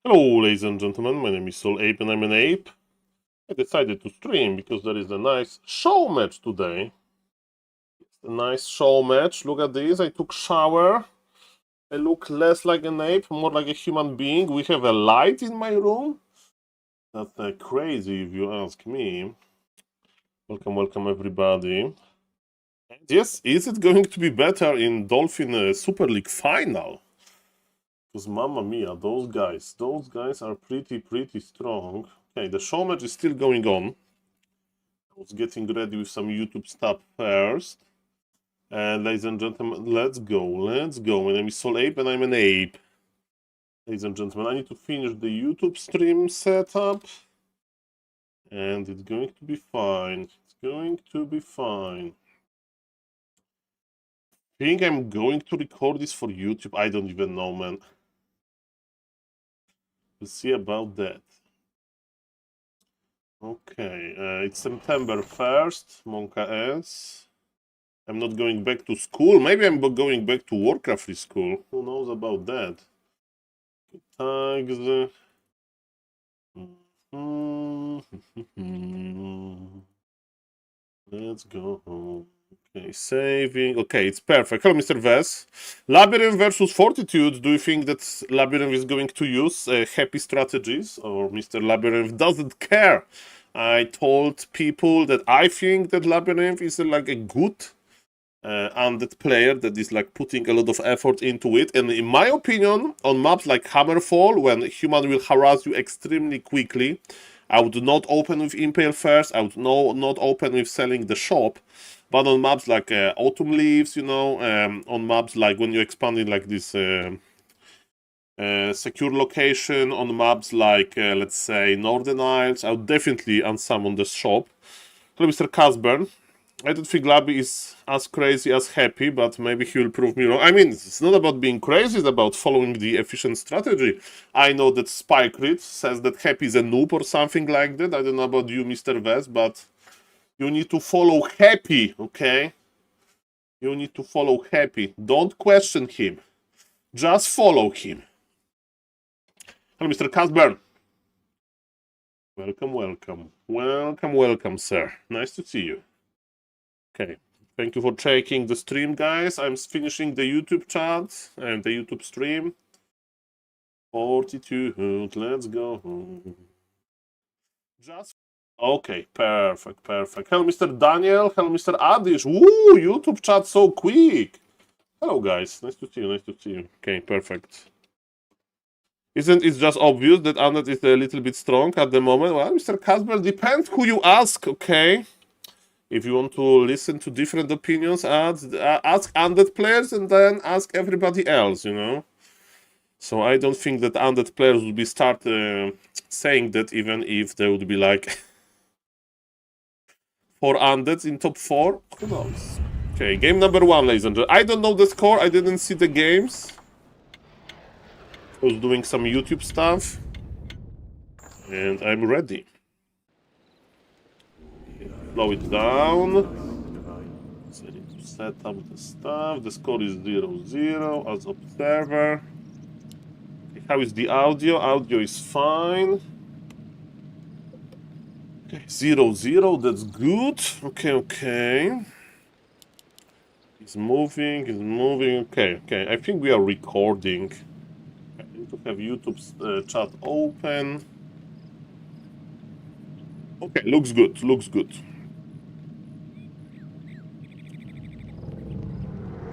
Hello, ladies and gentlemen, my name is SaulApe and I'm an ape. I decided to stream because there is a nice show match today. It's a nice show match. Look at this, I took shower. I look less like an ape, more like a human being. We have a light in my room. That's crazy if you ask me. Welcome everybody. And yes, is it going to be better in Dolphin Super League final? Because mamma mia, those guys are pretty strong. Okay, the show match is still going on. I was getting ready with some YouTube stuff first. And ladies and gentlemen, let's go. My name is SaulApe and I'm an ape. Ladies and gentlemen, I need to finish the YouTube stream setup. And it's going to be fine. It's going to be fine. I think I'm going to record this for YouTube. I don't even know, man. We'll see about that. Okay, it's September 1st, Monka S. I'm not going back to school. Maybe I'm going back to Warcraft school. Who knows about that? Tags. Let's go. Okay, saving. Okay, it's perfect. Hello, Mr. Vess. Labyrinth versus Fortitude. Do you think that Labyrinth is going to use happy strategies, or Mr. Labyrinth doesn't care? I told people that I think that Labyrinth is like a good undead player that is like putting a lot of effort into it. And in my opinion, on maps like Hammerfall, when human will harass you extremely quickly, I would not open with Impale first. I would not open with selling the shop. But on maps like Autumn Leaves, you know, on maps like when you're expanding like this secure location, on maps like, let's say, Northern Isles, I would definitely unsummon the shop. Hello, Mr. Casburn. I don't think Labby is as crazy as Happy, but maybe he will prove me wrong. I mean, it's not about being crazy, it's about following the efficient strategy. I know that SpikeRit says that Happy is a noob or something like that. I don't know about you, Mr. Vest, but you need to follow Happy, okay? You need to follow Happy. Don't question him. Just follow him. Hello, Mr. Casburn. Welcome, sir. Nice to see you. Okay. Thank you for checking the stream, guys. I'm finishing the YouTube chat and the YouTube stream. Fortitude, let's go. Just okay, perfect. Hello, Mr. Daniel. Hello, Mr. Adish. Woo, YouTube chat so quick. Hello, guys. Nice to see you. Okay, perfect. Isn't it just obvious that Undead is a little bit strong at the moment? Well, Mr. Casper, depends who you ask, okay? If you want to listen to different opinions, ask Undead players and then ask everybody else, you know? So I don't think that Undead players would be start saying that even if there would be like 4 Undeads in top 4. Who knows? Okay, game number 1, ladies and gentlemen. I don't know the score. I didn't see the games. I was doing some YouTube stuff. And I'm ready. Slow it down. So I need to set up the stuff. The score is 0-0 as observer. Okay, how is the audio? Audio is fine. Okay, 0-0, that's good. Okay. It's moving. Okay. I think we are recording. I need to have YouTube's chat open. Okay, looks good.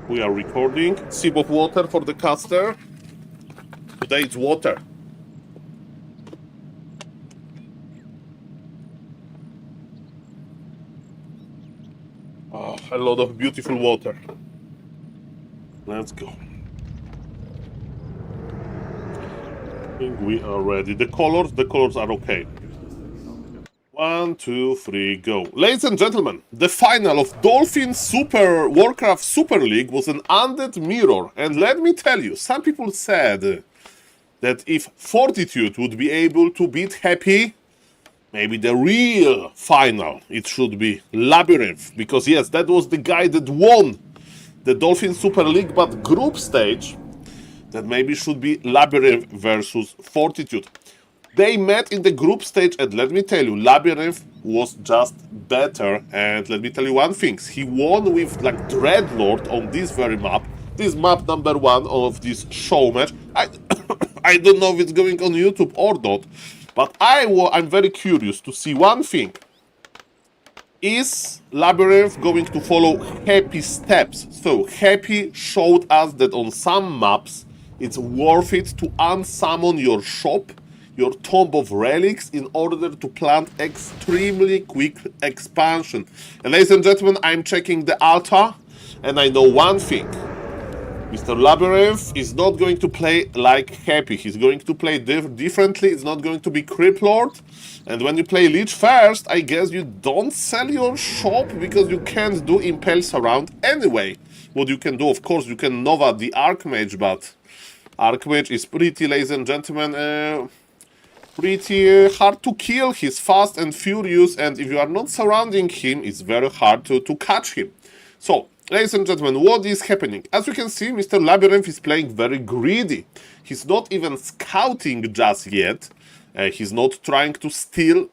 We are recording. Sip of water for the caster. Today it's water. Oh, a lot of beautiful water. Let's go. I think we are ready. The colors are okay. 1, 2, 3, go. Ladies and gentlemen, the final of Dolphin Warcraft Super League was an undead mirror. And let me tell you, some people said that if Fortitude would be able to beat Happy, maybe the real final, it should be Labyrinth. Because yes, that was the guy that won the Dolphin Super League, but group stage, that maybe should be Labyrinth versus Fortitude. They met in the group stage, and let me tell you, Labyrinth was just better. And let me tell you one thing, he won with like Dreadlord on this very map. This map number 1 of this show match. I don't know if it's going on YouTube or not, but I'm very curious to see one thing. Is Labyrinth going to follow Happy steps? So Happy showed us that on some maps it's worth it to unsummon your shop, your Tomb of Relics, in order to plant extremely quick expansion. And ladies and gentlemen, I'm checking the altar, and I know one thing. Mr. Labyrinth is not going to play like Happy. He's going to play differently. It's not going to be Crypt Lord. And when you play Lich first, I guess you don't sell your shop because you can't do Impels around anyway. What you can do, of course, you can Nova the Archmage, but Archmage is pretty, ladies and gentlemen, pretty hard to kill. He's fast and furious, and if you are not surrounding him, it's very hard to catch him. So, ladies and gentlemen, what is happening? As you can see, Mr. Labyrinth is playing very greedy. He's not even scouting just yet. He's not trying to steal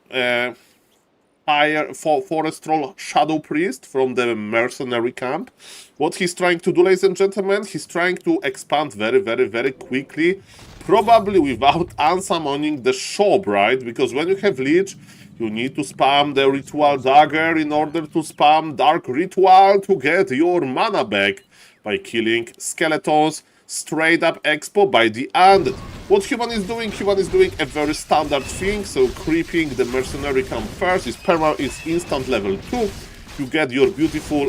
Forest Troll Shadow Priest from the mercenary camp. What he's trying to do, ladies and gentlemen, he's trying to expand very, very, very quickly. Probably without unsummoning the shop, right? Because when you have Lich, you need to spam the Ritual Dagger in order to spam Dark Ritual to get your mana back by killing skeletons straight up expo by the end. What Human is doing? Human is doing a very standard thing, so creeping the mercenary camp first. His perma is instant level 2. You get your beautiful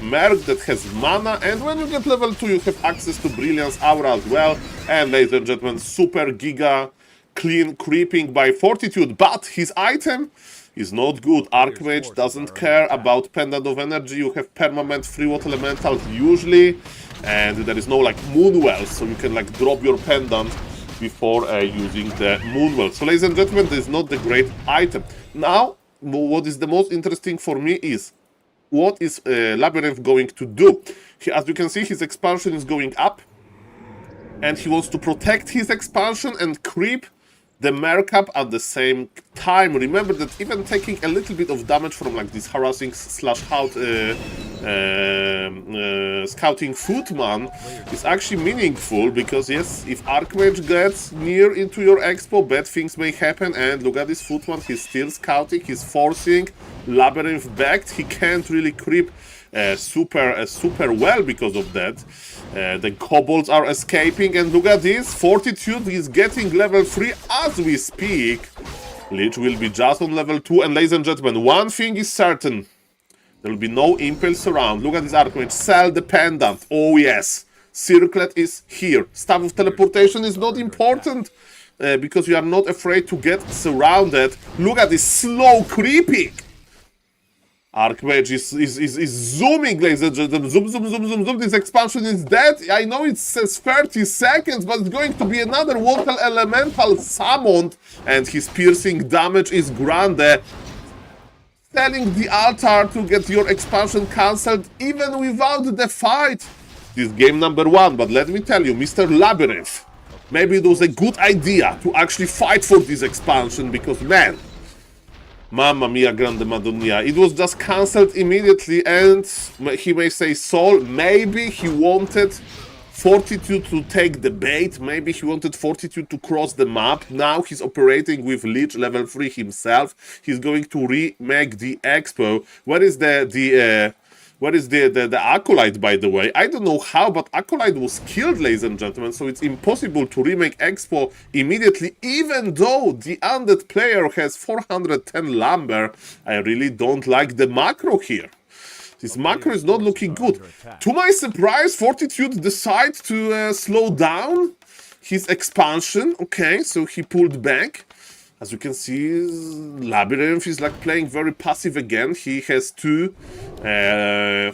merc that has mana, and when you get level 2 you have access to Brilliance Aura as well. And ladies and gentlemen, super giga clean creeping by Fortitude, but his item is not good. Archmage doesn't care about Pendant of Energy. You have permanent free water elementals usually, and there is no like Moonwell, so you can like drop your pendant before using the Moonwell. So ladies and gentlemen, this is not the great item. Now, what is the most interesting for me is, what is Labyrinth going to do? As you can see, his expansion is going up, and he wants to protect his expansion and creep the Mercap at the same time. Remember that even taking a little bit of damage from like this harassing slash scouting footman is actually meaningful, because yes, if Archmage gets near into your expo, bad things may happen. And look at this footman, he's still scouting, he's forcing Labyrinth back. He can't really creep super well because of that. The kobolds are escaping, and look at this, Fortitude is getting level 3 as we speak. Lich will be just on level 2, and ladies and gentlemen, one thing is certain, there will be no impulse around. Look at this Archmage, sell the pendant, oh yes, Circlet is here. Staff of Teleportation is not important, because you are not afraid to get surrounded. Look at this slow creeping. Archmage is zooming, ladies and gentlemen. Zoom. This expansion is dead. I know it says 30 seconds, but it's going to be another Water Elemental summoned, and his piercing damage is grande. Selling the altar to get your expansion cancelled even without the fight. This is game number 1, but let me tell you, Mr. Labyrinth, maybe it was a good idea to actually fight for this expansion, because man, Mamma mia, grande madonna. It was just cancelled immediately, and he may say Saul, maybe he wanted Fortitude to take the bait, maybe he wanted Fortitude to cross the map. Now he's operating with Lich level 3 himself. He's going to remake the expo. Where is the Acolyte, by the way? I don't know how, but Acolyte was killed, ladies and gentlemen, so it's impossible to remake Expo immediately, even though the undead player has 410 lumber. I really don't like the macro here. This macro is not looking good. To my surprise, Fortitude decides to slow down his expansion. Okay, so he pulled back. As you can see, Labyrinth is like playing very passive again. He has 2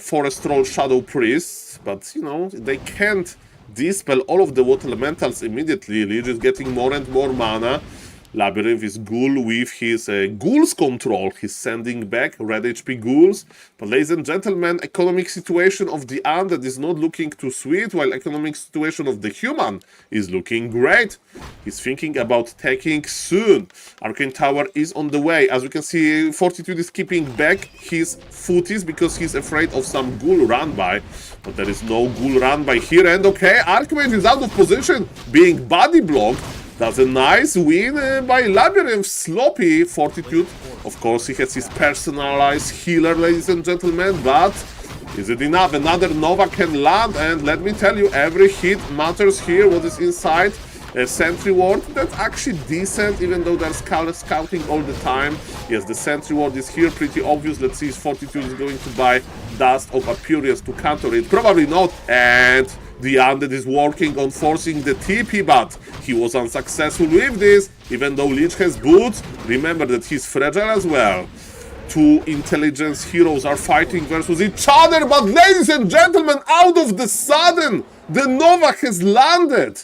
Forest Troll Shadow Priests, but you know, they can't dispel all of the water elementals immediately. Lich is getting more and more mana. Labyrinth is ghoul with his ghouls control. He's sending back red HP ghouls. But ladies and gentlemen, economic situation of the undead is not looking too sweet, while economic situation of the human is looking great. He's thinking about taking soon. Arcane Tower is on the way. As we can see, Fortitude is keeping back his footies because he's afraid of some ghoul run by. But there is no ghoul run by here. And okay, Archmage is out of position, being body blocked. That's a nice win by Labyrinth. Sloppy Fortitude. Of course, he has his personalized healer, ladies and gentlemen, but is it enough? Another Nova can land, and let me tell you, every hit matters here. What is inside? A sentry ward, that's actually decent, even though they're scouting all the time. Yes, the sentry ward is here, pretty obvious. Let's see if Fortitude is going to buy Dust of Apurius to counter it. Probably not, and the Undead is working on forcing the TP, but he was unsuccessful with this, even though Lich has boots. Remember that he's fragile as well. Two intelligence heroes are fighting versus each other, but ladies and gentlemen, out of the sudden, the Nova has landed.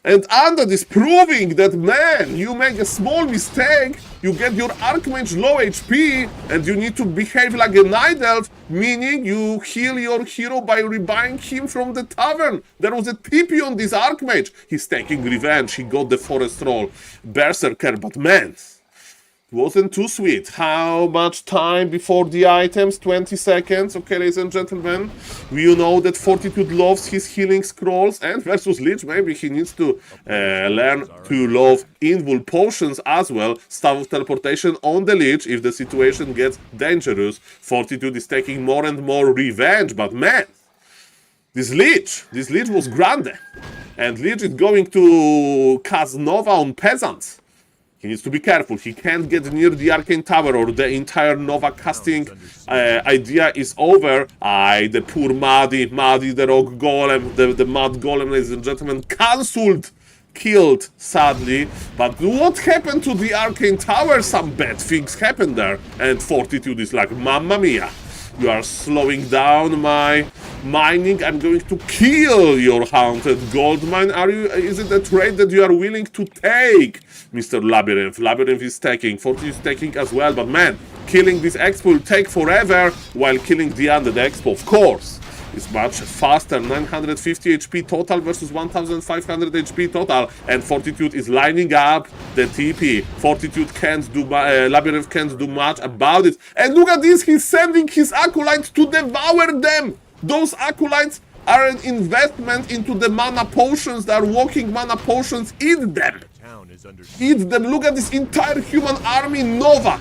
And Undead is proving that, man, you make a small mistake, you get your Archmage low HP, and you need to behave like a Night Elf, meaning you heal your hero by rebuying him from the tavern. There was a TP on this Archmage. He's taking revenge, he got the Forest Roll Berserker, but man, wasn't too sweet. How much time before the items? 20 seconds. Okay, ladies and gentlemen. You know that Fortitude loves his healing scrolls, and versus Lich, maybe he needs to learn to love invul potions as well. Staff of Teleportation on the Lich if the situation gets dangerous. Fortitude is taking more and more revenge, but man, this Lich was grande. And Lich is going to cast Nova on peasants. He needs to be careful. He can't get near the Arcane Tower or the entire Nova casting idea is over. The poor Muddy, the Rock Golem, the Mud Golem, ladies and gentlemen, cancelled, killed, sadly. But what happened to the Arcane Tower? Some bad things happened there. And Fortitude is like, Mamma Mia. You are slowing down my mining. I'm going to kill your haunted gold mine. Is it a trade that you are willing to take, Mr. Labyrinth? Labyrinth is taking, Fortitude is taking as well, but man, killing this expo will take forever, while killing the Undead expo, of course, is much faster. 950 HP total versus 1500 HP total, and Fortitude is lining up the TP. Fortitude can't do, Labyrinth can't do much about it. And look at this, he's sending his acolytes to devour them. Those acolytes are an investment into the mana potions. They are walking mana potions. Eat them. Eat them. Look at this entire human army Nova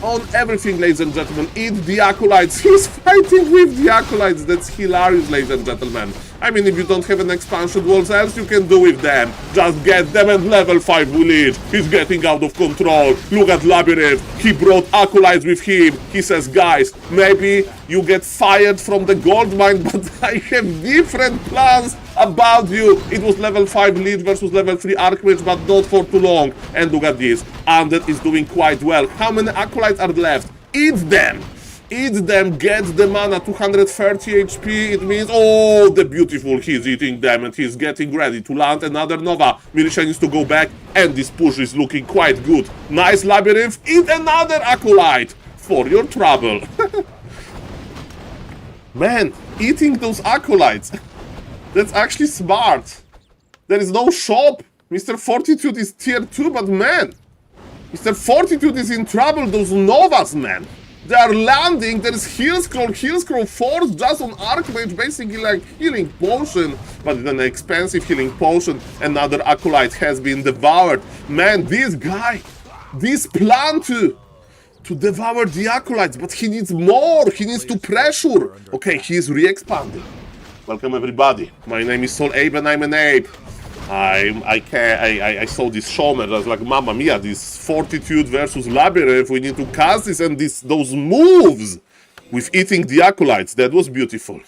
on everything, ladies and gentlemen. Eat the acolytes. He's fighting with the acolytes. That's hilarious, ladies and gentlemen. I mean, if you don't have an expansion, what else you can do with them? Just get them at level 5 village. He's getting out of control. Look at Labyrinth. He brought acolytes with him. He says, guys, maybe you get fired from the gold mine, but I have different plans about you. It was level 5 Lich versus level 3 Archmage, but not for too long. And look at this. Undead is doing quite well. How many acolytes are left? Eat them. Eat them, get the mana, 230 HP, it means, oh, the beautiful, he's eating them and he's getting ready to land another Nova. Militia needs to go back, and this push is looking quite good. Nice Labyrinth, eat another Acolyte for your trouble. Man, eating those Acolytes, that's actually smart. There is no shop. Mr. Fortitude is tier 2, but man, Mr. Fortitude is in trouble, those Novas, man. They are landing, there is Heal Scroll Force just on Archmage, basically like healing potion, but an expensive healing potion. Another Acolyte has been devoured. Man, this guy, this plan to devour the Acolytes, but he needs more, he needs to pressure. Okay, he is re-expanding. Welcome everybody, my name is SaulApeMan and I'm an ape. I saw this showman, I was like, Mamma Mia, this Fortitude versus Labyrinth, we need to cast this, and those moves with eating the Acolytes, that was beautiful.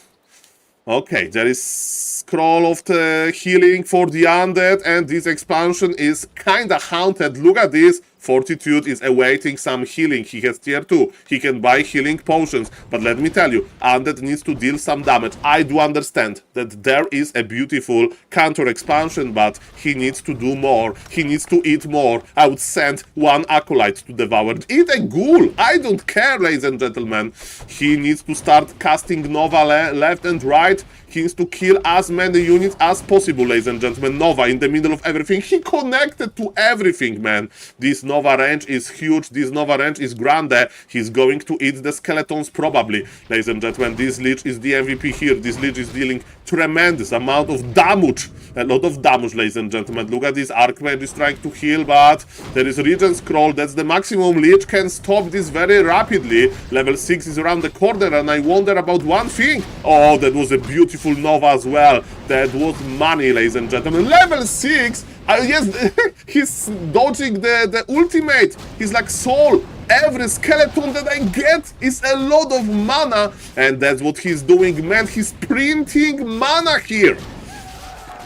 Okay, there is scroll of the healing for the undead, and this expansion is kinda haunted. Look at this. Fortitude is awaiting some healing. He has tier 2. He can buy healing potions. But let me tell you, undead needs to deal some damage. I do understand that there is a beautiful counter expansion, but he needs to do more. He needs to eat more. I would send one acolyte to devour. Eat a ghoul. I don't care, ladies and gentlemen. He needs to start casting Nova left and right. He needs to kill as many units as possible, ladies and gentlemen. Nova in the middle of everything. He connected to everything, man. This Nova range is huge. This Nova range is grande. He's going to eat the skeletons probably, ladies and gentlemen. This Lich is the MVP here. This Lich is dealing tremendous amount of damage. A lot of damage, ladies and gentlemen. Look at this. Archmage is trying to heal, but there is Regen Scroll. That's the maximum. Lich can stop this very rapidly. Level 6 is around the corner, and I wonder about one thing. Oh, that was a beautiful Nova as well. That was money, ladies and gentlemen. Level 6. Yes, he's dodging the ultimate. He's like, Saul, every skeleton that I get is a lot of mana. And that's what he's doing, man. He's printing mana here.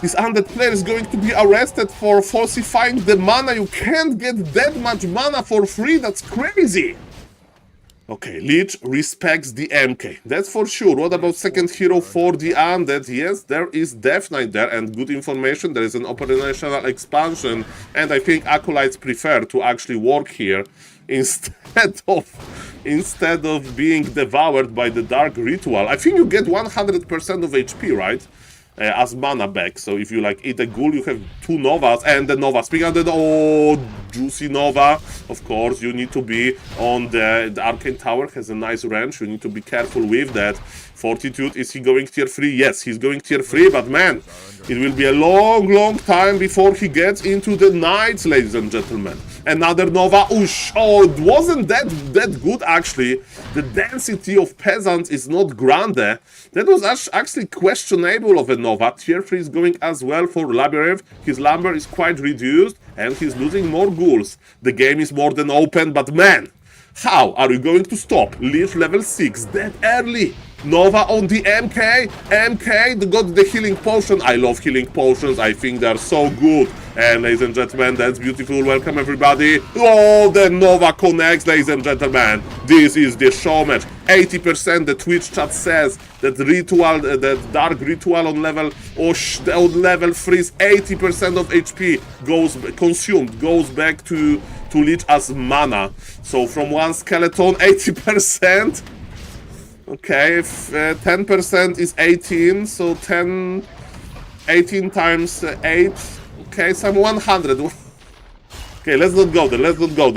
This undead player is going to be arrested for falsifying the mana. You can't get that much mana for free. That's crazy. Okay, Lich respects the MK. That's for sure. What about second hero for the undead? Yes, there is Death Knight there, and good information. There is an operational expansion, and I think acolytes prefer to actually work here instead of being devoured by the dark ritual. I think you get 100% of HP, right? As mana back. So if you like eat a ghoul, you have 2 Novas, and the Nova. Speaking of the juicy Nova, of course, you need to be on the Arcane Tower, has a nice range. You need to be careful with that. Fortitude, is he going tier 3? Yes, he's going tier 3, but man, it will be a long time before he gets into the Knights, ladies and gentlemen. Another Nova. Oosh. Oh, it wasn't that good, actually. The density of peasants is not grande. That was actually questionable of a Nova. Tier 3 is going as well for Labyrinth. His lumber is quite reduced, and he's losing more ghouls. The game is more than open, but man, how are you going to stop Lich level 6 that early? Nova on the MK. MK got the healing potion. I love healing potions. I think they're so good. And ladies and gentlemen, that's beautiful. Welcome everybody. Oh, the Nova connects, ladies and gentlemen. This is the show match. 80%. The Twitch chat says that ritual, that dark ritual on level on level 3 is 80% of HP goes consumed, goes back to Lich as mana. So from one skeleton, 80%. Okay, if 10% is 18, so 18 times 8, okay, some 100. Okay, let's not go there,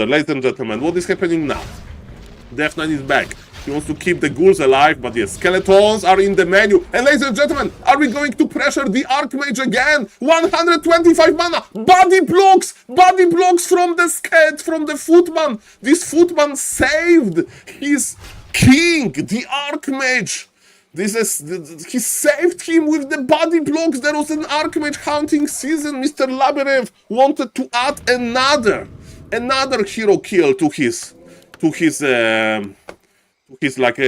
ladies and gentlemen. What is happening now? Death Knight is back. He wants to keep the ghouls alive, but yes, skeletons are in the menu. And ladies and gentlemen, are we going to pressure the Archmage again? 125 mana! Body blocks from the footman. This footman saved his king, the Archmage. He saved him with the body blocks. There was an Archmage hunting season. Mr. Labyrinth wanted to add another hero kill to his like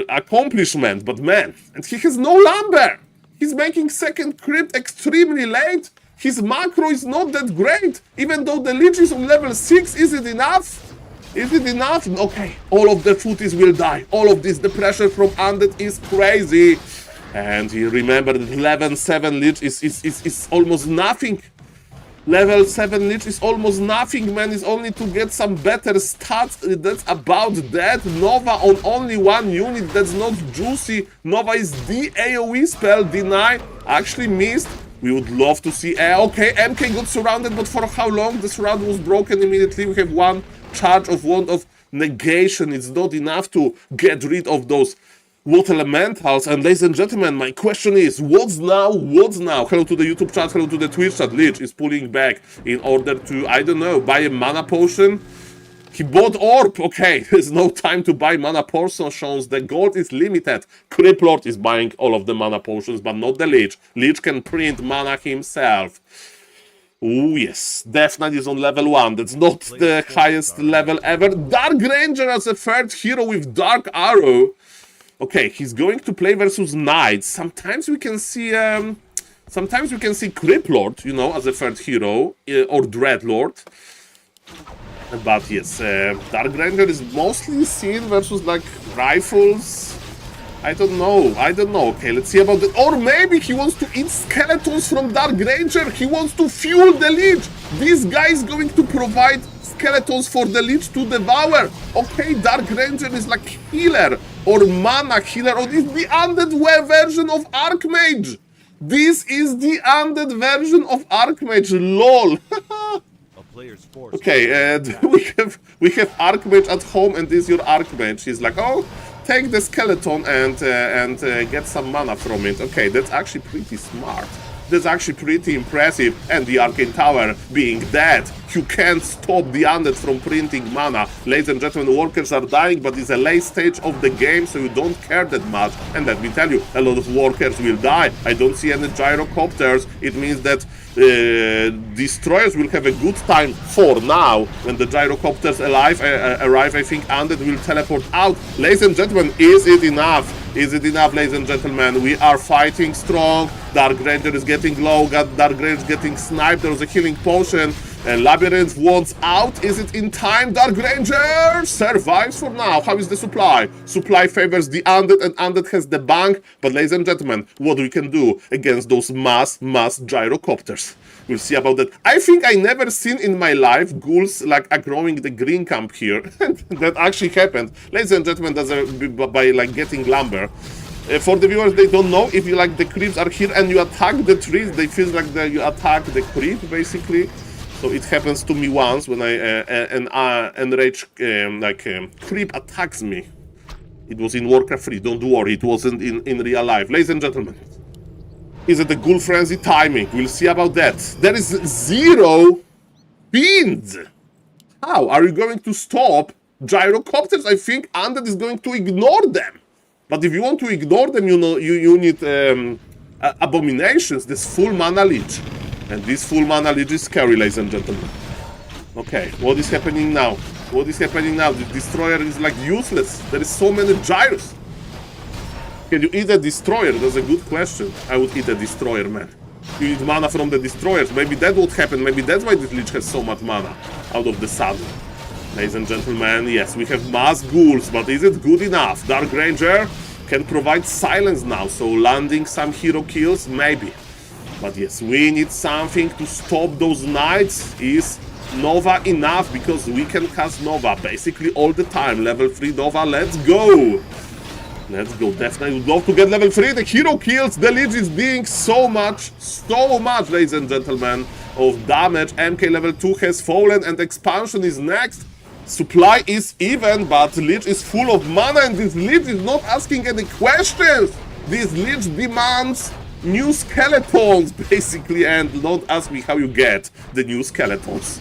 accomplishment, but man, and he has no lumber. He's making second crypt extremely late. His macro is not that great, even though the Lich is on level 6. Is it enough? Is it enough? Okay, all of the footies will die. All of this, the pressure from undead is crazy. And you remember that level 7 Lich is almost nothing. Level 7 Lich is almost nothing, man. It's only to get some better stats. That's about that. Nova on only one unit. That's not juicy. Nova is the AoE spell. Deny actually missed. We would love to see... okay, MK got surrounded, but for how long? The surround was broken immediately. We have one charge of Wand of Negation. It's not enough to get rid of those water elementals. And ladies and gentlemen, my question is, what's now? Hello to the YouTube chat, hello to the Twitch chat. Lich is pulling back in order to, I don't know, buy a mana potion. He bought Orb. Okay, there's no time to buy mana potions. The gold is limited. Crypt Lord is buying all of the mana potions, but not the Lich. Lich can print mana himself. Oh yes, Death Knight is on level 1. That's not the highest level ever. Dark Ranger as a third hero with Dark Arrow. Okay, he's going to play versus Knights. Sometimes we can see Creep Lord, you know, as a third hero, or Dreadlord. But yes, Dark Ranger is mostly seen versus like rifles. I don't know. Okay, let's see about that. Or maybe he wants to eat skeletons from Dark Ranger. He wants to fuel the Lich. This guy is going to provide skeletons for the Lich to devour. Okay, Dark Ranger is like healer or mana healer, or this is the undead version of Archmage. This is the undead version of Archmage. LOL. Okay, and we have Archmage at home, and this is your Archmage. He's like, oh, take the skeleton and get some mana from it. Okay, that's actually pretty smart. That's actually pretty impressive. And the Arcane Tower being dead, you can't stop the undead from printing mana. Ladies and gentlemen, workers are dying, but it's a late stage of the game, so you don't care that much. And let me tell you, a lot of workers will die. I don't see any gyrocopters. It means that destroyers will have a good time for now. When the gyrocopters arrive, I think undead will teleport out. Ladies and gentlemen, is it enough? Is it enough, ladies and gentlemen? We are fighting strong. Dark Ranger is getting low. Dark Ranger is getting sniped. There was a healing potion. And Labyrinth wants out. Is it in time? Dark Ranger survives for now. How is the supply? Supply favors the undead, and undead has the bank. But ladies and gentlemen, what we can do against those mass gyrocopters? We'll see about that. I think I never seen in my life ghouls like growing the green camp here. That actually happened. Ladies and gentlemen, that's by like getting lumber. For the viewers, they don't know, if you like the creeps are here and you attack the trees, they feel like you attack the creep basically. So it happens to me once when an enraged creep attacks me. It was in Warcraft 3, don't worry, it wasn't in real life. Ladies and gentlemen, is it a ghoul frenzy timing? We'll see about that. There is 0 pins. How are you going to stop gyrocopters? I think undead is going to ignore them. But if you want to ignore them, you know, you need abominations, this full mana Lich. And this full mana Lich is scary, ladies and gentlemen. Okay, what is happening now? What is happening now? The destroyer is like useless. There is so many gyros. Can you eat a destroyer? That's a good question. I would eat a destroyer, man. You need mana from the destroyers. Maybe that would happen. Maybe that's why this Lich has so much mana out of the sudden. Ladies and gentlemen, yes, we have mass ghouls, but is it good enough? Dark Ranger can provide silence now, so landing some hero kills, maybe. But yes, we need something to stop those knights. Is Nova enough? Because we can cast Nova basically all the time. Level 3 Nova, let's go! Let's go, definitely would love to get level 3. The hero kills, the Lich is doing so much, ladies and gentlemen, of damage. MK level 2 has fallen and expansion is next. Supply is even, but Lich is full of mana, and this Lich is not asking any questions. This Lich demands new skeletons, basically, and don't ask me how you get the new skeletons.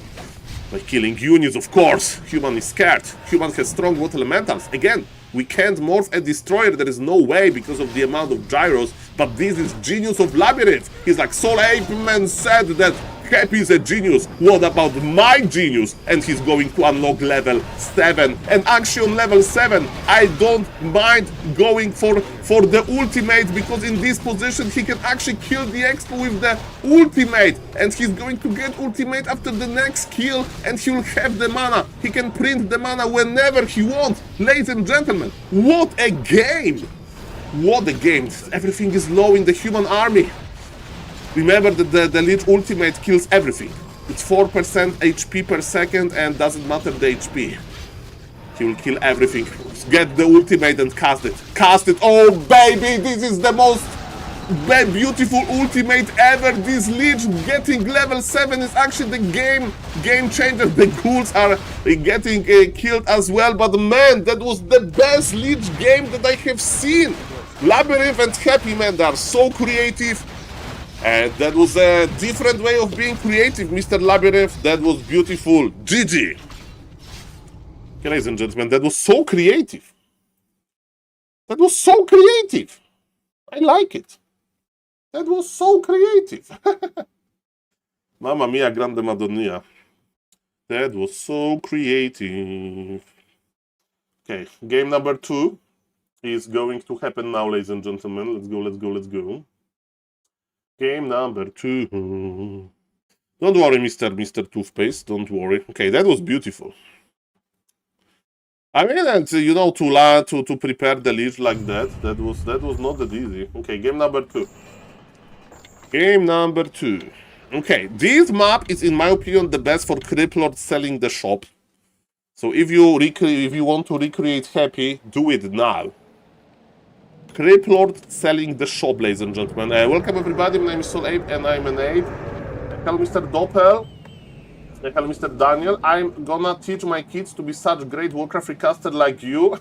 By killing units, of course. Human is scared. Human has strong water elementals. Again, we can't morph a destroyer. There is no way because of the amount of gyros, but this is genius of Labyrinth. He's like, SaulApeMan said that Happy is a genius. What about my genius? And he's going to unlock level 7. And actually on level 7, I don't mind going for the ultimate, because in this position he can actually kill the expo with the ultimate. And he's going to get ultimate after the next kill, and he will have the mana. He can print the mana whenever he wants. Ladies and gentlemen, what a game! What a game! Everything is low in the human army. Remember that the Lich ultimate kills everything. It's 4% HP per second and doesn't matter the HP. He will kill everything. Get the ultimate and cast it. Cast it! Oh baby, this is the most beautiful ultimate ever. This Lich getting level 7 is actually the game changer. The ghouls are getting killed as well, but man, that was the best Lich game that I have seen. Labyrinth and Happy, man, they are so creative. And that was a different way of being creative, Mr. Labyrinth. That was beautiful. GG. Okay, ladies and gentlemen, that was so creative. That was so creative. I like it. That was so creative. Mamma mia, grande Madonna. That was so creative. Okay, game number 2. is going to happen now, ladies and gentlemen. Let's go, let's go, let's go. Game number 2. Don't worry, Mr. Toothpaste, don't worry. Okay, that was beautiful. I mean, and you know, to prepare the leash like that was not that easy. Okay, game number 2. Game number 2. Okay, this map is, in my opinion, the best for Criplord selling the shop. So if you want to recreate Happy, do it now. Criplord selling the shop, ladies and gentlemen. Welcome everybody. My name is SaulApe and I'm an ape. Hello, Mr. Doppel. Hello, Mr. Daniel. I'm gonna teach my kids to be such great Warcraft recaster like you.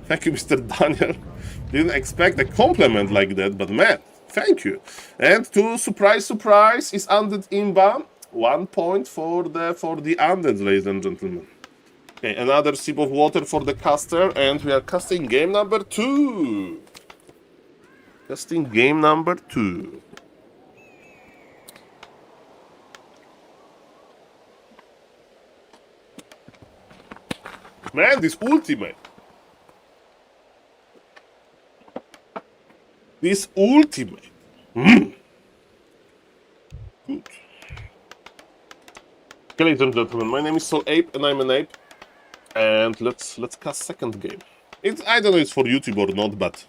Thank you, Mr. Daniel. Didn't expect a compliment like that, but man, thank you. And to surprise, is Undead Imba. 1 point for the Undead, ladies and gentlemen. Okay, another sip of water for the caster, and we are casting game number 2. Casting game number 2. Man, this ultimate. This ultimate. Good. Okay, ladies and gentlemen, my name is SaulApe and I'm an ape. And let's cast second game. I don't know if it's for YouTube or not, but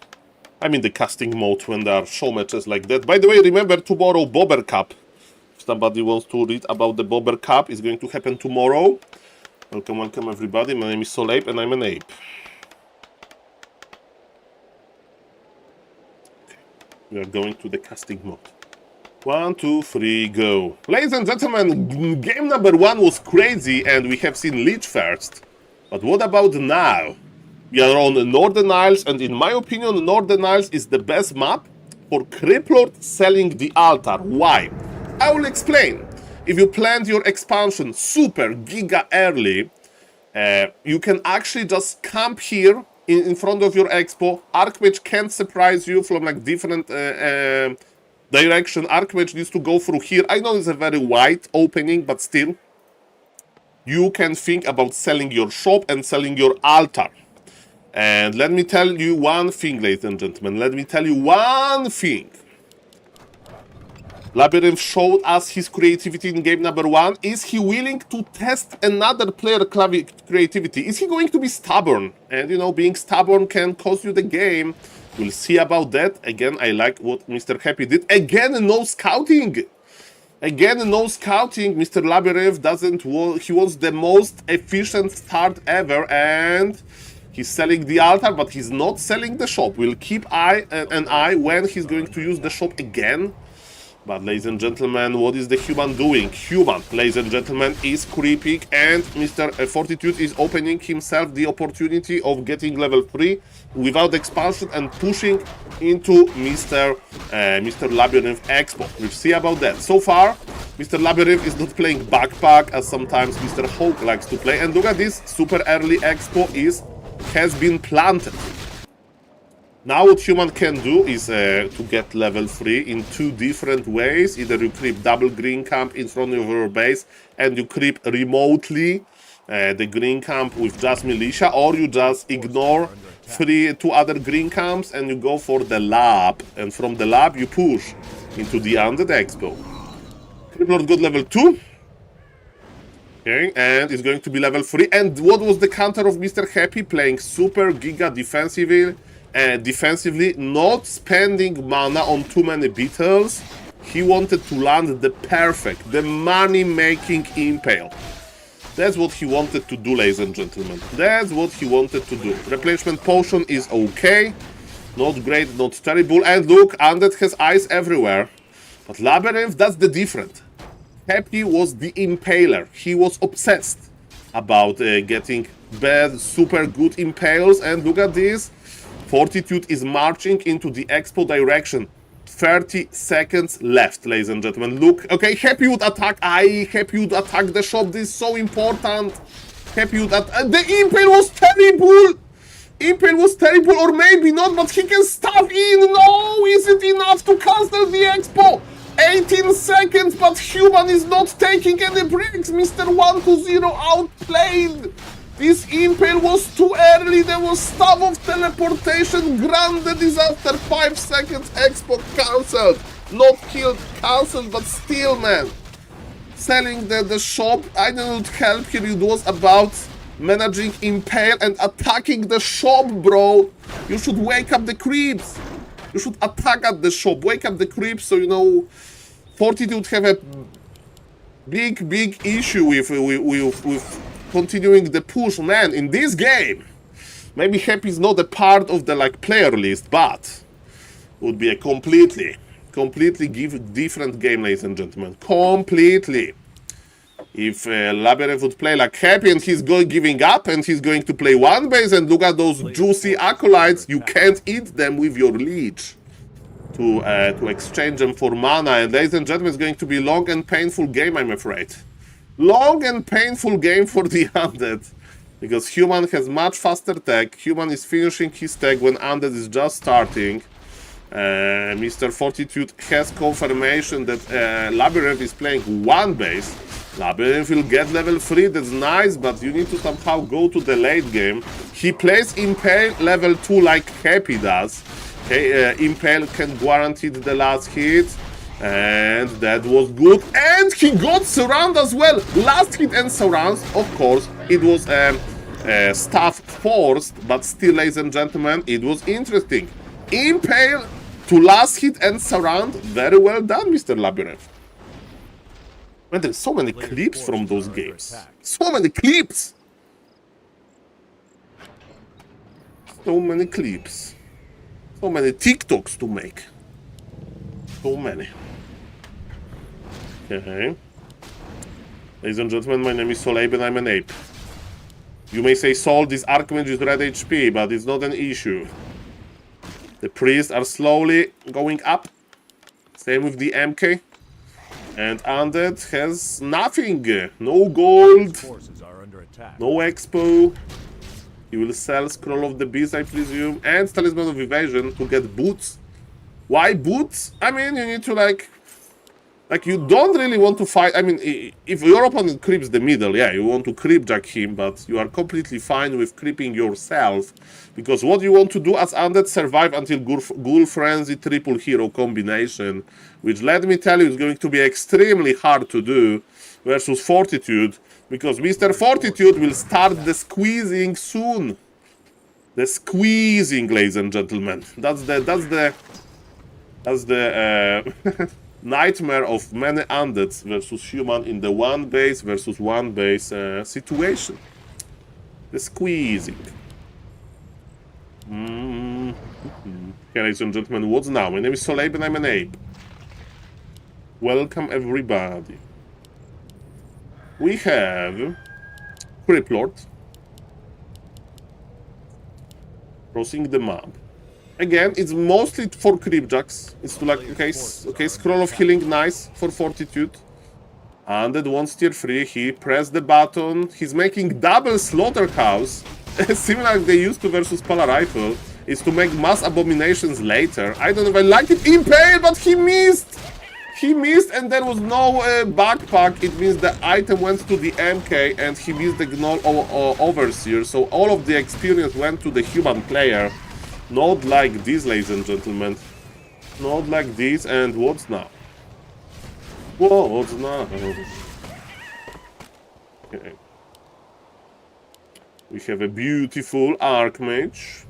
I'm in the casting mode when there are show matches like that. By the way, remember tomorrow BOBER Cup. If somebody wants to read about the BOBER Cup, it's going to happen tomorrow. Welcome, welcome everybody. My name is SaulApe and I'm an ape. Okay. We are going to the casting mode. 1, 2, 3, go. Ladies and gentlemen, game number 1 was crazy and we have seen Lich first. But what about now? We are on the Northern Isles, and in my opinion, Northern Isles is the best map for Criplord selling the altar. Why? I will explain. If you planned your expansion super giga early, you can actually just camp here in front of your expo. Archmage can't surprise you from like different direction. Archmage needs to go through here. I know it's a very wide opening, but still. You can think about selling your shop and selling your altar. And let me tell you one thing, ladies and gentlemen. Let me tell you one thing. Labyrinth showed us his creativity in game number 1. Is he willing to test another player creativity? Is he going to be stubborn? And you know, being stubborn can cost you the game. We'll see about that. Again, I like what Mr. Happy did. Again, no scouting. Again, no scouting. Mr. Labyrinth doesn't want, he wants the most efficient start ever, and he's selling the altar, but he's not selling the shop. We'll keep an eye when he's going to use the shop again. But ladies and gentlemen, what is the human doing? Human, ladies and gentlemen, is creeping, and Mr. Fortitude is opening himself the opportunity of getting level 3 without expansion and pushing into Mr. Labyrinth Expo. We'll see about that. So far, Mr. Labyrinth is not playing backpack as sometimes Mr. Hawk likes to play. And look at this, super early Expo has been planted. Now what human can do is to get level 3 in 2 different ways. Either you creep double green camp in front of your base and you creep remotely the green camp with just militia, or you just ignore 2 other green camps and you go for the lab, and from the lab you push into the Undead Expo. Criplord got level 2. Okay, and it's going to be level 3. And what was the counter of Mr. Happy? Playing super giga defensively, not spending mana on too many beetles. He wanted to land the money-making impale. That's what he wanted to do, ladies and gentlemen. That's what he wanted to do. Replenishment potion is okay. Not great, not terrible. And look, Undead has eyes everywhere. But Labyrinth, that's the difference. Happy was the impaler. He was obsessed about getting bad, super good impales. And look at this. Fortitude is marching into the expo direction. 30 seconds left, ladies and gentlemen. Look, okay, Happy would attack. Happy would attack the shop. This is so important. Happy would attack. The impale was terrible. Impale was terrible, or maybe not, but he can stab in. No, is it enough to cancel the expo? 18 seconds, but human is not taking any breaks. Mr. 120 outplayed. This impale was too early. There was Staff of Teleportation. Grant the Disaster. 5 seconds. Expo cancelled. Not killed. Cancelled, but still, man. Selling the shop. I didn't help here. It was about managing impale and attacking the shop, bro. You should wake up the creeps. You should attack at the shop. Wake up the creeps so, you know, Fortitude have a big issue with continuing the push. Man, in this game, maybe Happy is not a part of the like player list, but would be a completely different game, ladies and gentlemen. Completely. If Labyrinth would play like Happy and he's giving up and he's going to play one base, and look at those juicy acolytes, you can't eat them with your leech to exchange them for mana. And ladies and gentlemen, it's going to be a long and painful game, I'm afraid. Long and painful game for the Undead, because Human has much faster tech. Human is finishing his tech when Undead is just starting. Mr. Fortitude has confirmation that Labyrinth is playing one base. Labyrinth will get level 3, that's nice, but you need to somehow go to the late game. He plays Impale level 2 like Happy does. Okay, Impale can guarantee the last hit, and that was good. And he got Surround as well. Last hit and Surrounds, of course, it was staff forced, but still, ladies and gentlemen, it was interesting. Impale to last hit and Surround, very well done, Mr. Labyrinth. Man, there's so many clips from those games. So many clips! So many clips. So many TikToks to make. So many. Okay. Ladies and gentlemen, my name is SaulApeMan and I'm an ape. You may say, Saul, this Archmage is red HP, but it's not an issue. The priests are slowly going up. Same with the MK. And Undead has nothing. No gold. No expo. He will sell Scroll of the Beast, I presume. And Talisman of Evasion to get boots. Why boots? I mean, you need to like you don't really want to fight. I mean, if your opponent creeps the middle, yeah, you want to creep jack him, but you are completely fine with creeping yourself. Because what you want to do as Undead, survive until Ghoul Frenzy triple hero combination, which, let me tell you, is going to be extremely hard to do versus Fortitude, because Mr. Fortitude will start the squeezing soon. The squeezing, ladies and gentlemen. That's the nightmare of many Undeads versus Human in the one base versus one base situation. The squeezing. Okay, ladies and gentlemen, what's now? My name is SaulApeMan and I'm an ape. Welcome everybody. We have Criplord crossing the map. Again, it's mostly for creepjacks. It's to like, okay, Scroll of Healing, nice for Fortitude. Undead wants tier 3, he pressed the button. He's making double Slaughterhouse, similar like they used to versus Pala Rifle, is to make mass abominations later. I don't know if I like it. Impale, but he missed! He missed and there was no backpack. It means the item went to the MK and he missed the Gnoll Overseer. So all of the experience went to the Human player. Not like this, ladies and gentlemen. Not like this. And what's now? Whoa, what's now? Okay. We have a beautiful Archmage.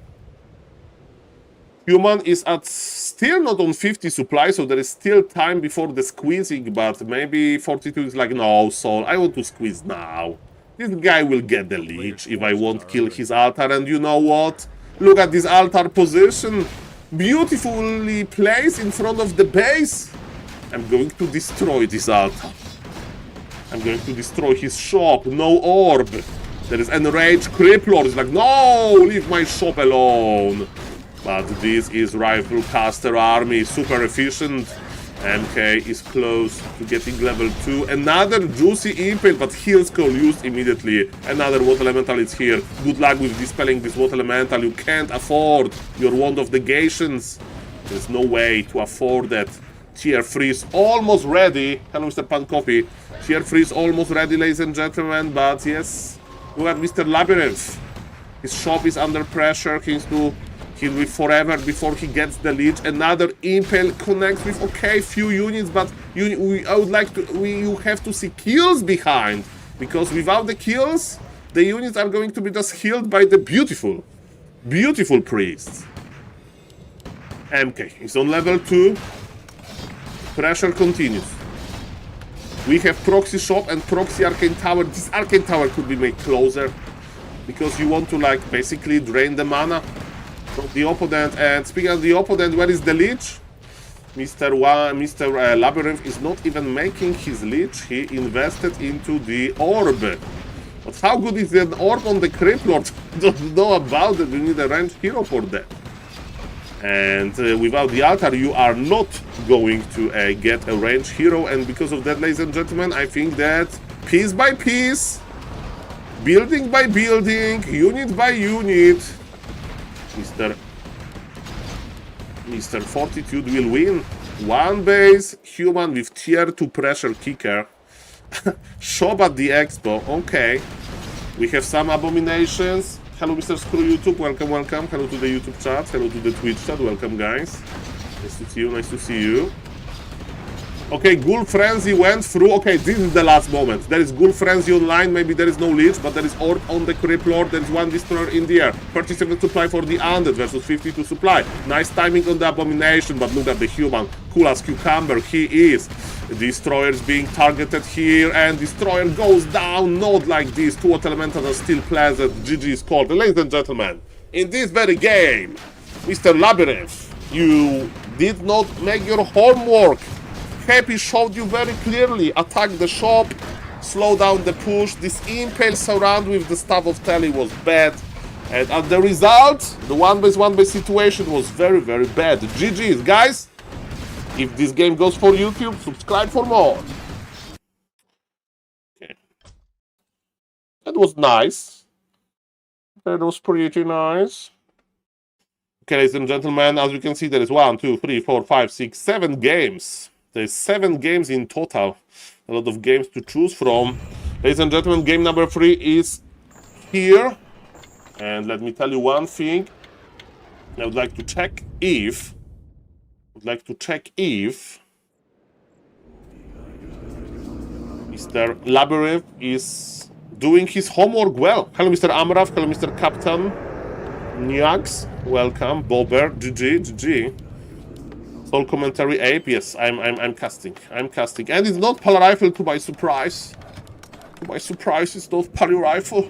Human is at still not on 50 supply, so there is still time before the squeezing, but maybe Fortitude is like, no, Saul, I want to squeeze now. This guy will get the leech if I won't kill his altar, and you know what? Look at this altar position. Beautifully placed in front of the base. I'm going to destroy this altar. I'm going to destroy his shop. No orb. There is enraged Criplord. It's like, no, leave my shop alone. But this is Rifle Caster Army. Super efficient. MK is close to getting level 2. Another juicy impale, but heal scroll used immediately. Another Water Elemental is here. Good luck with dispelling this Water Elemental. You can't afford your Wand of Negations. There's no way to afford that. Tier 3 is almost ready. Hello, Mr. Pan Coffee. Tier 3 is almost ready, ladies and gentlemen. But yes, Look at Mr. Labyrinth. His shop is under pressure. He'll be forever before he gets the lead. Another Impale connects with few units, but you have to see kills behind, because without the kills, the units are going to be just healed by the beautiful priests. MK is on level 2. Pressure continues. We have proxy shop and proxy arcane tower. This arcane tower could be made closer, because you want to basically drain the mana from the opponent. And speaking of the opponent, where is the leech? Mr. Labyrinth is not even making his leech. He invested into the orb. But how good is an orb on the Crypt Lord? Don't know about it. We need a ranged hero for that. And without the altar, you are not going to get a ranged hero. And because of that, ladies and gentlemen, I think that piece by piece, building by building, unit by unit, Mr. Fortitude will win. One base, human with tier 2 pressure kicker. Shop at the expo. Okay. We have some abominations. Hello, Mr. Screw YouTube. Welcome, welcome. Hello to the YouTube chat. Hello to the Twitch chat. Welcome, guys. Nice to see you. Nice to see you. Okay, Ghoul Frenzy went through. Okay, this is the last moment. There is Ghoul Frenzy online. Maybe there is no leech, but there is orb on the Crypt Lord. There is one destroyer in the air. 37 supply for the Undead versus 52 supply. Nice timing on the abomination, but look at the human. Cool as cucumber. He is. Destroyers being targeted here, and Destroyer goes down. Not like this. 2 elementals are still pleasant. GG is called. Ladies and gentlemen, in this very game, Mr. Labyrinth, you did not make your homework. Happy showed you very clearly. Attack the shop, slow down the push. This Impale surround with the Staff of Telly was bad. And as the result, the 1v1 situation was very, very bad. GG's, guys. If this game goes for YouTube, subscribe for more. Okay. That was nice. That was pretty nice. Okay, ladies and gentlemen, as you can see, there is 1, 2, 3, 4, 5, 6, 7 games. There's 7 games in total. A lot of games to choose from. Ladies and gentlemen, game number 3 is here. And let me tell you one thing. I would like to check if Mr. Labyrinth is doing his homework well. Hello, Mr. Amrav. Hello, Mr. Captain Nyax. Welcome. Bober. GG. Soul commentary ape. Yes, I'm casting. And it's not Pal Rifle to my surprise. To my surprise, it's not Pal Rifle.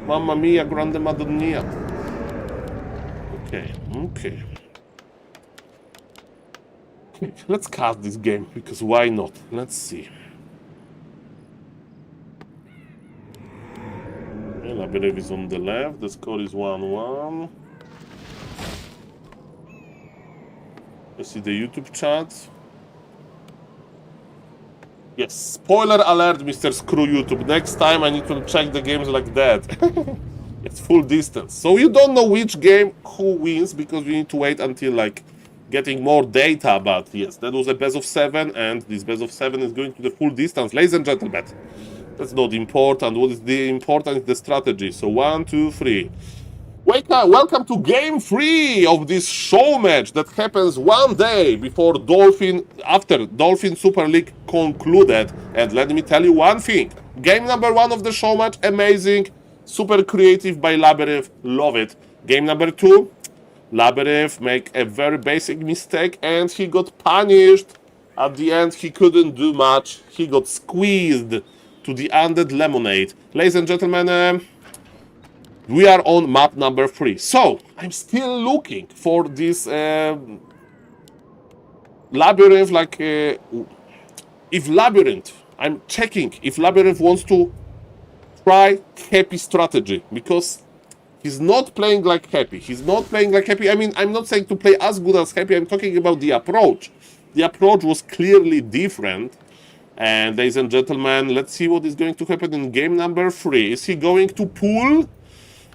Mamma mia, grande madonna. Okay. Let's cast this game, because why not? Let's see. I believe it's on the left. The score is 1-1. I see the YouTube chat. Yes, spoiler alert, Mr. Screw YouTube. Next time I need to check the games like that. It's full distance. So you don't know which game who wins, because we need to wait until getting more data. But yes, that was a best of 7, and this best of 7 is going to the full distance. Ladies and gentlemen, that's not important. What is the important is the strategy. So 1, 2, 3. Welcome to game 3 of this show match that happens one day before after Dolphin Super League concluded. And let me tell you one thing. Game number 1 of the show match, amazing. Super creative by Labyrinth, love it. Game number 2, Labyrinth make a very basic mistake and he got punished. At the end, he couldn't do much. He got squeezed to the Undead Lemonade. Ladies and gentlemen, we are on map number 3. So, I'm still looking for this Labyrinth, if Labyrinth, I'm checking if Labyrinth wants to try Happy strategy, because he's not playing like Happy. I mean, I'm not saying to play as good as Happy, I'm talking about the approach. The approach was clearly different. And ladies and gentlemen, let's see what is going to happen in game number 3. Is he going to pull?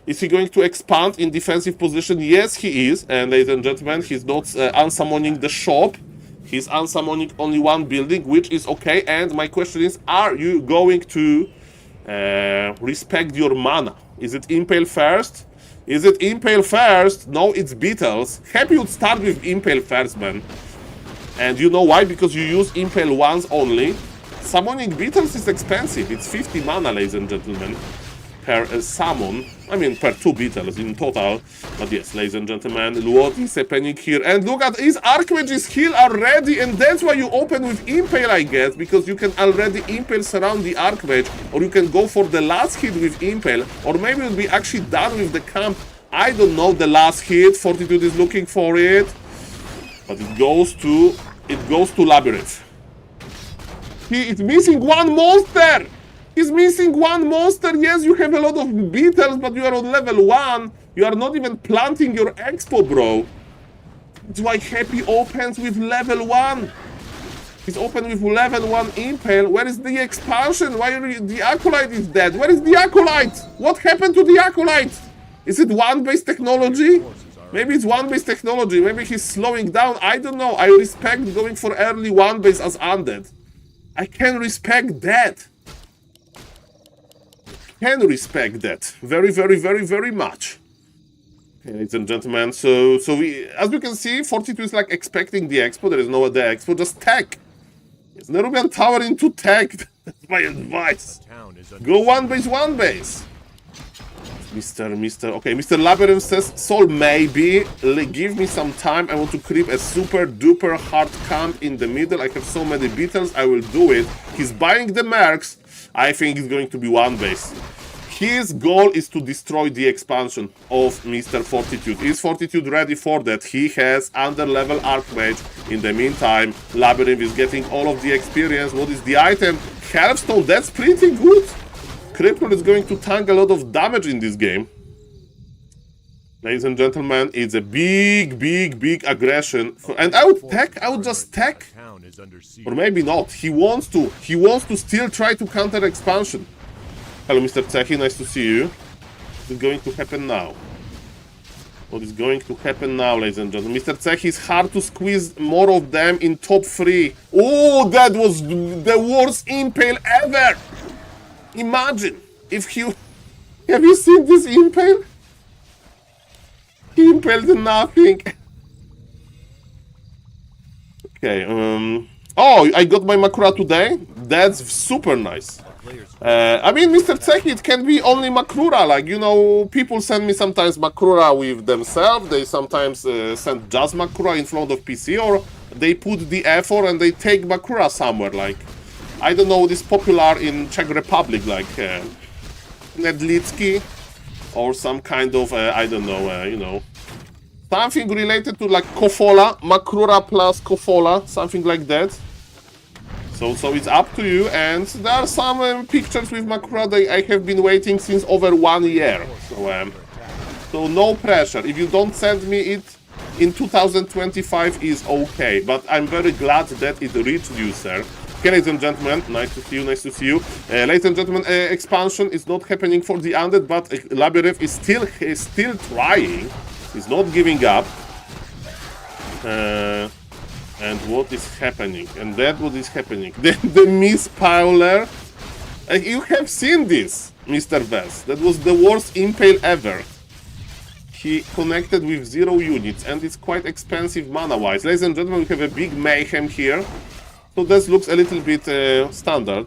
Is he going to expand in defensive position? Yes, he is. And ladies and gentlemen, he's not unsummoning the shop. He's unsummoning only one building, which is okay. And my question is, are you going to Respect your mana. Is it Impale first? Is it Impale first? No, it's Beetles. Happy would start with Impale first, man. And you know why? Because you use Impale once only. Summoning Beetles is expensive. It's 50 mana, ladies and gentlemen, per summon. I mean, per 2 Beetles in total. But yes, ladies and gentlemen, what is happening here? And look at his Archmage's heal already, and that's why you open with Impale, I guess, because you can already Impale surround the Archmage, or you can go for the last hit with Impale, or maybe you'll be actually done with the camp. I don't know the last hit. Fortitude is looking for it, but it goes to Labyrinth. He is missing one monster! He's missing one monster! Yes, you have a lot of Beetles, but you are on level 1. You are not even planting your Expo, bro. That's why Happy opens with level 1. He's open with level 1 Impale. Where is the expansion? Why the Acolyte is dead? Where is the Acolyte? What happened to the Acolyte? Is it one-base technology? Maybe it's one-base technology. Maybe he's slowing down. I don't know. I respect going for early one-base as undead. I can respect that. Can respect that very, very, very, very much. Okay, ladies and gentlemen, so we, as you can see, Fortitude is like expecting the Expo. There is no other Expo, just tech. It's Nerubian Tower into tech. That's my advice. Go one base. Okay, Mr. Labyrinth says, Saul, maybe give me some time. I want to creep a super duper hard camp in the middle. I have so many Beetles, I will do it. He's buying the mercs. I think it's going to be one base. His goal is to destroy the expansion of Mr. Fortitude. Is Fortitude ready for that? He has under-level Archmage. In the meantime, Labyrinth is getting all of the experience. What is the item? Hearthstone, that's pretty good. Crippler is going to tank a lot of damage in this game. Ladies and gentlemen, it's a big, big, big aggression. And I would just tech. Or maybe not. He wants to still try to counter expansion. Hello, Mr. Teki, nice to see you. What is going to happen now? What is going to happen now, ladies and gentlemen? Mr. Teki, is hard to squeeze more of them in top 3. Oh, that was the worst Impale ever! Imagine if he... Have you seen this Impale? He impaled nothing. Okay, oh, I got my Makura today? That's super nice. I mean, Mr. Tseki, it can be only Makura. Like, you know, people send me sometimes Makura with themselves. They sometimes send just Makura in front of PC, or they put the effort and they take Makura somewhere. Like, I don't know, this popular in Czech Republic, like Nedlitsky, or some kind of, I don't know, you know, something related to like Kofola, Makura plus Kofola, something like that. So it's up to you, and there are some pictures with Makura that I have been waiting since over 1 year. So no pressure. If you don't send me it in 2025 is okay, but I'm very glad that it reached you, sir. Okay, ladies and gentlemen, nice to see you, nice to see you. Ladies and gentlemen, expansion is not happening for the undead, but Labyrinth is still trying. He's not giving up. And what is happening? And that what is happening. The Miss Powler. You have seen this, Mr. Vest. That was the worst Impale ever. He connected with 0 units, and it's quite expensive mana-wise. Ladies and gentlemen, we have a big mayhem here. So this looks a little bit standard.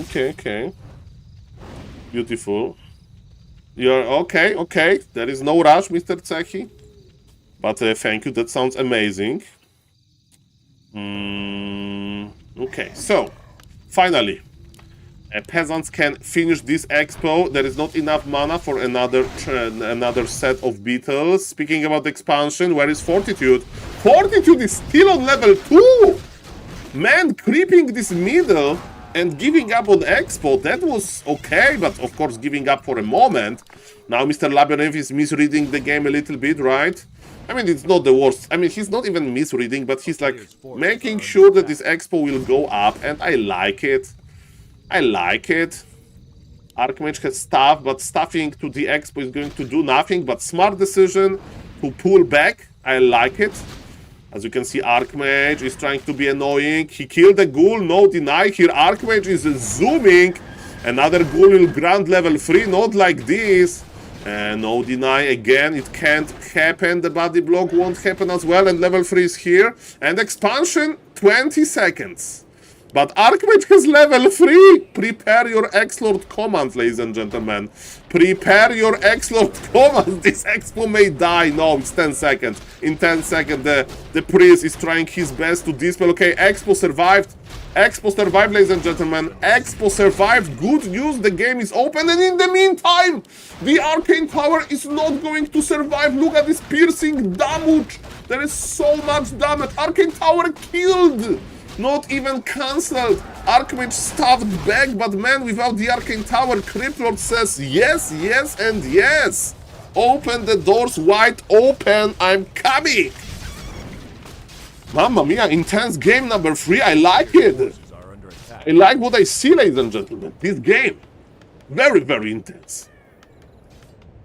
Okay. Beautiful. You're okay. There is no rush, Mr. Tseki. But thank you, that sounds amazing. Okay, so finally, peasants can finish this expo. There is not enough mana for another set of beetles. Speaking about expansion, where is Fortitude? Fortitude is still on level 2! Man, creeping this middle and giving up on expo, that was okay, but of course giving up for a moment. Now Mr. Labyrinth is misreading the game a little bit, right? I mean, it's not the worst. I mean, he's not even misreading, but he's like making sure that this expo will go up, and I like it. I like it. Archmage has staff, but staffing to the expo is going to do nothing, but smart decision to pull back. I like it. As you can see, Archmage is trying to be annoying. He killed a ghoul, no deny. Here, Archmage is zooming. Another ghoul will grant level 3, not like this. No deny again, it can't happen. The body block won't happen as well. And level 3 is here. And expansion, 20 seconds. But Archmage has level 3. Prepare your X-Lord command, ladies and gentlemen. Prepare your X-Lord command. This Expo may die. No, it's 10 seconds. In 10 seconds, the priest is trying his best to dispel. Okay, Expo survived. Expo survived, ladies and gentlemen. Expo survived. Good news, the game is open. And in the meantime, the Arcane Tower is not going to survive. Look at this piercing damage. There is so much damage. Arcane Tower killed. Not even cancelled. Archmage stabbed back, but man, without the Arcane Tower, Cryptlord says yes, yes, and yes. Open the doors wide open. I'm coming. Mamma mia, intense game number 3. I like it. I like what I see, ladies and gentlemen. This game, very, very intense.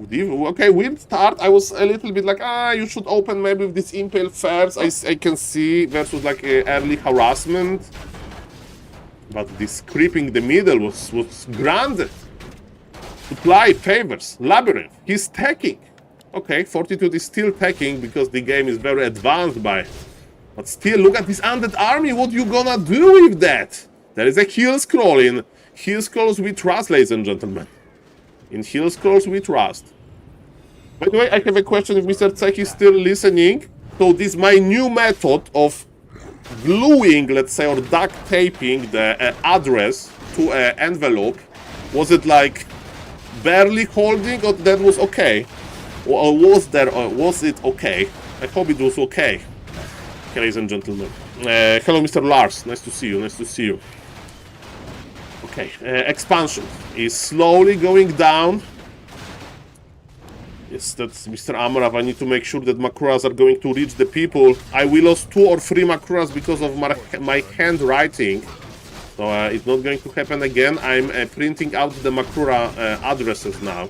Okay, weird start. I was a little bit like, you should open maybe with this Impale first. I can see versus like early harassment. But this creeping the middle was granted. Supply favors. Labyrinth. He's taking. Okay, Fortitude is still taking because the game is very advanced by. But still, look at this undead army. What you gonna do with that? There is a heal scroll in. Heal scrolls we trust, ladies and gentlemen. In heal scrolls we trust. By the way, I have a question if Mr. Cech is still listening. So this my new method of gluing, let's say, or duct taping the address to an envelope. Was it like barely holding, or that was okay? Or was it okay? I hope it was okay. Okay, ladies and gentlemen. Hello, Mr. Lars. Nice to see you. Nice to see you. Okay, expansion is slowly going down. Yes, that's Mr. Amarav. I need to make sure that Makuras are going to reach the people. I will lose 2 or 3 Makuras because of my handwriting. So it's not going to happen again. I'm printing out the Makura addresses now.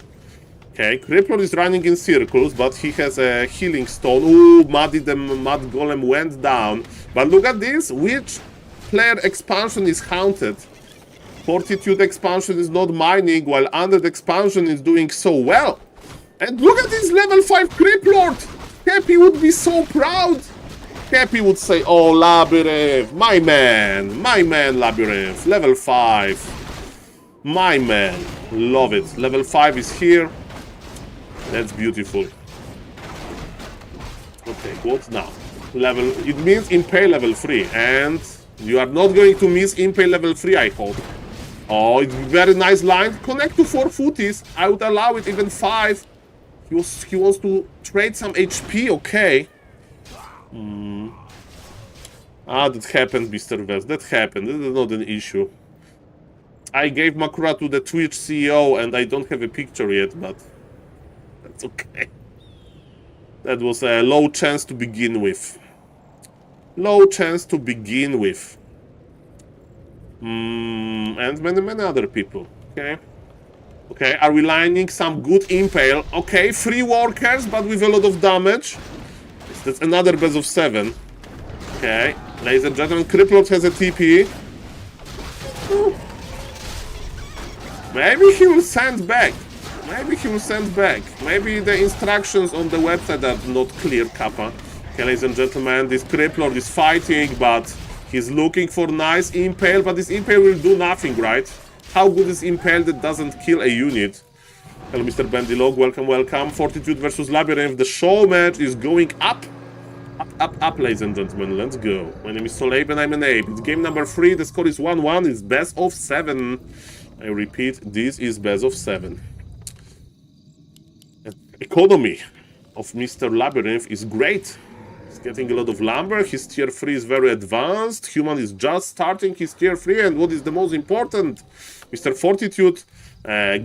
Okay, Crippler is running in circles, but he has a healing stone. Ooh, the Mud Golem went down. But look at this. Which player expansion is counted? Fortitude expansion is not mining, while Undead expansion is doing so well. And look at this level 5 Criplord! Happy would be so proud! Happy would say, oh, Labyrinth, my man, Labyrinth, level 5. My man, love it. Level 5 is here. That's beautiful. Okay, what now? It means Impale level 3, and you are not going to miss Impale level 3, I hope. Oh, it's very nice line. Connect to 4 footies. I would allow it even 5. He wants to trade some HP. Okay. That happened, Mr. West. That happened. This is not an issue. I gave Makura to the Twitch CEO, and I don't have a picture yet, but that's okay. That was a low chance to begin with. Low chance to begin with. And many other people. Okay. Okay, are we lining some good Impale? Okay, 3 workers, but with a lot of damage. That's another best of 7. Okay, ladies and gentlemen, Criplord has a TP. Maybe he will send back. Maybe he will send back. Maybe the instructions on the website are not clear, Kappa. Okay, ladies and gentlemen, this Criplord is fighting, but he's looking for nice Impale, but this Impale will do nothing, right? How good is Impale that doesn't kill a unit? Hello, Mr. Bandilog. Welcome, welcome. Fortitude versus Labyrinth. The show match is going up. Up, ladies and gentlemen. Let's go. My name is SaulApeMan and I'm an ape. It's game number 3. The score is 1-1. It's best of 7. I repeat, this is best of 7. Economy of Mr. Labyrinth is great. He's getting a lot of lumber. His tier 3 is very advanced. Human is just starting his tier 3. And what is the most important? Mr. Fortitude,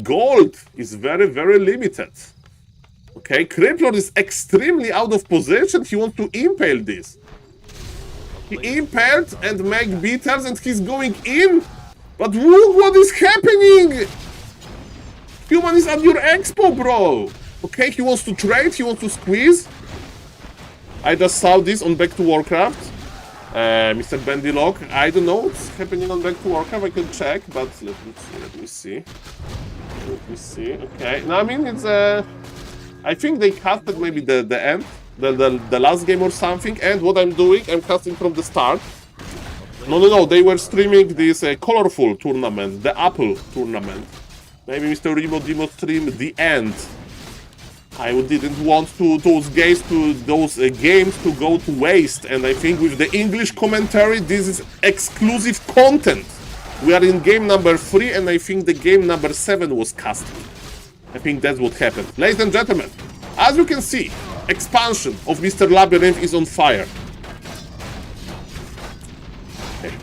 gold is very, very limited. Okay, Crippler is extremely out of position. He wants to impale this. He impaled and make beaters and he's going in. But look what is happening! Human is at your expo, bro! Okay, he wants to trade, he wants to squeeze. I just saw this on Back to Warcraft. Mr. Bendylock. I don't know what's happening on Back to Warcraft. I can check, but let me see. Okay. No, I mean it's I think they casted maybe the end, the last game or something. And what I'm doing, I'm casting from the start. No. They were streaming this colorful tournament, the Apple tournament. Maybe Mr. Remo Demo streamed the end. I didn't want those games to go to waste, and I think with the English commentary, this is exclusive content. We are in game number 3, and I think the game number 7 was casted. I think that's what happened. Ladies and gentlemen, as you can see, expansion of Mr. Labyrinth is on fire. Okay.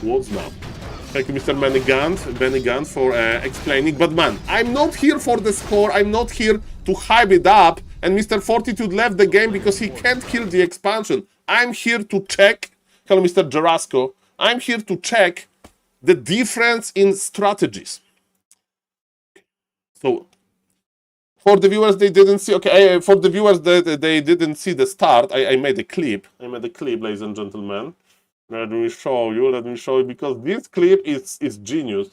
What's now? Thank you, Mr. Benigant, for explaining. But man, I'm not here for the score. I'm not here to hype it up. And Mr. Fortitude left the game because he can't kill the expansion. I'm here to check. Hello, Mr. Jarasco. I'm here to check the difference in strategies. So, for the viewers, they didn't see. Okay, for the viewers that they didn't see the start, I made a clip. Ladies and gentlemen. Let me show you, because this clip is genius.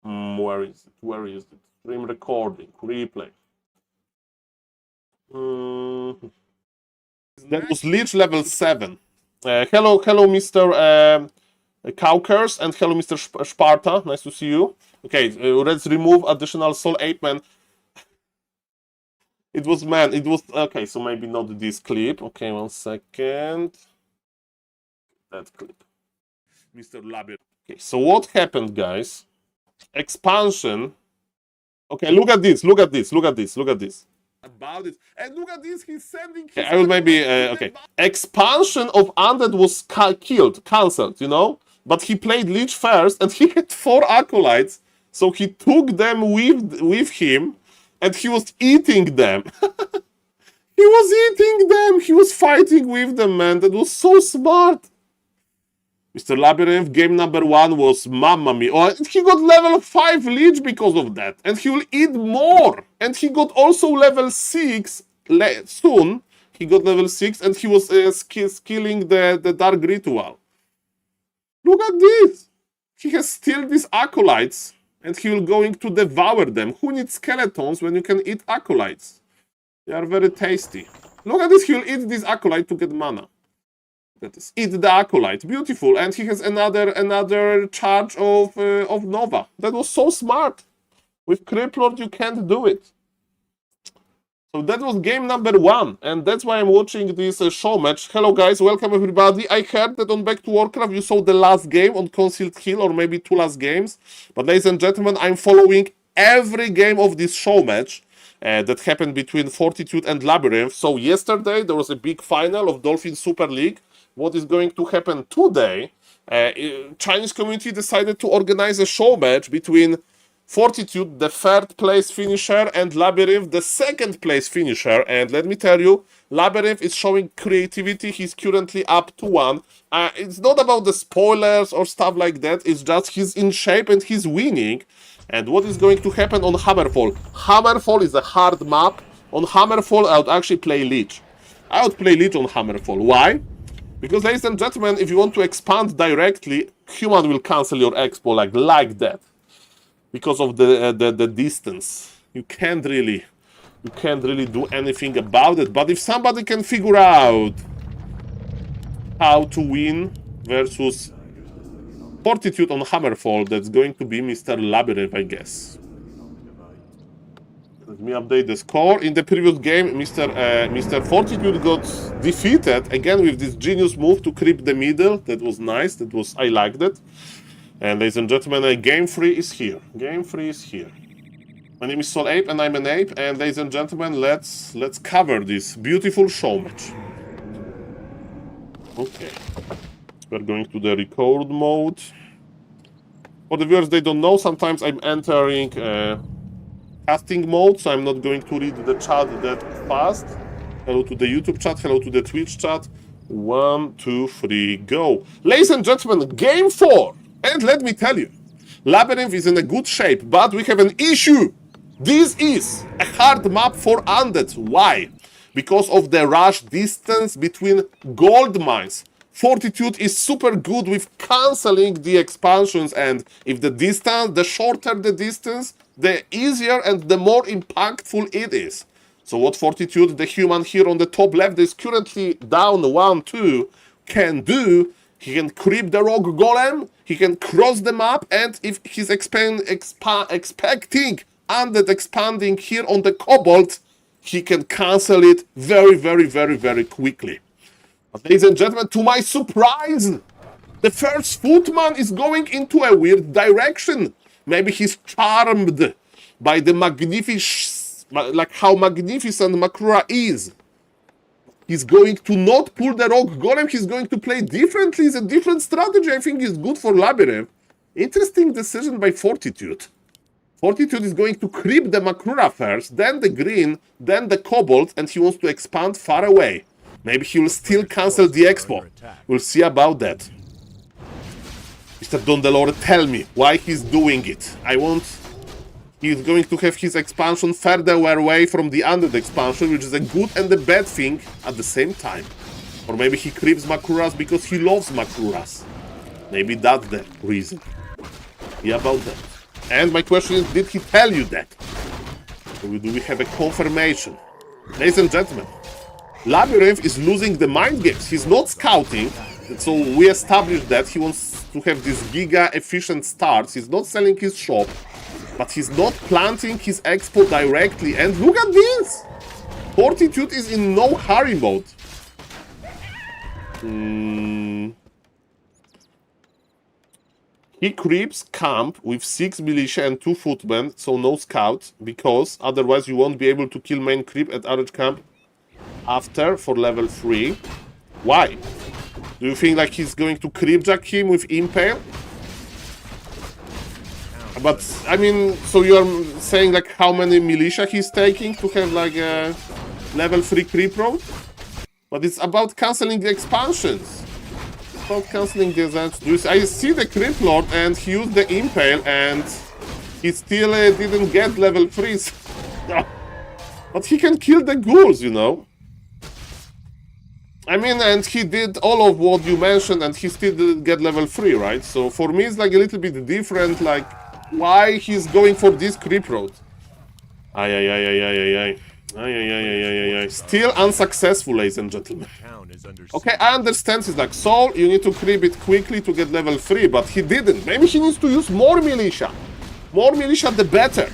Where is it? Stream recording, replay. That was Lich level 7. Hello, Mr. Cowkers, and hello, Mr. Sparta. Nice to see you. Okay, let's remove additional SaulApeMan. It was okay, so maybe not this clip. Okay, 1 second. That clip. Mr. Labyrinth. Okay, so what happened, guys? Expansion. Okay, look at this. About it. And look at this, he's sending... Okay, I will maybe... okay. Expansion of Undead was cancelled, you know? But he played Lich first, and he had 4 Acolytes. So he took them with him, and he was eating them. He was fighting with them, man. That was so smart. Mr. Labyrinth, game number 1 was Mamma Mia. Oh, he got level 5 Lich because of that. And he will eat more. And he got also level 6 soon. He got level 6 and he was skilling the Dark Ritual. Look at this. He has still these Acolytes. And he will going to devour them. Who needs skeletons when you can eat Acolytes? They are very tasty. Look at this. He will eat this Acolyte to get mana. That is, eat the Acolyte. Beautiful. And he has another charge of Nova. That was so smart. With Criplord, you can't do it. So that was game number 1. And that's why I'm watching this show match. Hello, guys. Welcome, everybody. I heard that on Back to Warcraft, you saw the last game on Concealed Hill, or maybe 2 last games. But ladies and gentlemen, I'm following every game of this show match. That happened between Fortitude and Labyrinth. So yesterday, there was a big final of Dolphin Super League. What is going to happen today? Chinese community decided to organize a show match between Fortitude, the 3rd place finisher, and Labyrinth, the 2nd place finisher. And let me tell you, Labyrinth is showing creativity. He's currently up to 1. It's not about the spoilers or stuff like that. It's just he's in shape and he's winning. And what is going to happen on Hammerfall? Hammerfall is a hard map. On Hammerfall, I would actually play Lich. I would play Lich on Hammerfall. Why? Because, ladies and gentlemen, if you want to expand directly, human will cancel your expo like that. Because of the distance. You can't really do anything about it. But if somebody can figure out how to win versus Fortitude on Hammerfall, that's going to be Mr. Labyrinth, I guess. Let me update the score. In the previous game, Mr. Fortitude got defeated, again with this genius move to creep the middle. That was nice. I liked it. And ladies and gentlemen, game 3 is here. Game 3 is here. My name is SaulApe and I'm an ape. And ladies and gentlemen, let's cover this beautiful show match. Okay. We're going to the record mode. For the viewers, they don't know, sometimes I'm entering casting mode, so I'm not going to read the chat that fast. Hello to the YouTube chat, hello to the Twitch chat. 1, 2, 3, go. Ladies and gentlemen, game 4. And let me tell you, Labyrinth is in a good shape, but we have an issue. This is a hard map for Undead. Why? because of the rush distance between gold mines. Fortitude is super good with cancelling the expansions, and if the shorter the distance, the easier and the more impactful it is. So what Fortitude, the human here on the top left, is currently down 1-2, can do, he can creep the rock golem, he can cross the map, and if he's expecting undead expanding here on the Cobalt, he can cancel it very, very, very, very quickly. But ladies and gentlemen, to my surprise, the first footman is going into a weird direction. Maybe he's charmed by the like how magnificent Makrura is. He's going to not pull the rock golem, he's going to play differently. It's a different strategy. I think is good for Labyrinth. Interesting decision by Fortitude. Fortitude is going to creep the Makrura first, then the green, then the Cobalt, and he wants to expand far away. Maybe he will still cancel the expo. We'll see about that. Mr. Dondelore, tell me why he's doing it. He's going to have his expansion further away from the undead expansion, which is a good and a bad thing at the same time. Or maybe he creeps Makuras because he loves Makuras. Maybe that's the reason. Yeah, about that. And my question is, did he tell you that? Do we have a confirmation? Ladies and gentlemen, Labyrinth is losing the mind games. He's not scouting, so we established that he wants to have these giga efficient starts. He's not selling his shop, but he's not planting his expo directly. And look at this! Fortitude is in no hurry mode. He creeps camp with 6 militia and 2 footmen, so no scouts, because otherwise you won't be able to kill main creep at average camp after for level 3. Why? Do you think like he's going to creepjack him with Impale? But, I mean, so you're saying like how many militia he's taking to have like a level 3 creep road? But it's about cancelling the expansions. It's about cancelling the expansions. I see the creep lord and he used the Impale and he still didn't get level 3s. But he can kill the ghouls, you know. I mean, and he did all of what you mentioned and he still didn't get level 3, right? So for me it's like a little bit different, like why he's going for this creep road. Still unsuccessful, ladies and gentlemen. Okay, I understand he's like, Saul, you need to creep it quickly to get level 3, but he didn't. Maybe he needs to use more militia. More militia the better.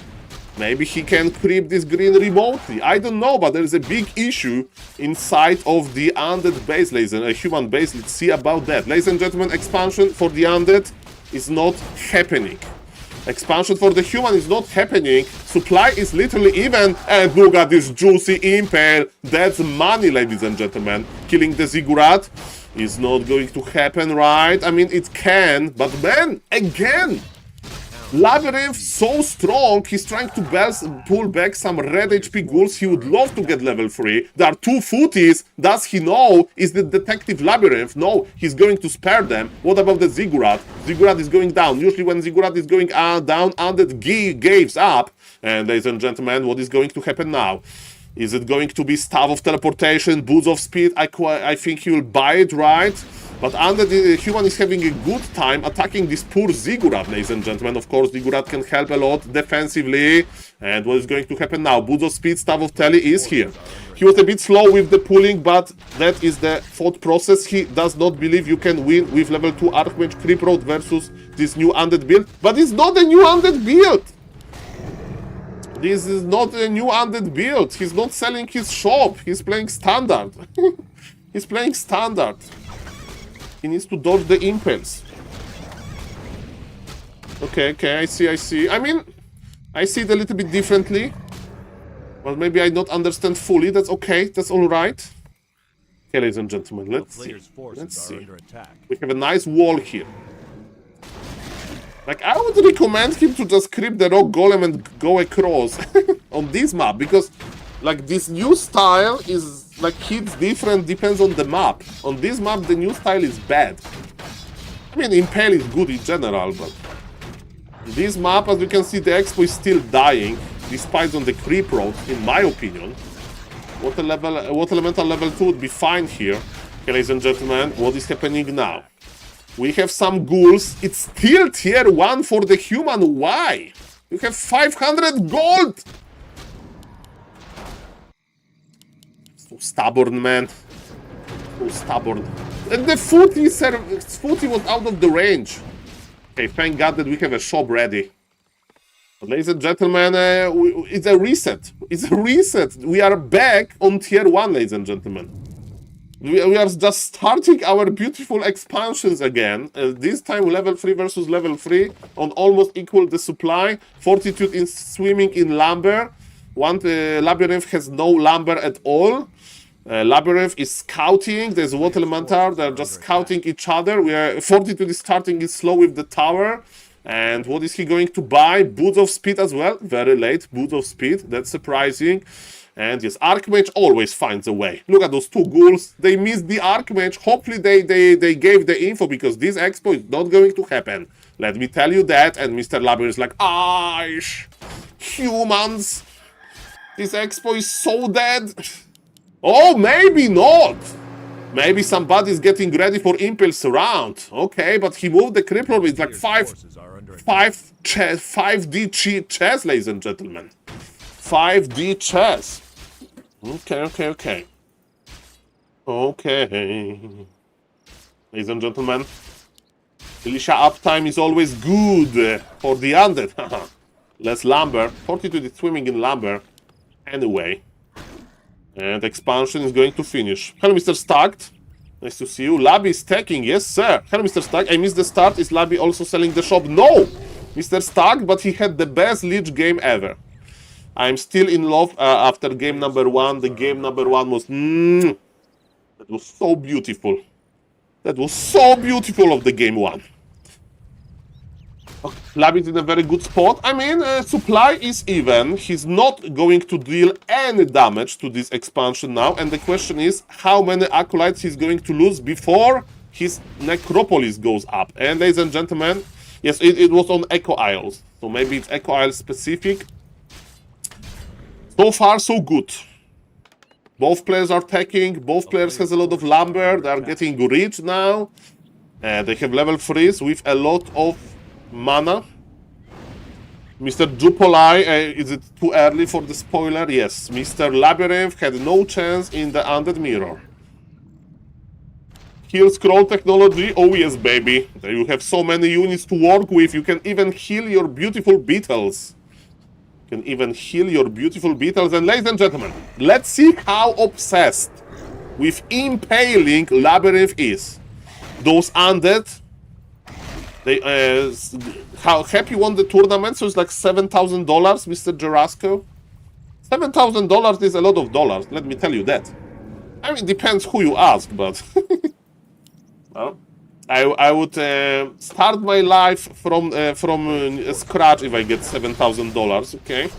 Maybe he can creep this green remotely. I don't know, but there is a big issue inside of the undead base, ladies and human base. Let's see about that. Ladies and gentlemen, expansion for the undead is not happening. Expansion for the human is not happening. Supply is literally even. And look at this juicy Impale. That's money, ladies and gentlemen. Killing the Ziggurat is not going to happen, right? I mean, it can, but man, again, Labyrinth so strong, he's trying to pull back some red HP ghouls. He would love to get level 3. There are 2 footies. Does he know? Is the detective Labyrinth? No, he's going to spare them. What about the Ziggurat? Ziggurat is going down. Usually when Ziggurat is going down, undead gives up. And ladies and gentlemen, what is going to happen now? Is it going to be Staff of Teleportation, Boots of Speed? I think he will buy it, right? But the human is having a good time attacking this poor Ziggurat, ladies and gentlemen. Of course, Ziggurat can help a lot defensively. And what is going to happen now? Boots of Speed, Staff of Tele is here. He was a bit slow with the pulling, but that is the thought process. He does not believe you can win with level 2 Archmage Creep Road versus this new undead build. But it's not a new undead build! This is not a new undead build. He's not selling his shop. He's playing standard. He's playing standard. He needs to dodge the impulse. Okay, I see. I mean, I see it a little bit differently. But maybe I don't understand fully. That's okay. That's alright. Okay, ladies and gentlemen, let's see. We have a nice wall here. Like, I would recommend him to just creep the rock golem and go across on this map, because like this new style is like hits different, depends on the map. On this map the new style is bad. I mean, Impale is good in general, but this map, as you can see, the expo is still dying, despite on the creep road, in my opinion. Water Elemental level 2 would be fine here. Okay, ladies and gentlemen, what is happening now? We have some ghouls. It's still tier 1 for the human. Why? You have 500 gold! So stubborn, man. So stubborn. And the footy was out of the range. Okay, thank God that we have a shop ready. But ladies and gentlemen, it's a reset. It's a reset. We are back on tier 1, ladies and gentlemen. We are just starting our beautiful expansions again. This time level 3 versus level 3 on almost equal the supply. Fortitude in swimming in lumber. Labyrinth has no lumber at all. Labyrinth is scouting. There's Water Elemental. They're just scouting each other. Fortitude is starting it slow with the tower. And what is he going to buy? Boots of Speed as well. Very late. Boots of Speed. That's surprising. And yes, Archmage always finds a way. Look at those two ghouls. They missed the Archmage. Hopefully they gave the info, because this expo is not going to happen. Let me tell you that. And Mr. Labyrinth is like, Aish, humans. This expo is so dead. Oh, maybe not. Maybe somebody's getting ready for Impulse round. Okay, but he moved the Crippler with like 5D chess, ladies and gentlemen. 5D chess. Okay. Ladies and gentlemen, Alicia uptime is always good for the undead. Less lumber. Fortitude is swimming in lumber. Anyway. And expansion is going to finish. Hello, Mr. Stacked. Nice to see you. Labby is stacking. Yes, sir. Hello, Mr. Stacked. I missed the start. Is Labby also selling the shop? No! Mr. Stacked, but he had the best Lich game ever. I'm still in love after game number 1. The game number 1 was... that was so beautiful. That was so beautiful of the game 1. Okay, Labby is in a very good spot. I mean, supply is even. He's not going to deal any damage to this expansion now. And the question is, how many acolytes he's going to lose before his necropolis goes up. And ladies and gentlemen, yes, it was on Echo Isles. So maybe it's Echo Isle specific. So far, so good. Both players are taking. Both players has a lot of lumber. They are getting rich now. They have level 3s with a lot of mana. Mr. Jupolai, is it too early for the spoiler? Yes. Mr. Labyrinth had no chance in the Undead Mirror. Heal scroll technology. Oh yes, baby. You have so many units to work with. You can even heal your beautiful beetles. And ladies and gentlemen, let's see how obsessed with impaling Labyrinth is. Those undead, they how happy won the tournament, so it's like $7,000, Mr. Jarasco. $7,000 is a lot of dollars, let me tell you that. I mean, it depends who you ask, but well, I would start my life from scratch if I get $7,000. Okay.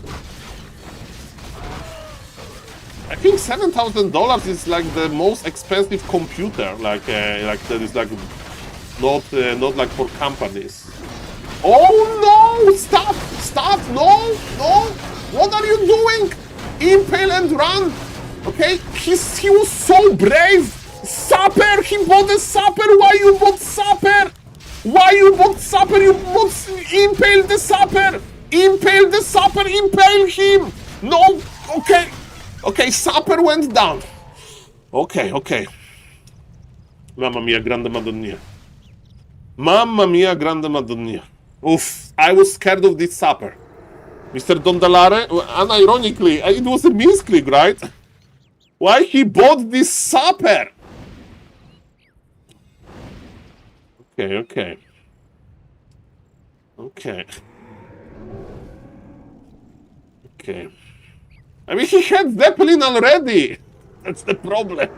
I think $7,000 is like the most expensive computer. Like that is like not like for companies. Oh no! Stop! No! What are you doing? Impale and run. Okay. He was so brave. Sapper! He bought a Sapper! Why you bought Sapper? You bought Impale the Sapper! Impale him! No! Okay, Sapper went down. Okay. Mamma mia, grande madonna. Oof, I was scared of this Sapper. Mr. Dondalare, unironically, it was a misclick, right? Why he bought this Sapper? Okay. I mean, he had Zeppelin already. That's the problem.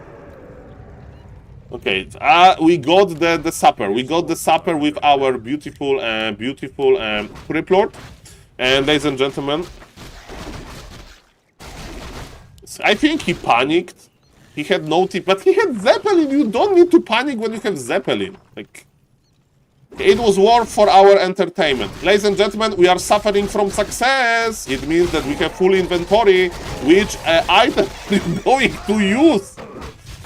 Okay, we got the supper. We got the supper with our beautiful Criplord. And ladies and gentlemen, I think he panicked. He had no tip, but he had Zeppelin. You don't need to panic when you have Zeppelin. Like, It was worth for our entertainment. Ladies and gentlemen, we are suffering from success. It means that we have full inventory. Which item are you going to use?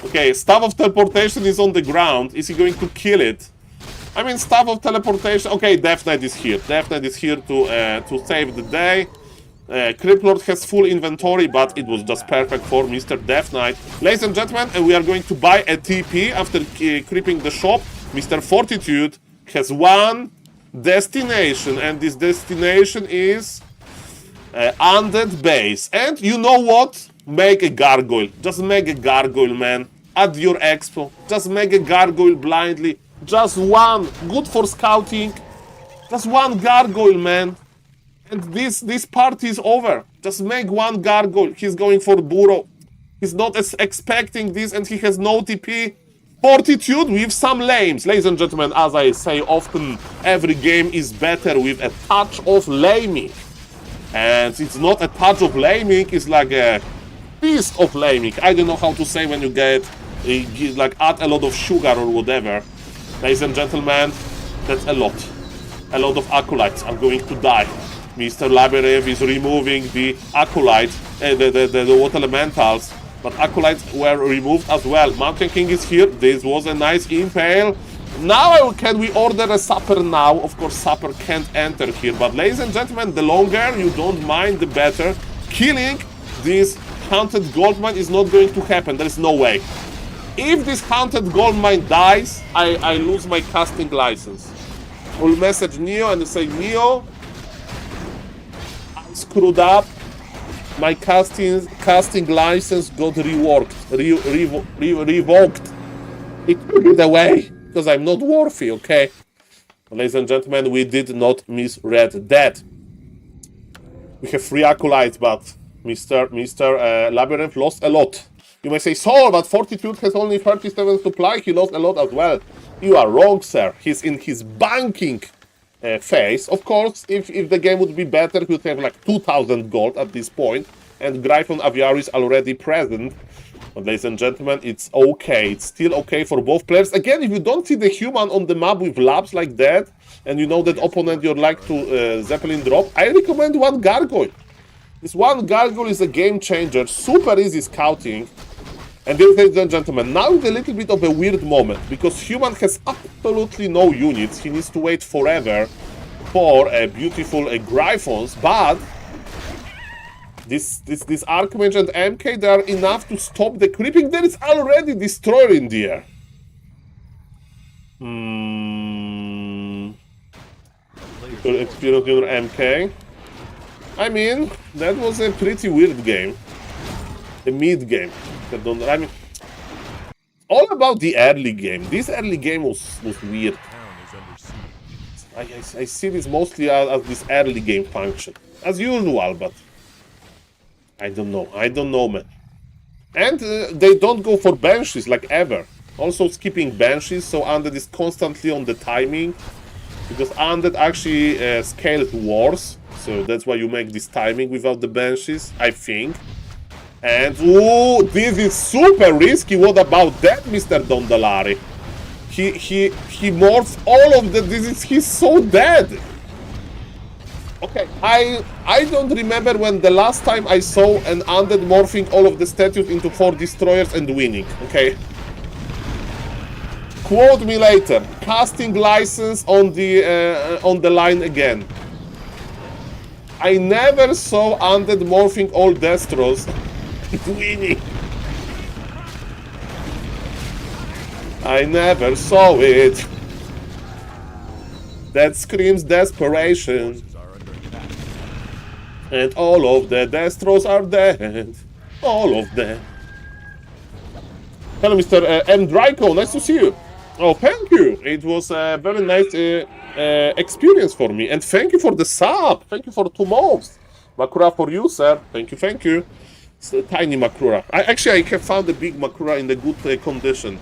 Okay, Staff of Teleportation is on the ground. Is he going to kill it? I mean, Staff of Teleportation... Okay, Death Knight is here. Death Knight is here to save the day. Crypt Lord has full inventory, but it was just perfect for Mr. Death Knight. Ladies and gentlemen, we are going to buy a TP after creeping the shop. Mr. Fortitude has one destination, and this destination is Undead Base. And you know what? Make a gargoyle. Just make a gargoyle, man. Add your expo. Just make a gargoyle blindly. Just one. Good for scouting. Just one gargoyle, man. And this party is over. Just make one gargoyle. He's going for burrow. He's not expecting this, and he has no TP. Fortitude with some lames. Ladies and gentlemen, as I say often, every game is better with a touch of laming. And it's not a touch of laming, it's like a piece of laming. I don't know how to say when you get, like, add a lot of sugar or whatever. Ladies and gentlemen, that's a lot. A lot of acolytes are going to die. Mr. Labyrinth is removing the acolytes, the water elementals, but acolytes were removed as well. Mountain King is here. This was a nice impale. Now can we order a supper now? Of course, supper can't enter here, but ladies and gentlemen, the longer you don't mind, the better. Killing this Haunted Goldmine is not going to happen. There is no way. If this Haunted Goldmine dies, I lose my casting license. We'll message Neo and say, Neo, screwed up. My casting license got revoked. It took it away because I'm not worthy, okay? Ladies and gentlemen, we did not misread that. We have 3 acolytes, but Mr. Labyrinth lost a lot. You may say, Saul, but Fortitude has only 37 supply. He lost a lot as well. You are wrong, sir. He's in his banking phase. Of course, if the game would be better, he would have like 2,000 gold at this point, and Gryphon Aviary is already present. But ladies and gentlemen, it's okay. It's still okay for both players. Again, if you don't see the human on the map with labs like that, and you know that opponent you'd like to Zeppelin drop, I recommend one Gargoyle. This one Gargoyle is a game changer, super easy scouting. And ladies and gentlemen, now is a little bit of a weird moment, because human has absolutely no units. He needs to wait forever for beautiful Gryphons, but this Archmage and MK, they are enough to stop the creeping. There is already Destroyer in the air. Experience your MK. I mean, that was a pretty weird game. The mid game. I mean, all about the early game. This early game was weird. I see this mostly as this early game function. As usual, but I don't know, man. And they don't go for Banshees like ever. Also skipping Banshees, so Undead is constantly on the timing. Because Undead actually scales wars. So that's why you make this timing without the Banshees, I think. And, ooh, this is super risky. What about that, Mr. Dondalari? He morphs all of the... He's so dead. Okay, I don't remember when the last time I saw an Undead morphing all of the statues into 4 destroyers and winning, okay? Quote me later. Casting license on the line again. I never saw Undead morphing all Destros winning. I never saw it. That screams desperation. And all of the Destros are dead. All of them. Hello, Mr. M. Draco. Nice to see you. Oh, thank you. It was a very nice experience for me. And thank you for the sub. Thank you for 2 months. Makura for you, sir. Thank you, thank you. It's a tiny Makura. I have found a big Makura in the good condition.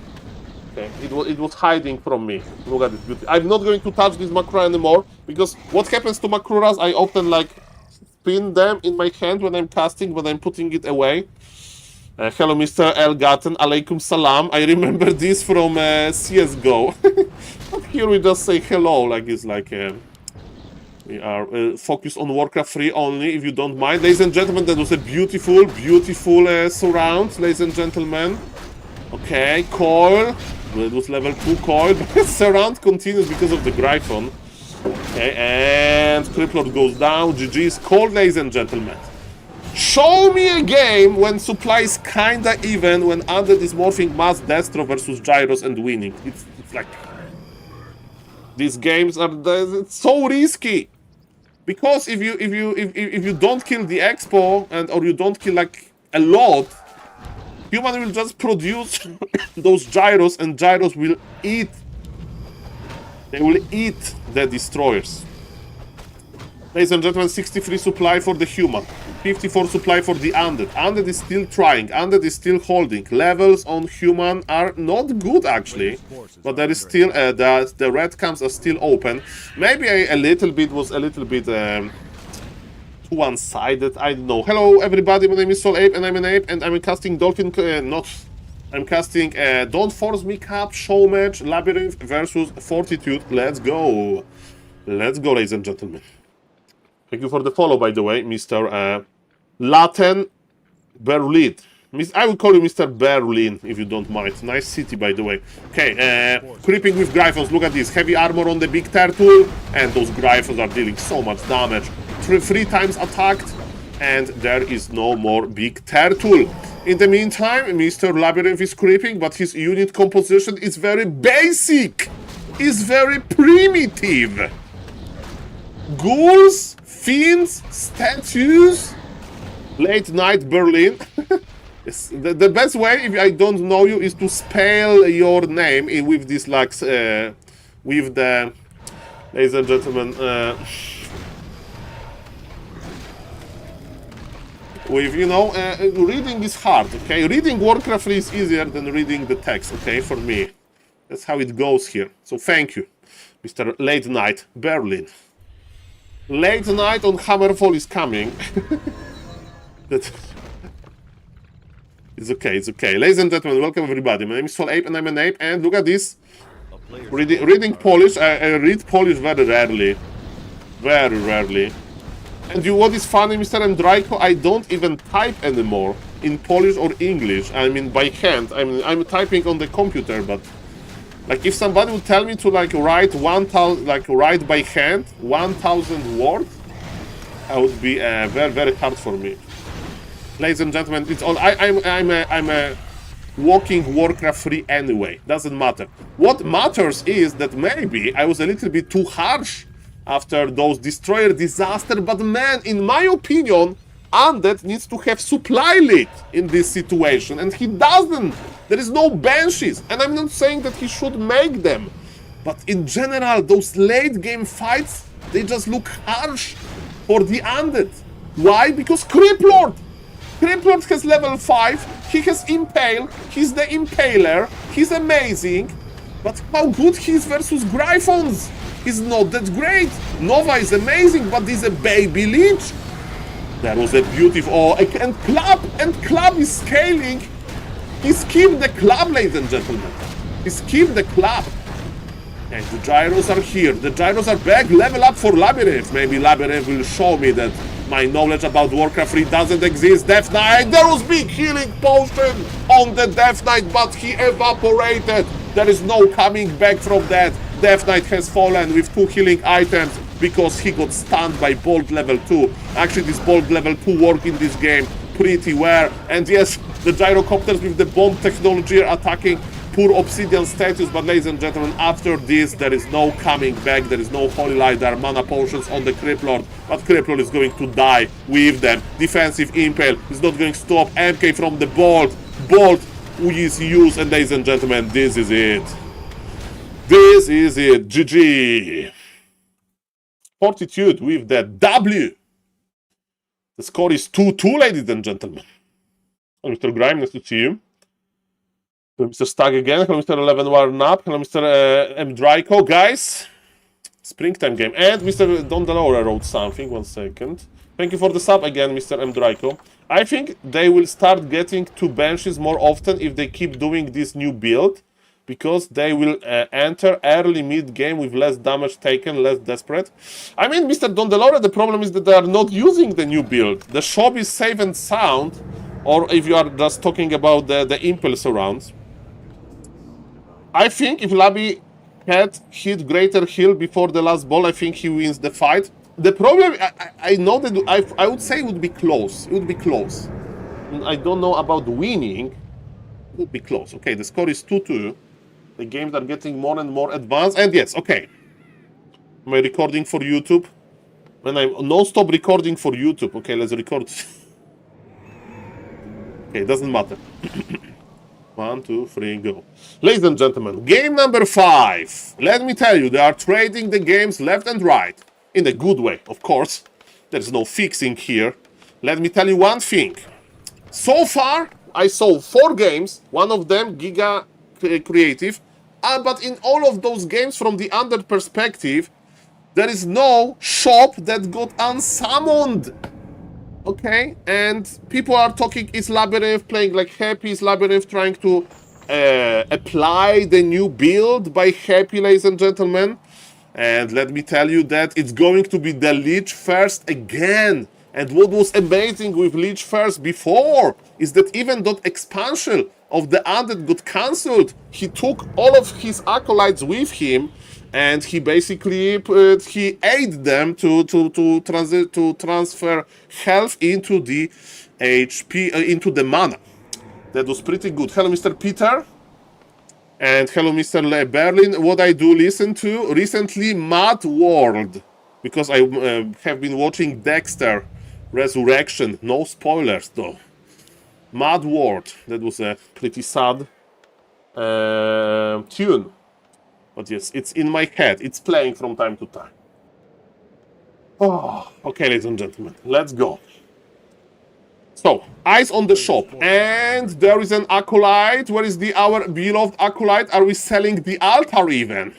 Okay. It was hiding from me. Look at this beauty. I'm not going to touch this Makura anymore, because what happens to Makuras, I often like spin them in my hand when I'm casting, when I'm putting it away. Hello, Mr. Elgaten. Alaikum salam. I remember this from CSGO. Here we just say hello, like it's like we are focused on Warcraft 3 only, if you don't mind. Ladies and gentlemen, that was a beautiful, beautiful surround, ladies and gentlemen. Okay, coil. That was level 2 coil, but surround continues because of the Gryphon. Okay, and Criplord goes down. GG is called, ladies and gentlemen. Show me a game when supply is kinda even, when Undead is morphing Mass Destro versus Gyros and winning. It's like... These games are it's so risky. Because if you don't kill the Expo, or you don't kill like a lot, human will just produce those Gyros, and Gyros will eat. They will eat the destroyers. Ladies and gentlemen, 63 supply for the human, 54 supply for the Undead. Undead is still trying, Undead is still holding. Levels on human are not good actually, but there is still, the red camps are still open. Maybe a little bit was a little bit too one-sided, I don't know. Hello everybody, my name is SaulApe and I'm an ape, and I'm casting Dolphin, I'm casting Don't Force Me Cup show match, Labyrinth versus Fortitude. Let's go. Let's go, ladies and gentlemen. Thank you for the follow, by the way, Mr. Latin Berlin. I will call you Mr. Berlin, if you don't mind. Nice city, by the way. Okay, creeping with Gryphons. Look at this. Heavy armor on the big turtle. And those Gryphons are dealing so much damage. Three times attacked. And there is no more big turtle. In the meantime, Mr. Labyrinth is creeping, but his unit composition is very basic. Is very primitive. Ghouls, fiends, statues, late night Berlin. The best way, if I don't know you, is to spell your name with this, like, with the, ladies and gentlemen, with, you know, reading is hard, okay? Reading Warcraft 3 is easier than reading the text, okay, for me. That's how it goes here. So thank you, Mr. Late Night Berlin. Late night on Hammerfall is coming. It's okay, it's okay. Ladies and gentlemen, welcome everybody. My name is SaulApe and I'm an ape, and look at this. Reading Polish, I read Polish very rarely. Very rarely. And what is funny, Mr. Mdrajko, I don't even type anymore in Polish or English. I mean by hand. I'm typing on the computer, but like if somebody would tell me to like write 1,000, like write by hand 1,000 words, that would be very, very hard for me. Ladies and gentlemen, it's all I'm a walking Warcraft 3 anyway. Doesn't matter. What matters is that maybe I was a little bit too harsh after those destroyer disaster, but man, in my opinion, Undead needs to have supply lead in this situation, and he doesn't. There is no banshees, and I'm not saying that he should make them, but in general, those late game fights, they just look harsh for the Undead. Why? Because Criplord has level 5, he has Impale, he's the Impaler, he's amazing, but how good he is versus Gryphons? He's not that great. Nova is amazing, but he's a baby Lich. That was a beautiful... Oh, and Club is scaling. He skipped the Club, ladies and gentlemen. He skipped the Club. And the Gyros are here. The Gyros are back. Level up for Labyrinth. Maybe Labyrinth will show me that my knowledge about Warcraft 3 doesn't exist. Death Knight. There was big healing potion on the Death Knight, but he evaporated. There is no coming back from that. Death Knight has fallen with 2 healing items because he got stunned by Bolt level 2. Actually, this Bolt level 2 work in this game pretty well. And yes, the gyrocopters with the bomb technology are attacking poor Obsidian statues. But ladies and gentlemen, after this, there is no coming back. There is no Holy Light. There are mana potions on the Criplord. But Criplord is going to die with them. Defensive Impale is not going to stop MK from the Bolt. Bolt is used. And ladies and gentlemen, this is it. This is it. GG. Fortitude with the W. The score is 2-2, ladies and gentlemen. Hello, Mr. Grime, nice to see you. Hello, Mr. Stag again. Hello, Mr. 11 Warren Up. Hello, Mr. Mdrajko. Guys, springtime game. And Mr. Dondalora wrote something. 1 second. Thank you for the sub again, Mr. Mdrajko. I think they will start getting to benches more often if they keep doing this new build. because they will enter early mid-game with less damage taken, less desperate. I mean, Mr. Dondelore, the problem is that they are not using the new build. The shop is safe and sound, or if you are just talking about the impulse rounds. I think if Labi had hit greater heal before the last ball, I think he wins the fight. The problem, I know that I would say it would be close. It would be close. I don't know about winning. It would be close. Okay, the score is 2-2. The games are getting more and more advanced. And yes, okay. Am I recording for YouTube? When I'm non-stop recording for YouTube. Okay, let's record. Okay, it doesn't matter. 1, 2, 3, go. Ladies and gentlemen, game number 5. Let me tell you, they are trading the games left and right. In a good way, of course. There's no fixing here. Let me tell you one thing. So far, I saw 4 games. One of them, Giga Creative. But in all of those games, from the under perspective, there is no shop that got unsummoned. Okay, and people are talking, is Labyrinth playing like Happy? Is Labyrinth trying to apply the new build by Happy, ladies and gentlemen? And let me tell you that it's going to be the Lich first again. And what was amazing with Lich first before is that even that expansion of the Undead got cancelled. He took all of his acolytes with him, and he basically he aided them to transfer health into the HP, into the mana. That was pretty good. Hello, Mr. Peter. And hello, Mr. Berlin. What I do listen to recently, Mad World, because I have been watching Dexter Resurrection. No spoilers though. Mad World. That was a pretty sad tune. But yes, it's in my head. It's playing from time to time. Oh, okay, ladies and gentlemen, let's go. So, eyes on the shop, and there is an acolyte. Where is our beloved acolyte? Are we selling the altar even?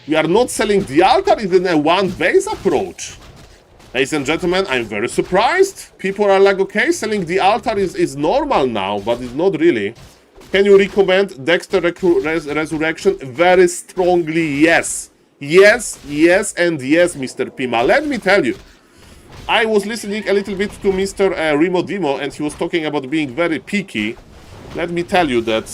We are not selling the altar, it's in a one-base approach. Ladies and gentlemen, I'm very surprised. People are like, okay, selling the altar is normal now, but it's not really. Can you recommend Dexter Resurrection? Very strongly, yes. Yes, yes, and yes, Mr. Pima. Let me tell you, I was listening a little bit to Mr. Remo Demo, and he was talking about being very picky. Let me tell you that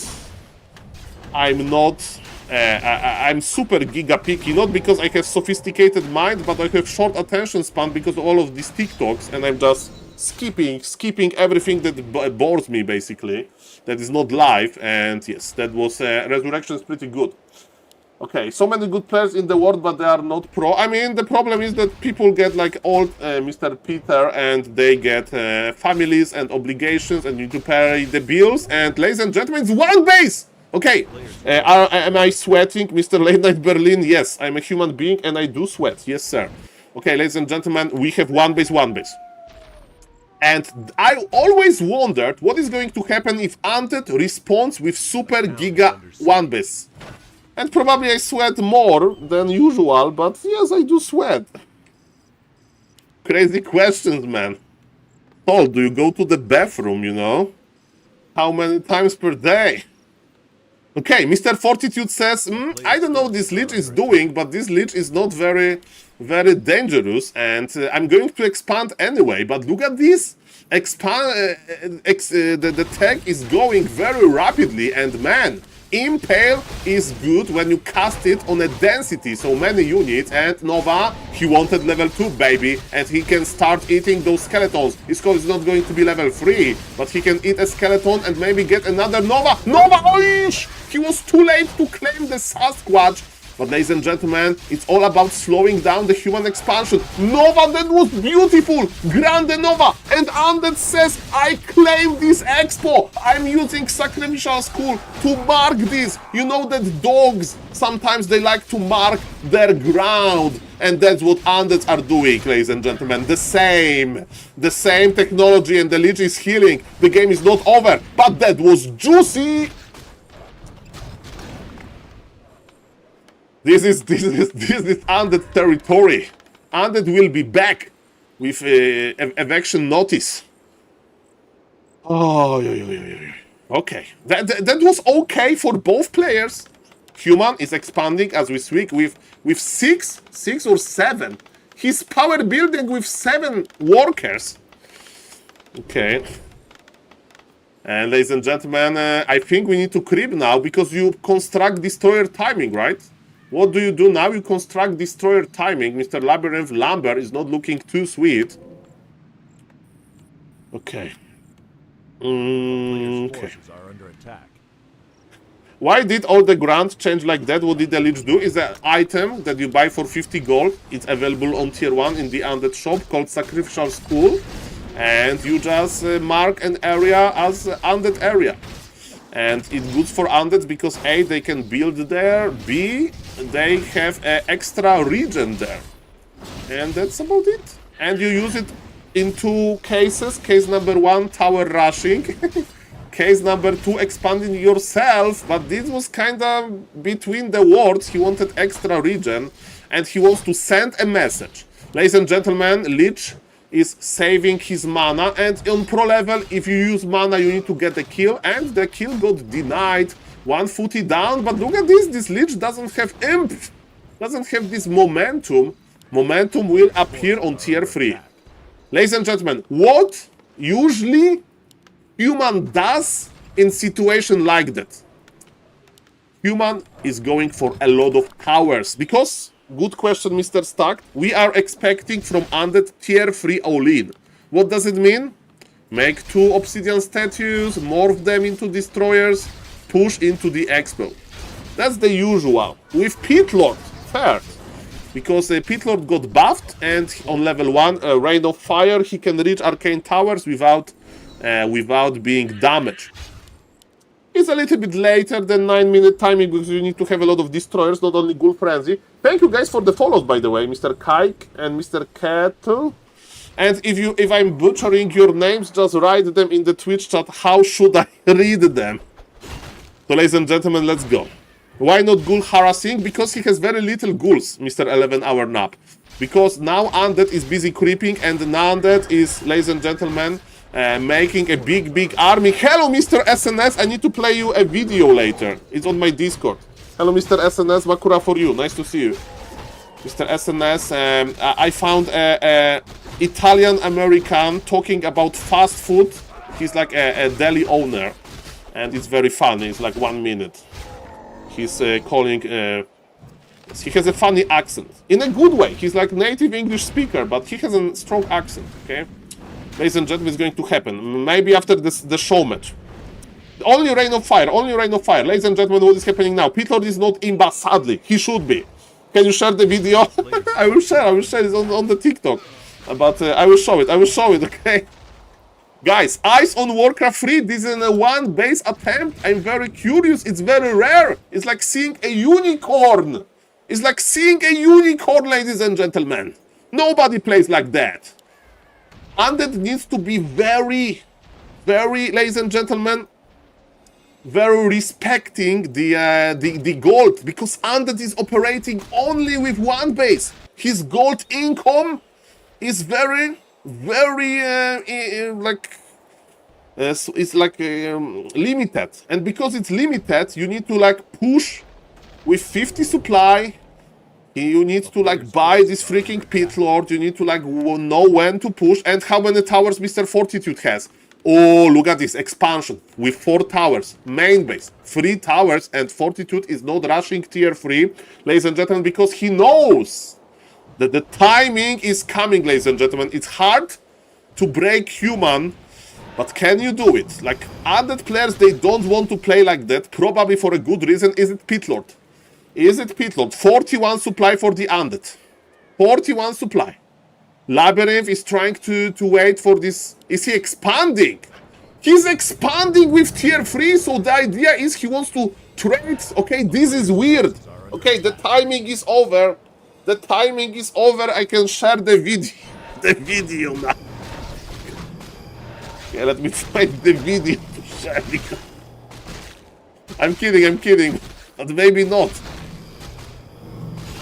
I'm not... I'm super giga picky, not because I have sophisticated mind, but I have short attention span because of all of these TikToks, and I'm just skipping everything that bores me, basically. That is not live, and yes, that was Resurrection is pretty good. Okay, so many good players in the world, but they are not pro. I mean, the problem is that people get like old Mr. Peter, and they get families and obligations, and need to pay the bills. And ladies and gentlemen, it's one base. Okay, am I sweating, Mr. Late Night Berlin? Yes, I'm a human being, and I do sweat. Yes, sir. Okay, ladies and gentlemen, we have one base. And I always wondered what is going to happen if Undead responds with Super Giga one base. And probably I sweat more than usual, but yes, I do sweat. Crazy questions, man. Paul, do you go to the bathroom, you know? How many times per day? Okay, Mr. Fortitude says, I don't know what this Lich is doing, but this Lich is not very dangerous, and I'm going to expand anyway, but look at this. The tech is going very rapidly, and man, Impale is good when you cast it on a density, so many units, and Nova, he wanted level 2, baby, and he can start eating those skeletons. His score is not going to be level 3, but he can eat a skeleton and maybe get another Nova. Nova, oish! He was too late to claim the Sasquatch. But ladies and gentlemen, it's all about slowing down the human expansion. Nova, that was beautiful! Grande Nova! And Undead says, I claim this expo! I'm using Sacrificial Skull to mark this! You know that dogs, sometimes they like to mark their ground. And that's what Undeads are doing, ladies and gentlemen. The same technology, and the Lich is healing. The game is not over, but that was juicy! This is Undead territory. Undead will be back with eviction notice. Oh, okay. That was okay for both players. Human is expanding as we speak with six or seven. He's power building with 7 workers. Okay. And ladies and gentlemen, I think we need to creep now because you construct destroyer timing, right? What do you do now? You construct destroyer timing. Mr. Labyrinth Lumber is not looking too sweet. Okay. Okay. Why did all the grants change like that? What did the Lich do? Is an item that you buy for 50 gold. It's available on tier 1 in the undead shop called Sacrificial School. And you just mark an area as undead area. And it's good for undeads because A, they can build there, B, they have an extra region there. And that's about it. And you use it in 2 cases. Case number 1, tower rushing. Case number 2, expanding yourself. But this was kind of between the words. He wanted extra region. And he wants to send a message. Ladies and gentlemen, Lich is saving his mana. And on pro level, if you use mana, you need to get a kill. And the kill got denied. 1 footy down. But look at this. This Lich doesn't have imp. Doesn't have this momentum. Momentum will appear on tier 3. Ladies and gentlemen, what usually human does in situation like that? Human is going for a lot of towers because, good question, Mr. Stack, we are expecting from undead tier 3 all-in. What does it mean? Make 2 obsidian statues, morph them into destroyers, push into the expo. That's the usual. With Pitlord, third. Because Pitlord got buffed and on level 1, Rain of Fire, he can reach arcane towers without being damaged. It's a little bit later than 9-minute timing because you need to have a lot of destroyers, not only Ghoul Frenzy. Thank you guys for the follows, by the way, Mr. Kike and Mr. Kettle. And if I'm butchering your names, just write them in the Twitch chat. How should I read them? So, ladies and gentlemen, let's go. Why not ghoul harassing? Because he has very little ghouls, Mr. 11-hour nap. Because now undead is busy creeping and undead is, ladies and gentlemen, making a big army. Hello, Mr. SNS. I need to play you a video later. It's on my Discord. Hello, Mr. SNS. Makura for you. Nice to see you. Mr. SNS, I found a Italian-American talking about fast food. He's like a deli owner. And it's very funny. It's like 1 minute. He's calling... he has a funny accent. In a good way. He's like native English speaker, but he has a strong accent, okay? Ladies and gentlemen, it's going to happen. Maybe after the show match. Only Rain of Fire. Only Rain of Fire. Ladies and gentlemen, what is happening now? Pitlord is not imba, sadly. He should be. Can you share the video? I will share. It's on the TikTok. But I will show it, okay? Guys, eyes on Warcraft 3. This is a 1 base attempt. I'm very curious. It's very rare. It's like seeing a unicorn. It's like seeing a unicorn, ladies and gentlemen. Nobody plays like that. Undead needs to be very, ladies and gentlemen, very respecting the gold. Because Undead is operating only with 1 base. His gold income is very limited, and because it's limited, you need to like push with 50 supply. You need to like buy this freaking Pitlord. You need to like know when to push. And how many towers Mr. Fortitude has? Oh, look at this expansion with 4 towers, main base, 3 towers, and Fortitude is not rushing tier 3, ladies and gentlemen, because he knows that the timing is coming, ladies and gentlemen. It's hard to break human, but can you do it? Like, undead players, they don't want to play like that, probably for a good reason. Is it Pitlord? Is it Pitlord? 41 supply for the undead. 41 supply. Labyrinth is trying to wait for this. Is he expanding? He's expanding with tier 3, so the idea is he wants to trade. Okay, this is weird. Okay, the timing is over. The timing is over. I can share the video now. Okay, let me find the video to share. I'm kidding, but maybe not.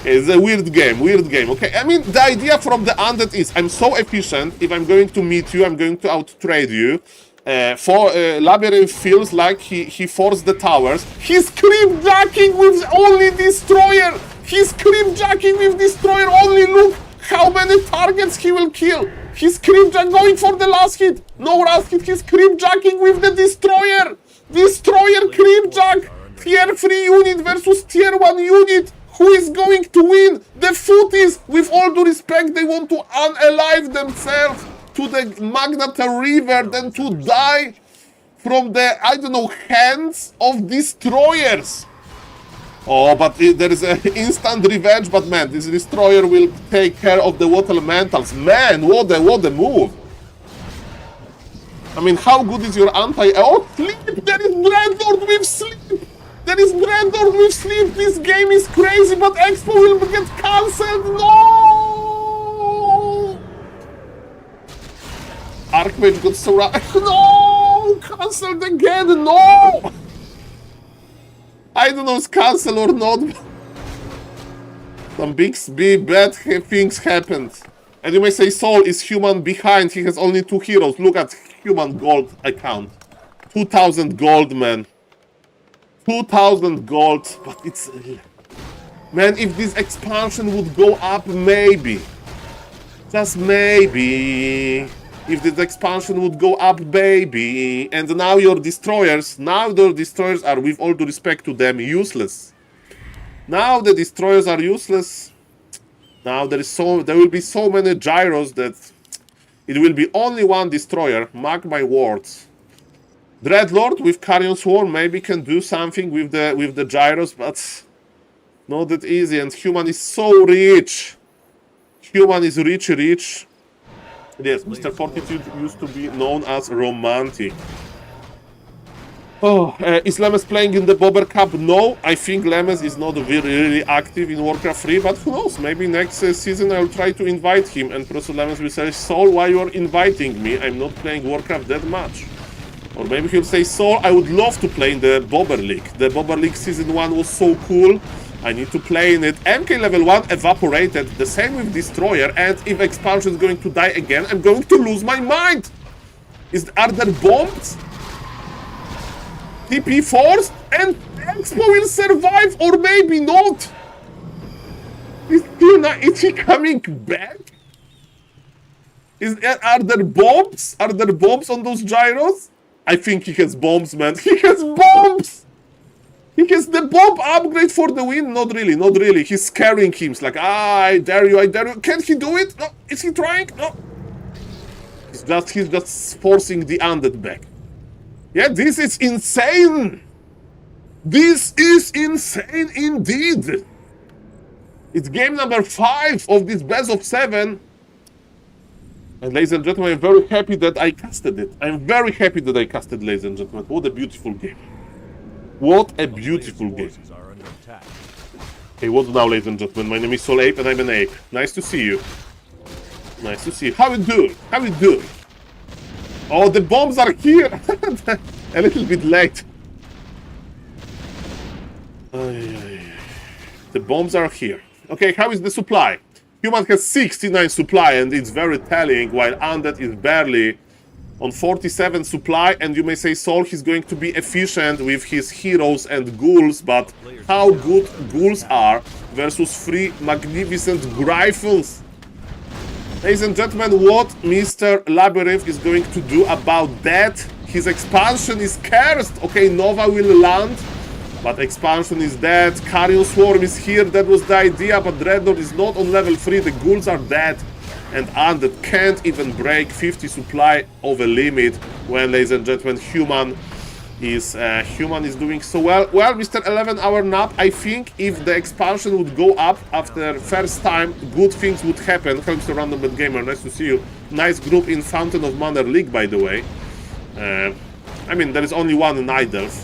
Okay, it's a weird game, okay? I mean, the idea from the undead is, I'm so efficient, if I'm going to meet you, I'm going to out-trade you. Labyrinth feels like he forced the towers. He's creep jacking with only destroyer. He's creep jacking with destroyer only. Look how many targets he will kill. He's creep jack going for the last hit. No last hit. He's creep jacking with the destroyer. Destroyer creep jack. Tier 3 unit versus tier 1 unit. Who is going to win? The footies. With all due respect, they want to unalive themselves to the Magnetar River than to die from the, I don't know, hands of destroyers. Oh, but there is an instant revenge, but man, this destroyer will take care of the water elementals. Man, what a move. I mean, how good is your anti... Oh, sleep! There is Dreadlord with sleep! There is Dreadlord with sleep! This game is crazy, but Expo will get cancelled! No! Archmage got surrounded. No! Cancelled again! No! I don't know if it's cancelled or not. Some big bad things happened. And you may say Saul is human behind. He has only 2 heroes. Look at human gold account. 2,000 gold, man. 2,000 gold. But it's... Man, if this expansion would go up, maybe. Just maybe. If this expansion would go up, baby. And now your destroyers, are, with all due respect to them, useless. Now the destroyers are useless. Now there will be so many gyros that it will be only one destroyer. Mark my words. Dreadlord with Carrion Swarm maybe can do something with the gyros, but not that easy. And human is so rich. Human is rich. Yes, Mr. Fortitude used to be known as romantic. Oh, is Lemes playing in the BOBER Cup? No, I think Lemes is not really active in Warcraft 3, but who knows, maybe next season I'll try to invite him and Professor Lemes will say, Saul, why you are inviting me? I'm not playing Warcraft that much. Or maybe he'll say, Saul, I would love to play in the BOBER League. The BOBER League Season 1 was so cool. I need to play in it. MK level 1 evaporated, the same with Destroyer, and if expansion is going to die again, I'm going to lose my mind! Are there bombs? TP forced? And Expo will survive, or maybe not! Is he coming back? Are there bombs? Are there bombs on those gyros? I think he has bombs, man. He has bombs! He has the bomb upgrade for the win? Not really. He's scaring him. He's like, I dare you. Can he do it? No. Is he trying? No. He's just forcing the undead back. Yeah, this is insane. This is insane indeed. It's game number 5 of this best of 7. And ladies and gentlemen, I'm very happy that I casted it. I'm very happy that I casted, ladies and gentlemen. What a beautiful game. What a beautiful game. Hey, what's now, ladies and gentlemen? My name is SaulApe and I'm an ape. Nice to see you. Nice to see you. How you doing? How you doing? Oh, the bombs are here! A little bit late. The bombs are here. Okay, how is the supply? Human has 69 supply and it's very telling, while Undead is barely on 47 supply, and you may say, Saul, he's going to be efficient with his heroes and ghouls, but how good ghouls are versus 3 magnificent Gryphons. Ladies and gentlemen, what Mr. Labyrinth is going to do about that? His expansion is cursed. Okay, Nova will land, but expansion is dead. Carrion Swarm is here, that was the idea, but Dreadnought is not on level 3, the ghouls are dead. And Undead can't even break 50 supply of a limit when, ladies and gentlemen, human is doing so well. Well, Mr. 11-hour nap, I think if the expansion would go up after first time, good things would happen. Hello, Mr. Random Bad Gamer, nice to see you. Nice group in Fountain of Manor League, by the way. I mean, there is only one in Idols.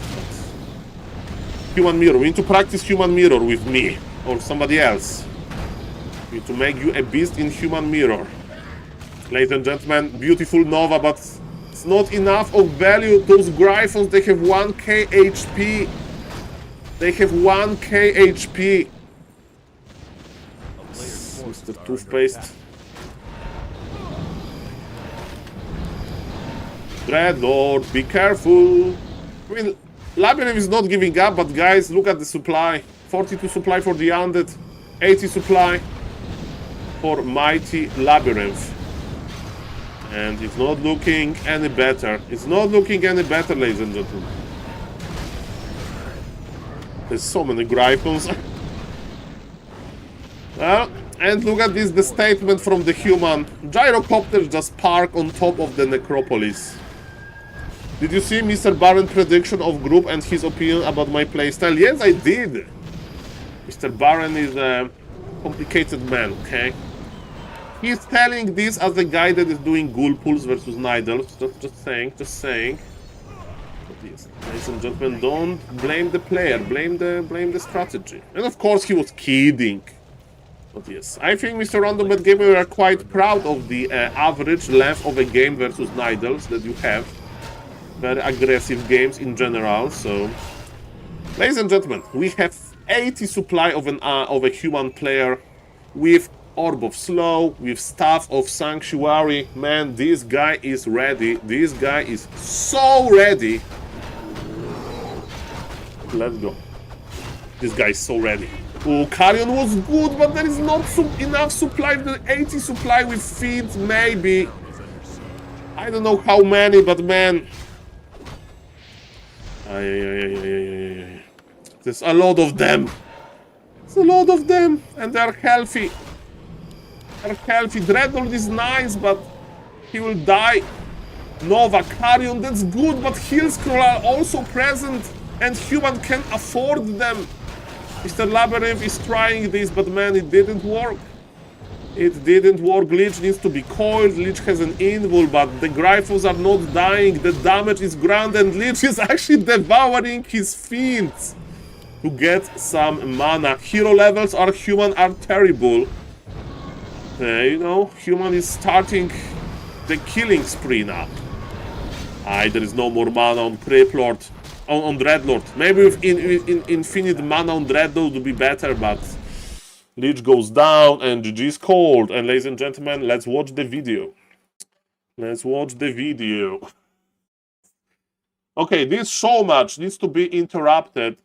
Human Mirror, we need to practice Human Mirror with me or somebody else. We need to make you a beast in Human Mirror. Ladies and gentlemen, beautiful Nova, but it's not enough of value. Those Gryphons, they have 1k HP. They have 1k HP. Mr. Toothpaste. Dreadlord, be careful. I mean, Labyrinth is not giving up, but guys, look at the supply. 42 supply for the Undead, 80 supply for Mighty Labyrinth. And it's not looking any better. It's not looking any better, ladies and gentlemen. There's so many Gryphons. Well, and look at this, the statement from the human. Gyrocopters just park on top of the necropolis. Did you see Mr. Baron's prediction of group and his opinion about my playstyle? Yes, I did. Mr. Baron is a complicated man, okay? He's telling this as a guy that is doing ghoul pulls versus Nidals. Just saying. But yes, ladies and gentlemen, don't blame the player, blame the strategy. And of course he was kidding. But yes, I think Mr. Random Bet Gamer are quite proud of the average length of a game versus Nidals that you have. Very aggressive games in general, so... Ladies and gentlemen, we have 80 supply of a human player with Orb of Slow, with Staff of Sanctuary. Man, this guy is ready. This guy is so ready. Let's go. This guy is so ready. Oh, Carrion was good, but there is not enough supply. The 80 supply with feeds, maybe. I don't know how many, but man... There's a lot of them. There's a lot of them, and they're healthy. They're healthy. Dreadlord is nice, but he will die. Nova, Carrion, that's good, but Heal Scroll are also present, and human can afford them. Mr. Labyrinth is trying this, but man, it didn't work. It didn't work. Lich needs to be coiled. Lich has an invul, but the Gryphons are not dying. The damage is grand, and Lich is actually devouring his fiends to get some mana. Hero levels are human are terrible. You know, human is starting the killing spree now. There is no more mana on Criplord, on Dreadlord. Maybe with infinite mana on Dreadlord would be better, but Lich goes down and GG's cold. And ladies and gentlemen, let's watch the video. Let's watch the video. Okay, this show match needs to be interrupted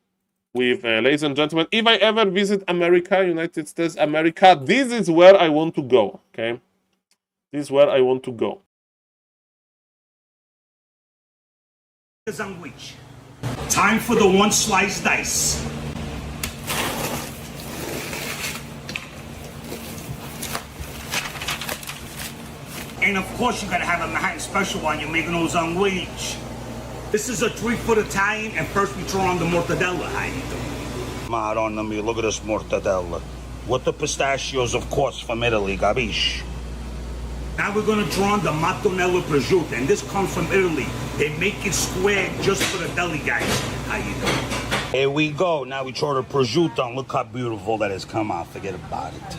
with, ladies and gentlemen, if I ever visit America, United States, America, this is where I want to go, okay? This is where I want to go. Sandwich. Time for the one slice dice. And of course you gotta have a Manhattan special while you're making those sandwich. This is a 3-foot Italian, and first we throw on the mortadella. How you doing? Madonna mia, look at this mortadella. With the pistachios, of course, from Italy, capisci? Now we're gonna draw on the mattonello prosciutto, and this comes from Italy. They make it square just for the deli guys. How you doing? Here we go. Now we throw the prosciutto, and look how beautiful that is. Come on, forget about it.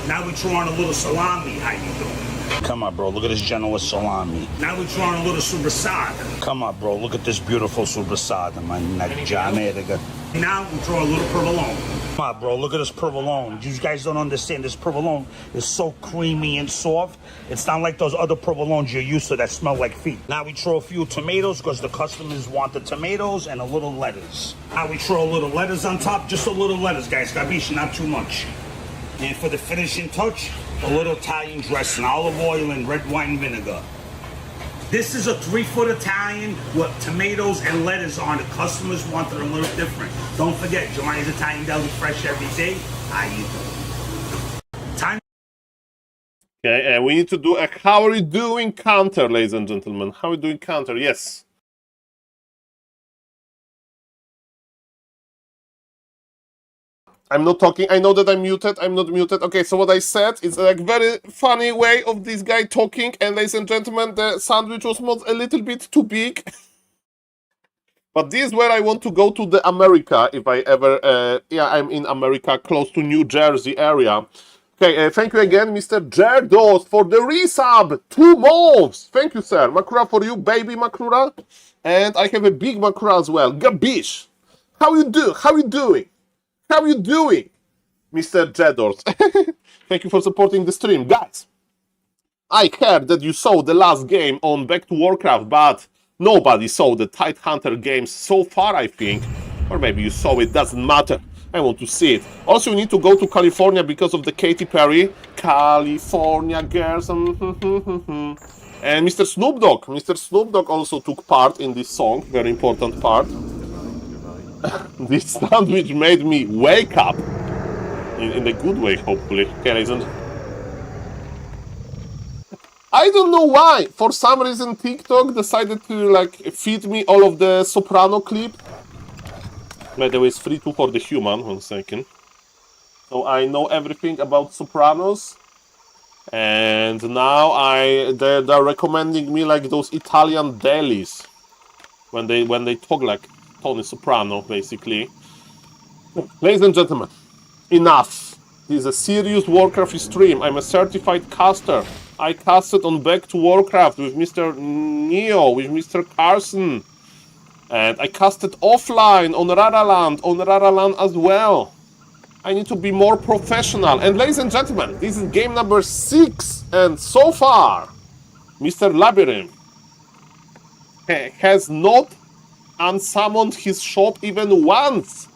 Now we throw on a little salami. How you doing? Come on, bro. Look at this generous salami. Now we throw on a little sopressata. Come on, bro. Look at this beautiful sopressata, man. Now we throw a little provolone. Come on, bro. Look at this provolone. You guys don't understand. This provolone is so creamy and soft. It's not like those other provolones you're used to that smell like feet. Now we throw a few tomatoes because the customers want the tomatoes, and a little lettuce. Now we throw a little lettuce on top. Just a little lettuce, guys. Capisci? Not too much. And for the finishing touch, a little Italian dressing, olive oil and red wine vinegar. This is a 3-foot Italian with tomatoes and lettuce on it. Customers want it a little different. Don't forget, Giovanni's Italian Deli, fresh every day. How you doing? Time. Okay, and we need to do a how are you doing counter, ladies and gentlemen. How are you doing counter? Yes. I'm not talking. I know that I'm muted. I'm not muted. Okay, so what I said is like very funny way of this guy talking. And ladies and gentlemen, the sandwich was a little bit too big. But this is where I want to go to the America. If I ever, I'm in America, close to New Jersey area. Okay, thank you again, Mr. Jerdos, for the resub. 2 months. Thank you, sir. Makura for you, baby Makura. And I have a big Makura as well. Gabish. How you do? How you doing? How you doing, Mr. Jedors? Thank you for supporting the stream. Guys, I heard that you saw the last game on Back to Warcraft, but nobody saw the Tidehunter games so far, I think. Or maybe you saw it, doesn't matter. I want to see it. Also, you need to go to California because of the Katy Perry. California girls. And Mr. Snoop Dogg. Mr. Snoop Dogg also took part in this song. Very important part. This sound which made me wake up. In a good way, hopefully. Okay, ladies and I don't know why. For some reason, TikTok decided to like feed me all of the Soprano clip. By the way, it's free too for the human. 1 second. So I know everything about Sopranos, and now they're recommending me like those Italian delis when they talk like Tony Soprano, basically. Ladies and gentlemen, enough. This is a serious Warcraft stream. I'm a certified caster. I casted on Back to Warcraft with Mr. Neo, with Mr. Carson. And I casted offline on Raraland as well. I need to be more professional. And ladies and gentlemen, this is game number 6. And so far, Mr. Labyrinth has not unsummoned his shop even once.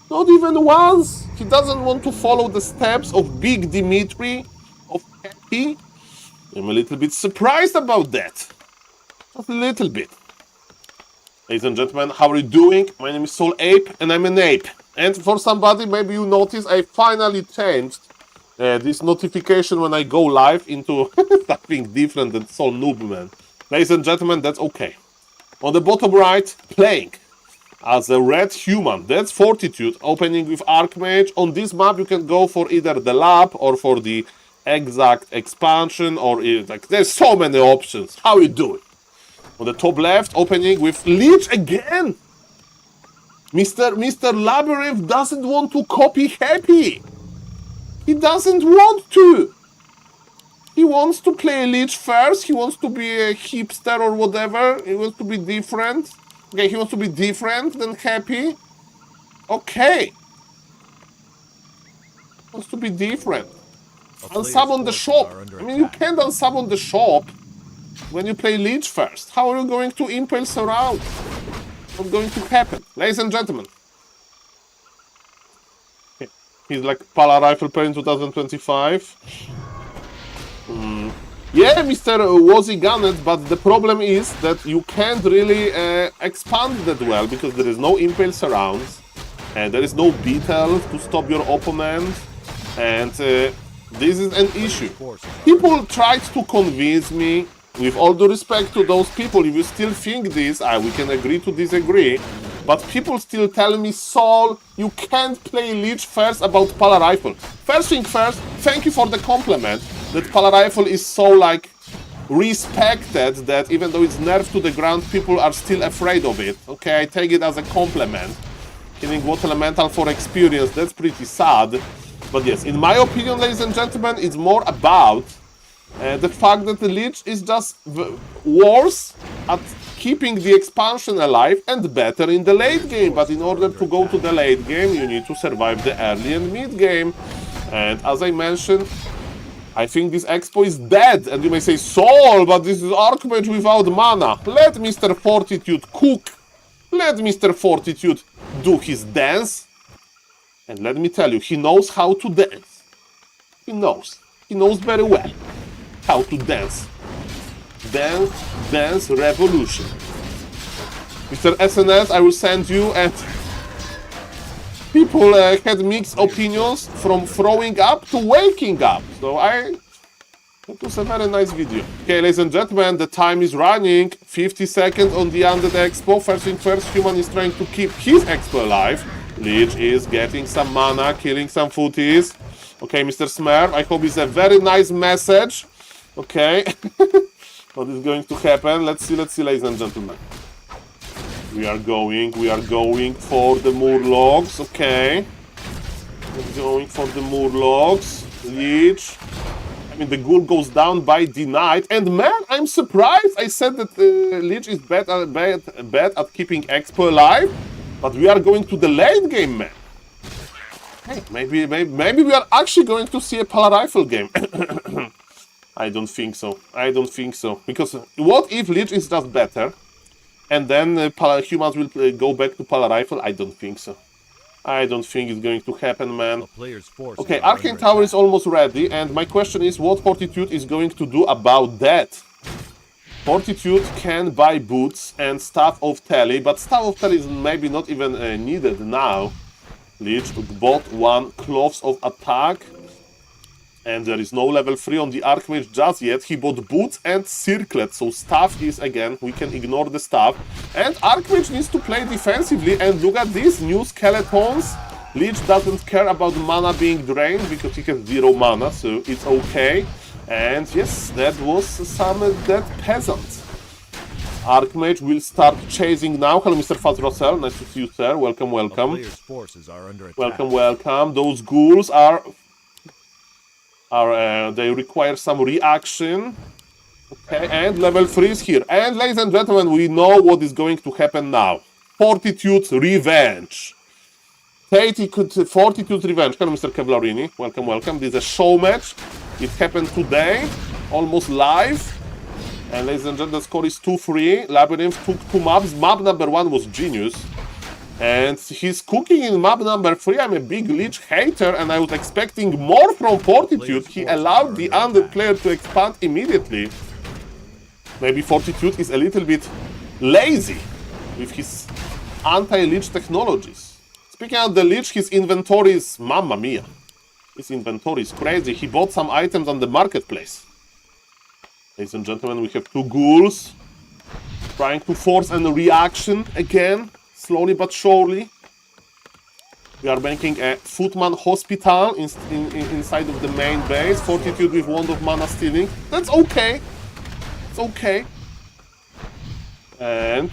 Not even once. He doesn't want to follow the steps of Big Dimitri, of Happy. I'm a little bit surprised about that. Just a little bit. Ladies and gentlemen, how are you doing? My name is SaulApe and I'm an ape. And for somebody, maybe you noticed, I finally changed this notification when I go live into something different than SaulNoobman. Ladies and gentlemen, that's okay. On the bottom right, playing as a red human. That's Fortitude, opening with Archmage. On this map, you can go for either the lab or for the exact expansion, or like there's so many options. How you doing? On the top left, opening with Lich again. Mr. Labyrinth doesn't want to copy Happy. He doesn't want to. He wants to play Lich first. He wants to be a hipster or whatever. He wants to be different. Okay, he wants to be different than Happy. Okay. He wants to be different. Unsummon the shop. I mean, you can't unsummon the shop when you play Lich first. How are you going to impale surround? Not going to happen. Ladies and gentlemen. Okay. He's like Pala Rifle player in 2025. Yeah, Mr. Wozzy Gunnet, but the problem is that you can't really expand that well because there is no impale surrounds and there is no beetle to stop your opponent, and this is an issue. People tried to convince me, with all due respect to those people, if you still think this, we can agree to disagree, but people still tell me, Saul, you can't play Lich first about Pala Rifle. First thing first, thank you for the compliment, that Pala Rifle is so, like, respected that even though it's nerfed to the ground, people are still afraid of it. Okay, I take it as a compliment. Killing Water Elemental for experience, that's pretty sad. But yes, in my opinion, ladies and gentlemen, it's more about the fact that the Lich is just worse at keeping the expansion alive and better in the late game. But in order to go to the late game, you need to survive the early and mid game. And as I mentioned, I think this expo is dead. And you may say, Saul, but this is Archmage without mana. Let Mr. Fortitude cook. Let Mr. Fortitude do his dance. And let me tell you, he knows how to dance. He knows. He knows very well how to dance. Dance, dance, revolution. Mr. SNS, I will send you, and people had mixed opinions from throwing up to waking up. So it was a very nice video. Okay, ladies and gentlemen, the time is running. 50 seconds on the Undead Expo. First thing first, human is trying to keep his expo alive. Lich is getting some mana, killing some footies. Okay, Mr. Smurf, I hope it's a very nice message. Okay. What is going to happen? Let's see, ladies and gentlemen. We are going for the Murlocs, okay. We're going for the Murlocs. Lich. I mean, the ghoul goes down by denied. And man, I'm surprised. I said that Lich is bad at keeping Expo alive. But we are going to the late game, man. Hey, maybe we are actually going to see a Pala Rifle game. I don't think so. I don't think so. Because what if Lich is just better? And then humans will go back to Pala Rifle? I don't think so. I don't think it's going to happen, man. Okay, Arcane Tower is almost ready. And my question is, what Fortitude is going to do about that? Fortitude can buy boots and Staff of Tele. But Staff of Tele is maybe not even needed now. Lich bought 1 Cloths of Attack. And there is no level 3 on the Archmage just yet. He bought boots and circlet. So staff is, again, we can ignore the staff. And Archmage needs to play defensively. And look at these new skeletons. Lich doesn't care about mana being drained because he has 0 mana. So it's okay. And yes, that was some dead peasants. Archmage will start chasing now. Hello, Mr. Fazrosel. Nice to see you, sir. Welcome, welcome. Welcome, welcome. Those ghouls are they require some reaction. Okay, and level 3 is here. And ladies and gentlemen, we know what is going to happen now. Fortitude's Revenge. Fortitude's Revenge. Hello, Mr. Kevlarini. Welcome, welcome. This is a show match. It happened today, almost live. And ladies and gentlemen, the score is 2-3. Labyrinth took 2 maps. Map number 1 was genius. And he's cooking in map number 3. I'm a big Lich hater, and I was expecting more from Fortitude. He allowed the undead player to expand immediately. Maybe Fortitude is a little bit lazy with his anti-Lich technologies. Speaking of the Lich, his inventory is mamma mia. His inventory is crazy. He bought some items on the marketplace. Ladies and gentlemen, we have 2 ghouls trying to force a reaction again. Slowly but surely. We are making a Footman Hospital inside of the main base. Fortitude with Wand of Mana stealing. That's okay. It's okay. And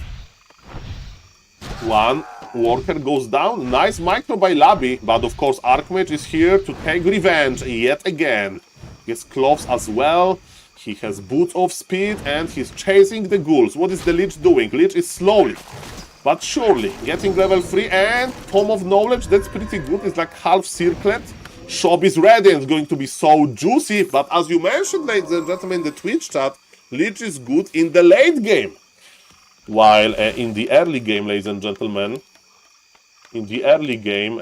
1 worker goes down. Nice micro by Labi. But of course, Archmage is here to take revenge yet again. He has cloths as well. He has boots of speed and he's chasing the ghouls. What is the Lich doing? Lich is slowly but surely getting level 3 and Tome of Knowledge. That's pretty good. It's like half circlet. Shop is ready and it's going to be so juicy. But as you mentioned, ladies and gentlemen, in the Twitch chat, Lich is good in the late game. While in the early game, ladies and gentlemen, in the early game,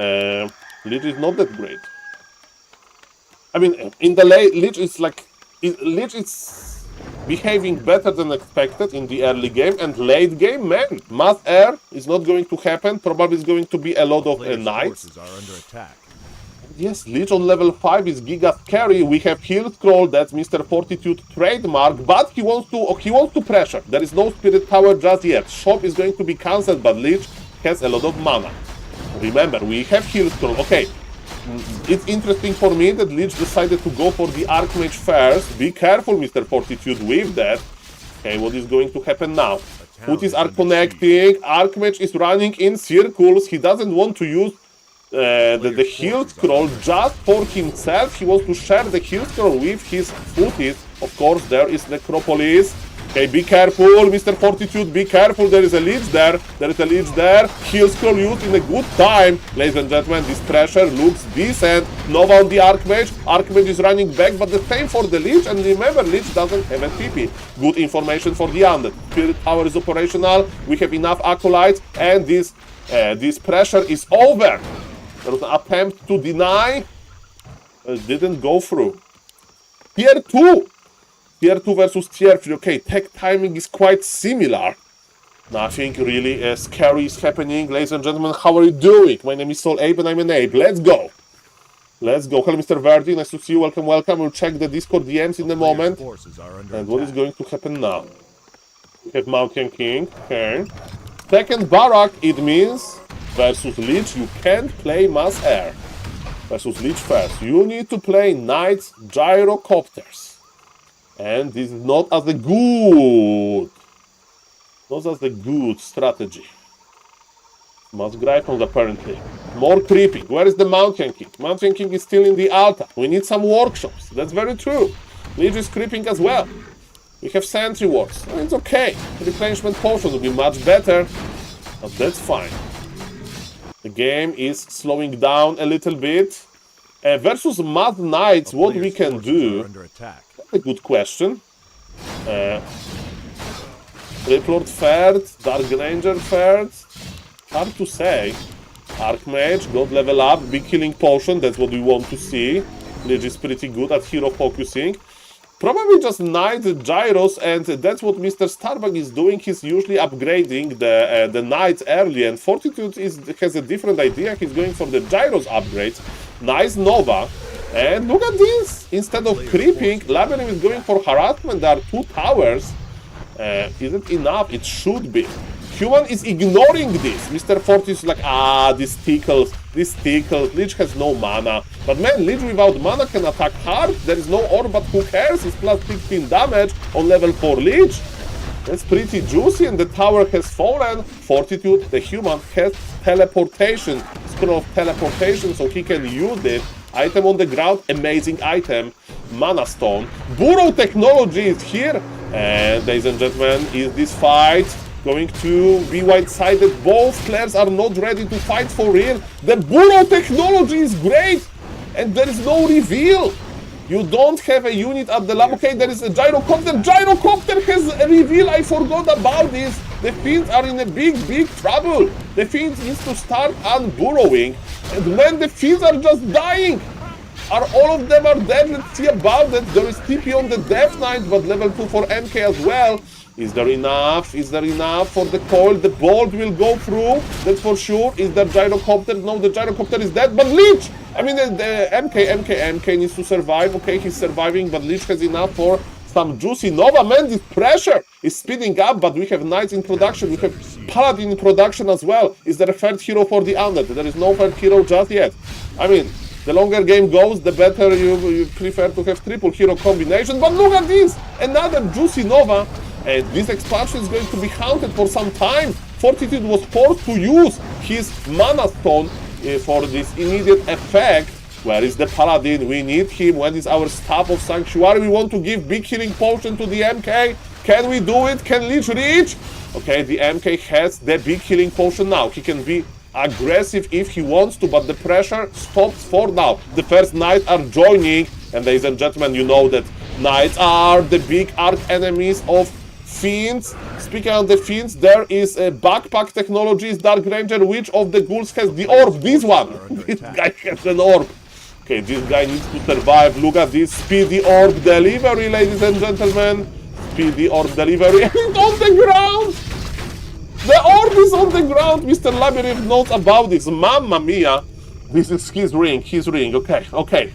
Lich is not that great. I mean, in the late, Lich is like, Lich is behaving better than expected in the early game, and late game, man, Mass Air is not going to happen. Probably it's going to be a lot of knights. Yes, Lich on level 5 is giga scary. We have Heal Scroll, that's Mr. Fortitude trademark, but he wants to pressure. There is no Spirit Tower just yet. Shop is going to be cancelled, but Lich has a lot of mana. Remember, we have Heal Scroll. Okay, it's interesting for me that Lich decided to go for the Archmage first. Be careful, Mr. Fortitude, with that. Okay, what is going to happen now? Footies are connecting. Archmage is running in circles. He doesn't want to use the heal scroll just for himself. He wants to share the heal scroll with his footies. Of course, there is Necropolis. Okay, be careful, Mr. Fortitude, be careful. There is a Lich there. There is a Lich there. Heal scroll used in a good time. Ladies and gentlemen, this pressure looks decent. Nova on the Archmage. Archmage is running back, but the same for the Lich. And remember, Lich doesn't have a TP. Good information for the Undead. Spirit Tower is operational. We have enough Acolytes. And this pressure is over. There was an attempt to deny. It didn't go through. Tier 2. Tier 2 versus Tier 3. Okay, tech timing is quite similar. Nothing really scary is happening. Ladies and gentlemen, how are you doing? My name is SaulApe and I'm an ape. Let's go. Let's go. Hello, Mr. Verdi. Nice to see you. Welcome, welcome. We'll check the Discord DMs in a moment. And what is going to happen now? We have Mountain King. Okay. Second Barrack, it means versus Lich, you can't play Mass Air. Versus Lich first. You need to play Knights Gyrocopters. And this is not as a good. Not as a good strategy. Mass Gryphons apparently. More creeping. Where is the Mountain King? Mountain King is still in the altar. We need some workshops. That's very true. Lich is creeping as well. We have sentry wards. It's okay. Replenishment potion will be much better. But that's fine. The game is slowing down a little bit. Versus Mad Knights, what we can do. a good question. Riplord third, Dark Ranger third. Hard to say. Archmage, God level up, big killing potion, that's what we want to see. Lich is pretty good at hero focusing. Probably just Knight, Gyros, and that's what Mr. Starbuck is doing. He's usually upgrading the Knights early, and Fortitude has a different idea. He's going for the Gyros upgrade. Nice Nova. And look at this! Instead of creeping, Labyrinth is going for harassment. There are 2 towers. Is it enough? It should be. Human is ignoring this. Mr. Fortitude is like, this tickles. Lich has no mana. But man, Lich without mana can attack hard. There is no orb, but who cares? It's plus 16 damage on level 4 Lich. That's pretty juicy, and the tower has fallen. Fortitude, the human, has teleportation. Scroll of teleportation, so he can use it. Item on the ground, amazing item. Mana Stone. Burrow technology is here. And ladies and gentlemen, is this fight going to be one-sided? Both players are not ready to fight for real. The Burrow technology is great, and there is no reveal. You don't have a unit at the lab. Okay, there is a gyrocopter. Gyrocopter has a reveal. I forgot about this. The Fiends are in a big trouble. The Fiends needs to start unburrowing, and when the Fiends are just dying. Are all of them are dead? Let's see about that. There is TP on the Death Knight, but level 2 for MK as well. Is there enough? Is there enough for the coil? The bolt will go through, that's for sure. Is there gyrocopter? No, the gyrocopter is dead, but Lich! I mean, the MK needs to survive. Okay, he's surviving, but Lich has enough for some juicy Nova. Man, this pressure is speeding up, but we have Knights in production. We have Paladin in production as well. Is there a third hero for the Undead? There is no third hero just yet. I mean, the longer game goes, the better you prefer to have triple hero combination. But look at this! Another juicy Nova. And this expansion is going to be haunted for some time. Fortitude was forced to use his Mana Stone for this immediate effect. Where is the Paladin? We need him. When is our Staff of Sanctuary? We want to give big healing potion to the MK. Can we do it? Can Lich reach? Okay, the MK has the big healing potion now. He can be aggressive if he wants to, but the pressure stops for now. The first Knights are joining, and ladies and gentlemen, you know that Knights are the big arch enemies of Fiends. Speaking of the Fiends, there is a backpack technologies. Dark Ranger, which of the ghouls has the orb? This one. This guy has an orb. Okay, this guy needs to survive. Look at this speedy orb delivery, ladies and gentlemen. Speedy orb delivery. And it's on the ground. The orb is on the ground. Mr. Labyrinth knows about this. Mamma mia. This is his ring. Okay.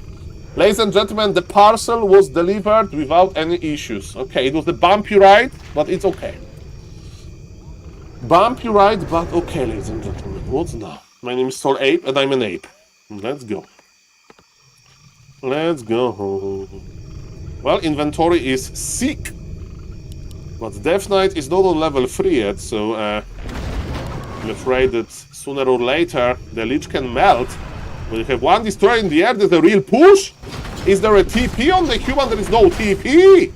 Ladies and gentlemen, the parcel was delivered without any issues. Okay, it was a bumpy ride, but it's okay. Bumpy ride, but okay, ladies and gentlemen. What's now? My name is SaulApe, and I'm an ape. Let's go. Well, inventory is sick. But Death Knight is not on level 3 yet, so I'm afraid that sooner or later the Lich can melt. We have one destroyer in the air. There's a real push. Is there a TP on the human? There is no TP.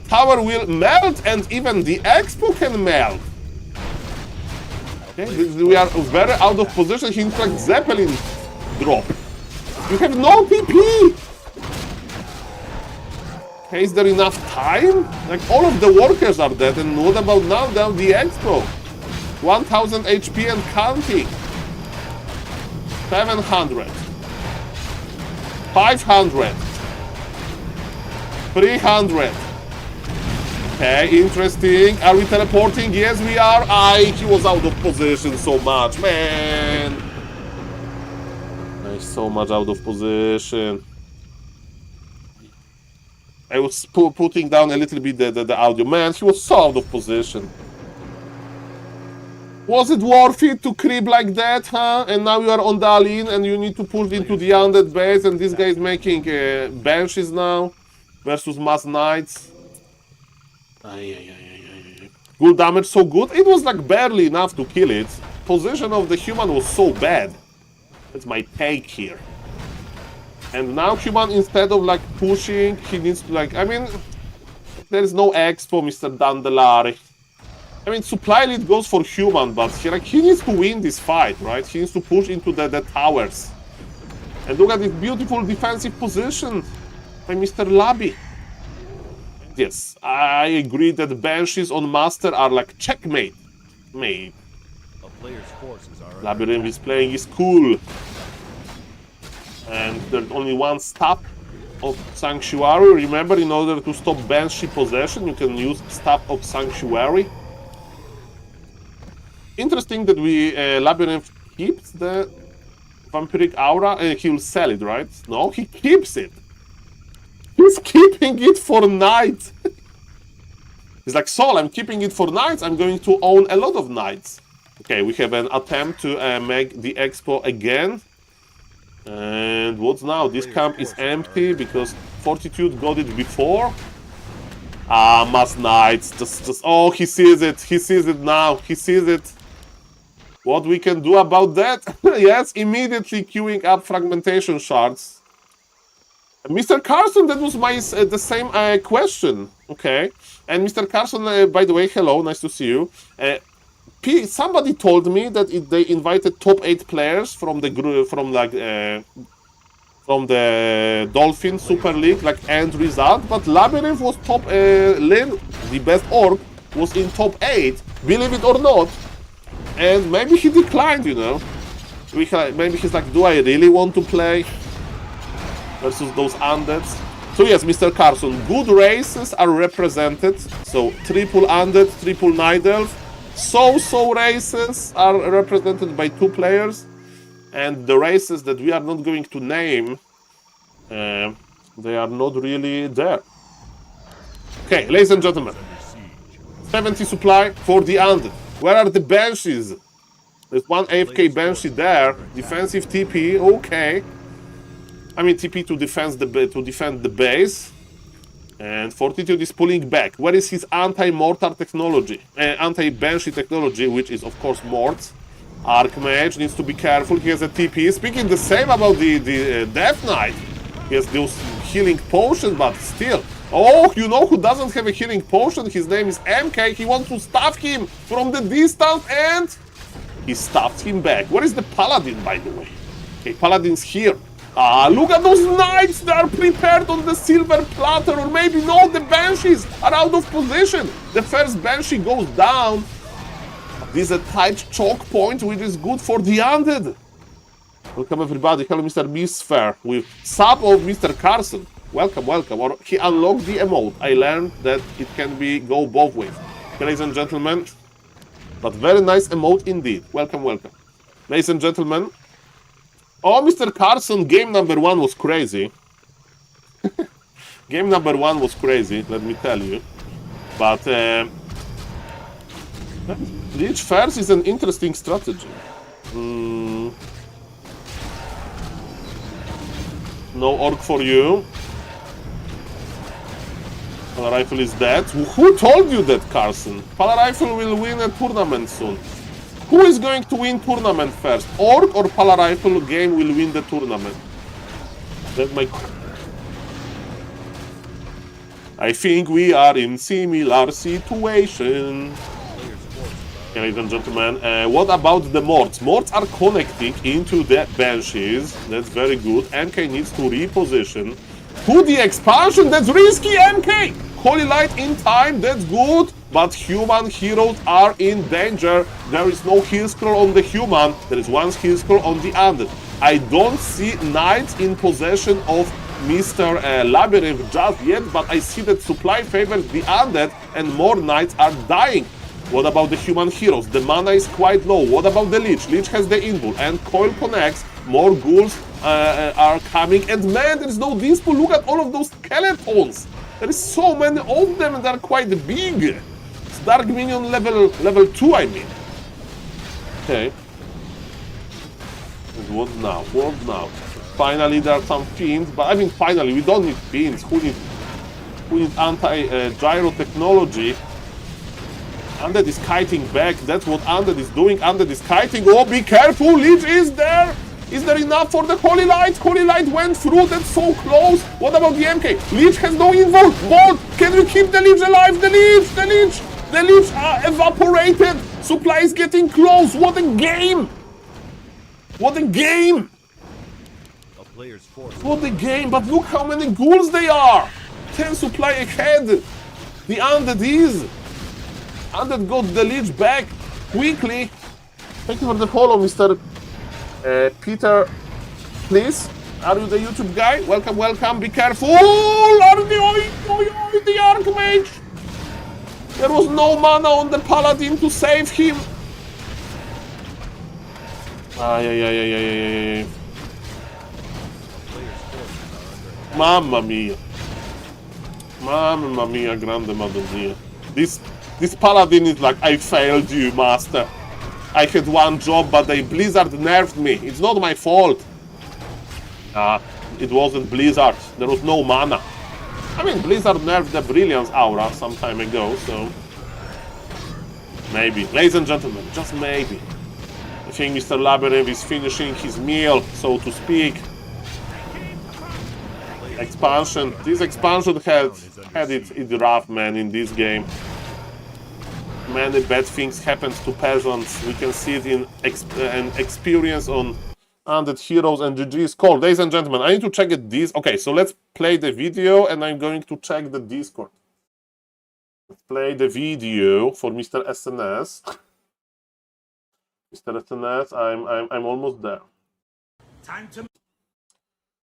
Tower will melt, and even the Expo can melt. Okay, we are very out of position. He needs like Zeppelin drop. You have no TP. Okay, is there enough time? Like all of the workers are dead, and what about now? Down the Expo. 1000 HP and counting. 700. 500. 300. Okay, interesting. Are we teleporting? Yes, we are. He was out of position so much, man. He's so much out of position. I was putting down a little bit the audio. Man, he was so out of position. Was it worth it to creep like that, huh? And now you are on the Alin and you need to push into the undead base, and this guy is making benches now versus mass knights. Good damage, so good. It was like barely enough to kill it. Position of the human was so bad. That's my take here. And now human, instead of like pushing, he needs to like, I mean, there is no X for Mr. Dandelari. I mean, supply lead goes for human, but he needs to win this fight, right? He needs to push into the towers. And look at this beautiful defensive position by Mr. Labi. yes, I agree that Banshees on Master are like checkmate. Mate. A player's forces are Labyrinth is playing is cool. And there's only one stop of Sanctuary. Remember, in order to stop Banshee possession, you can use Staff of Sanctuary. Interesting that we Labyrinth keeps the Vampiric Aura. He will sell it, right? No, he keeps it. He's keeping it for knights. He's like, Saul, I'm keeping it for knights. I'm going to own a lot of knights. Okay, we have an attempt to make the expo again. And what's now? This camp is empty because Fortitude got it before. Ah, mass knights. Just oh, he sees it. He sees it now. He sees it. What we can do about that? Yes, immediately queuing up fragmentation shards. Mr. Carson, that was my the same question. Okay, and Mr. Carson, by the way, hello, nice to see you. Somebody told me that they invited top 8 players from the group, from the Dolphin Super League, like end result. But Labyrinth was top. Lin, the best orc, was in top 8. Believe it or not. And maybe he declined, you know. Maybe he's like, do I really want to play versus those undeads? So yes, Mr. Carson, good races are represented. So triple undead, triple night elf. So races are represented by 2 players. And the races that we are not going to name, they are not really there. Okay, ladies and gentlemen. 70 supply for the undead. Where are the Banshees? There's one AFK Banshee there. Defensive TP, okay. I mean TP to defend the base. And Fortitude is pulling back. Where is his anti-mortar technology? Anti-Banshee technology, which is of course Mort. Archmage needs to be careful. He has a TP. Speaking the same about the Death Knight. He has those healing potions, but still. Oh, you know who doesn't have a healing potion? His name is MK. He wants to stab him from the distance and he stabbed him back. Where is the Paladin, by the way? Okay, Paladin's here. Ah, look at those knights. They are prepared on the silver platter. Or maybe no, the Banshees are out of position. The first Banshee goes down. This is a tight choke point, which is good for the undead. Welcome everybody. Hello, Mr. Misfair with sub of Mr. Carson. Welcome, welcome. Or he unlocked the emote. I learned that it can go both ways. Ladies and gentlemen, but very nice emote indeed. Welcome, welcome. Ladies and gentlemen. Oh, Mr. Carson, game number 1 was crazy. Game number 1 was crazy, let me tell you. But Lich first is an interesting strategy. No orc for you. Pala Rifle is dead. Who told you that, Carson? Pala Rifle will win a tournament soon. Who is going to win tournament first? Orc or Pala Rifle game will win the tournament? That's my... I think we are in similar situation. Ladies and gentlemen, what about the Morts? Morts are connecting into the Banshees. That's very good. MK needs to reposition. To the expansion, that's risky, MK! Holy Light in time, that's good. But human heroes are in danger. There is no heal scroll on the human. There is one heal scroll on the undead. I don't see knights in possession of Mr. Labyrinth just yet, but I see that supply favors the undead and more knights are dying. What about the human heroes? The mana is quite low. What about the Lich? Lich has the invul and Coil connects. More ghouls are coming. And man, there is no dispo. Look at all of those skeletons. There is so many of them and they're quite big. It's Dark Minion level 2, I mean. Okay. And what now? What now? Finally, there are some fiends. But I mean, finally, we don't need fiends. Who need anti-gyro technology? Undead is kiting back. That's what Undead is doing. Undead is kiting. Oh, be careful. Lich is there. Is there enough for the Holy Light? Holy Light went through. That's so close. What about the MK? Lich has no invul. Bolt, can you keep the Lich alive? The Lich evaporated. Supply is getting close. What a game. What a game. What a game. But look how many ghouls they are. 10 supply ahead. The Undead is. Undead got the Lich back quickly. Thank you for the follow, Mr. Peter. Please, are you the YouTube guy? Welcome, welcome. Be careful. The Archmage. There was no mana on the Paladin to save him. Ay. Mamma mia. Mamma mia, grande madre mia. This Paladin is like, I failed you, master. I had one job, but they Blizzard nerfed me. It's not my fault. It wasn't Blizzard. There was no mana. I mean, Blizzard nerfed the Brilliance Aura some time ago, so... Maybe. Ladies and gentlemen, just maybe. I think Mr. Labyrinth is finishing his meal, so to speak. Expansion. This expansion had it rough, man, in this game. Many bad things happen to peasants. We can see it in an experience on Undead Heroes and GG's Call. Ladies and gentlemen, I need to check this. Okay, so let's play the video and I'm going to check the Discord. Let's play the video for Mr. SNS. Mr. SNS, I'm almost there. Time to...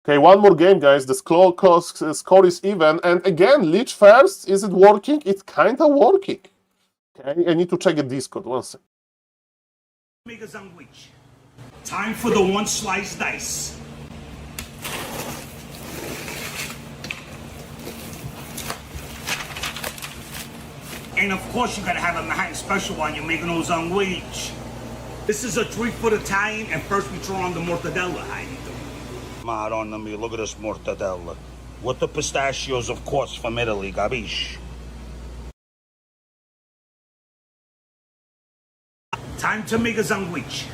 Okay, one more game, guys. The score is even. And again, Lich first. Is it working? It's kind of working. Okay, I need to check the Discord. One second. Make a sandwich. Time for the one slice dice. And of course, you gotta have a Manhattan special while you're making those sandwich. This is a 3-foot Italian, and first we throw on the mortadella. How you doing? Madonna mia, look at this mortadella. With the pistachios, of course, from Italy, capisci? Time to make a sandwich.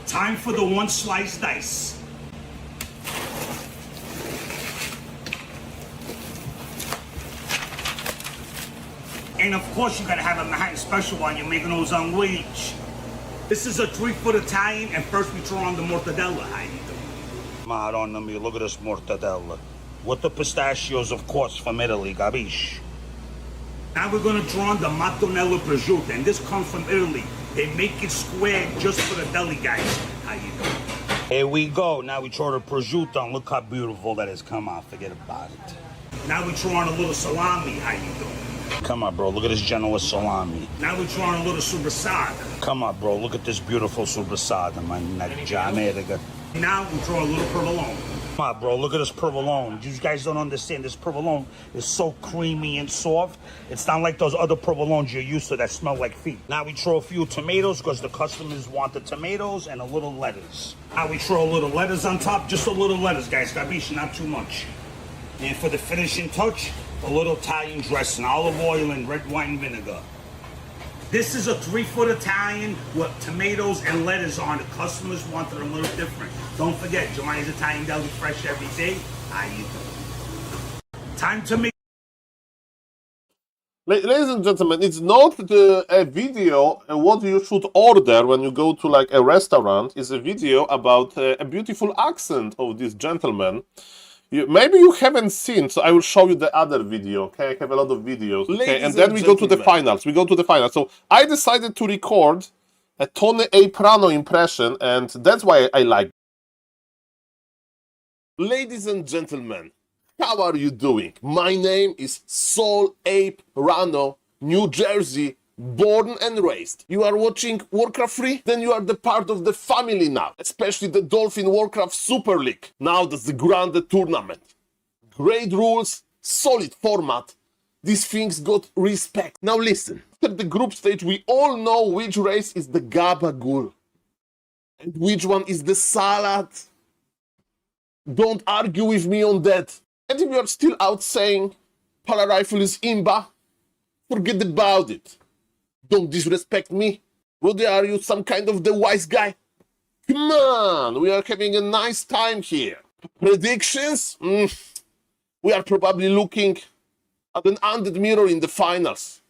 Time for the one slice dice. And of course, you gotta have a Manhattan special while you're making those sandwich. This is a 3-foot Italian, and first we throw on the mortadella. How you doing? Madonna mia, look at this mortadella. With the pistachios, of course, from Italy, capisci? Now we're gonna draw on the mattonello prosciutto, and this comes from Italy. They make it square just for the deli guys. How you doing? Here we go. Now we throw the prosciutto, and look how beautiful that is. Come on, forget about it. Now we throw on a little salami. How you doing? Come on, bro. Look at this Genoa salami. Now we throw on a little sopressata. Come on, bro. Look at this beautiful sopressata, man. Now we throw a little provolone. Come on, bro. Look at this provolone. You guys don't understand. This provolone is so creamy and soft. It's not like those other provolones you're used to that smell like feet. Now we throw a few tomatoes because the customers want the tomatoes and a little lettuce. Now we throw a little lettuce on top. Just a little lettuce, guys. Capisci? Not too much. And for the finishing touch, a little Italian dressing, olive oil and red wine vinegar. This is a 3-foot Italian with tomatoes and lettuce on it. Customers want it a little different. Don't forget, Giovanni's Italian Deli, fresh every day. How you doing? Time to make... Ladies and gentlemen, it's not a video what you should order when you go to like a restaurant. It's a video about a beautiful accent of this gentleman. Maybe you haven't seen, so I will show you the other video, okay? I have a lot of videos, okay? And then we go to the finals. We go to the finals. So I decided to record a Tony A. Prano impression, and that's why I like it. Ladies and gentlemen, how are you doing? My name is SaulApeMan, New Jersey, born and raised. You are watching Warcraft 3? Then you are the part of the family now, especially the Dolphin Warcraft Super League. Now that's the grand tournament. Great rules, solid format. These things got respect. Now listen, at the group stage we all know which race is the Gabagool and which one is the Salad. Don't argue with me on that. And if you are still out saying Pala Rifle is Imba, forget about it. Don't disrespect me. What are you, some kind of the wise guy? Come on, we are having a nice time here. Predictions? We are probably looking at an Undead Mirror in the finals.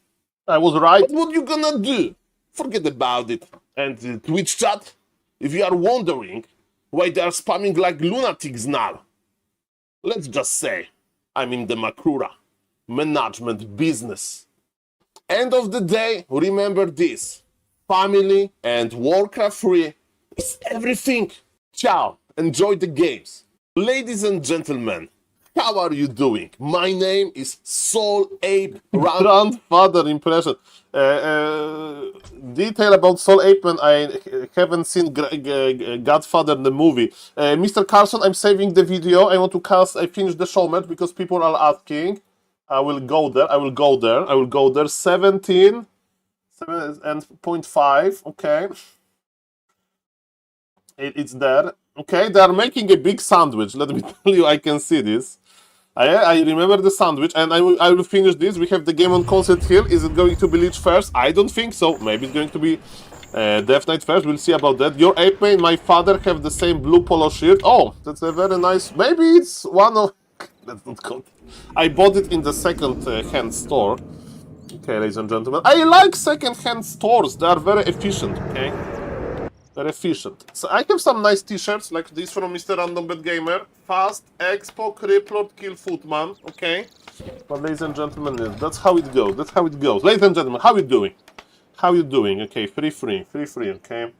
I was right. But what you gonna do? Forget about it. And Twitch chat, if you are wondering why they are spamming like lunatics now, let's just say I'm in the Makura. management business. End of the day, remember this. Family and Warcraft 3 is everything. Ciao. Enjoy the games. Ladies and gentlemen, how are you doing? My name is SaulApe. Grandfather impression. Detail about SaulApeMan. I haven't seen Godfather the movie. Mr. Carson, I'm saving the video. I want to cast. I finished the show match because people are asking. I will go there. I will go there. I will go there. 17 and 0.5. Okay. It's there. Okay, they are making a big sandwich. Let me tell you, I can see this. I remember the sandwich, and I will finish this. We have the game on Concert Hill. Is it going to be Lich first? I don't think so. Maybe it's going to be Death Knight first. We'll see about that. Your Ape and my father have the same blue polo shirt. Oh, that's a very nice. Maybe it's one of. That's not good. I bought it in the second-hand store. Okay, ladies and gentlemen. I like second-hand stores. They are very efficient. Okay. Very efficient. So I have some nice t-shirts like this from Mr. Random Bad Gamer. Fast, Expo, Criplord, Kill Footman. Okay. But ladies and gentlemen, that's how it goes. That's how it goes. Ladies and gentlemen, how you doing? How you doing? Okay, free, okay.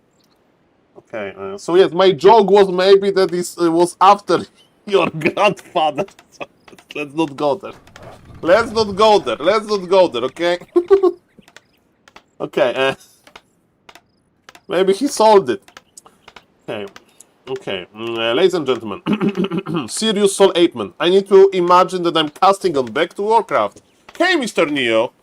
Okay, so yes, my joke was maybe that this was after your grandfather. So let's not go there. Let's not go there. Let's not go there, okay? Okay, maybe he sold it. Okay, okay. Ladies and gentlemen, serious SaulApeMan. I need to imagine that I'm casting on Back to Warcraft. Hey, Mr. Neo.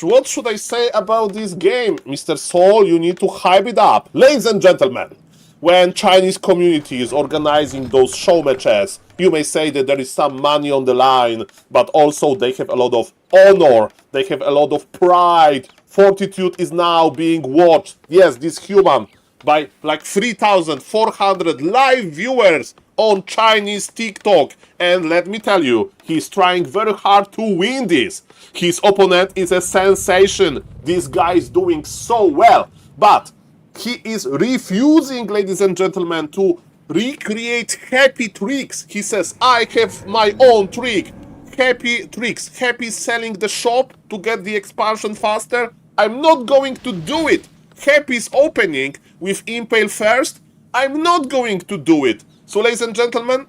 What should I say about this game? Mr. Saul, you need to hype it up. Ladies and gentlemen, when Chinese community is organizing those show matches, you may say that there is some money on the line, but also they have a lot of honor, they have a lot of pride. Fortitude is now being watched. Yes, this human by like 3,400 live viewers on Chinese TikTok. And let me tell you, he's trying very hard to win this. His opponent is a sensation. This guy is doing so well. But he is refusing, ladies and gentlemen, to recreate happy tricks. He says, I have my own trick. Happy tricks. Happy selling the shop to get the expansion faster. I'm not going to do it. Happy's opening with Impale first. I'm not going to do it. So, ladies and gentlemen,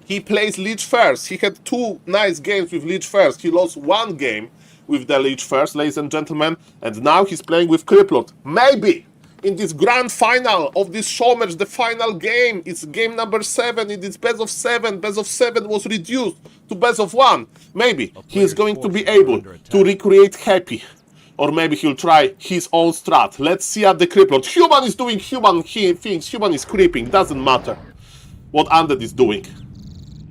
he plays Lich first. He had 2 nice games with Lich first. He lost 1 game with the Lich first, ladies and gentlemen. And now he's playing with Criplord. Maybe in this grand final of this show match, the final game, it's game number 7. It is best of 7. Best of 7 was reduced to best of 1. Maybe he is going to be able to recreate Happy. Or maybe he'll try his own strat. Let's see at the Criplord. Human is doing human things. Human is creeping. Doesn't matter what Undead is doing.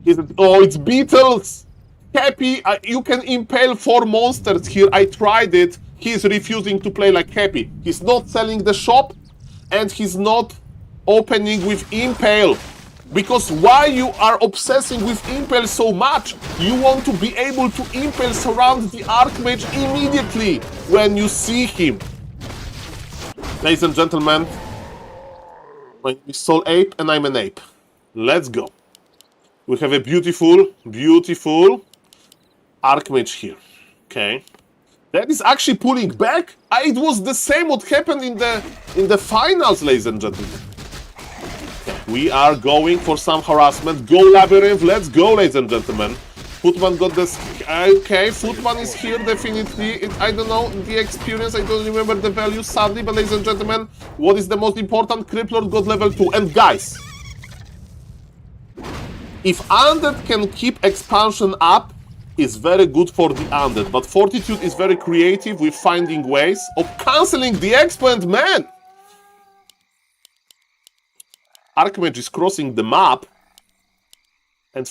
Is it? Oh, it's Beetles. Happy. You can impale 4 monsters here. I tried it. He's refusing to play like Happy. He's not selling the shop. And he's not opening with Impale. Because why you are obsessing with Impale so much? You want to be able to Impale surround the Archmage immediately when you see him. Ladies and gentlemen, my name is SaulApe and I'm an ape. Let's go. We have a beautiful, beautiful Archmage here. Okay. That is actually pulling back. It was the same what happened in the finals, ladies and gentlemen. We are going for some harassment. Go Labyrinth, let's go, ladies and gentlemen. Footman got this. Okay, Footman is here, definitely. I don't know the experience, I don't remember the value, sadly, but ladies and gentlemen, what is the most important? Criplord got level 2. And guys, if Undead can keep expansion up, it's very good for the Undead. But Fortitude is very creative with finding ways of cancelling the Expo, and man! Archmage is crossing the map, and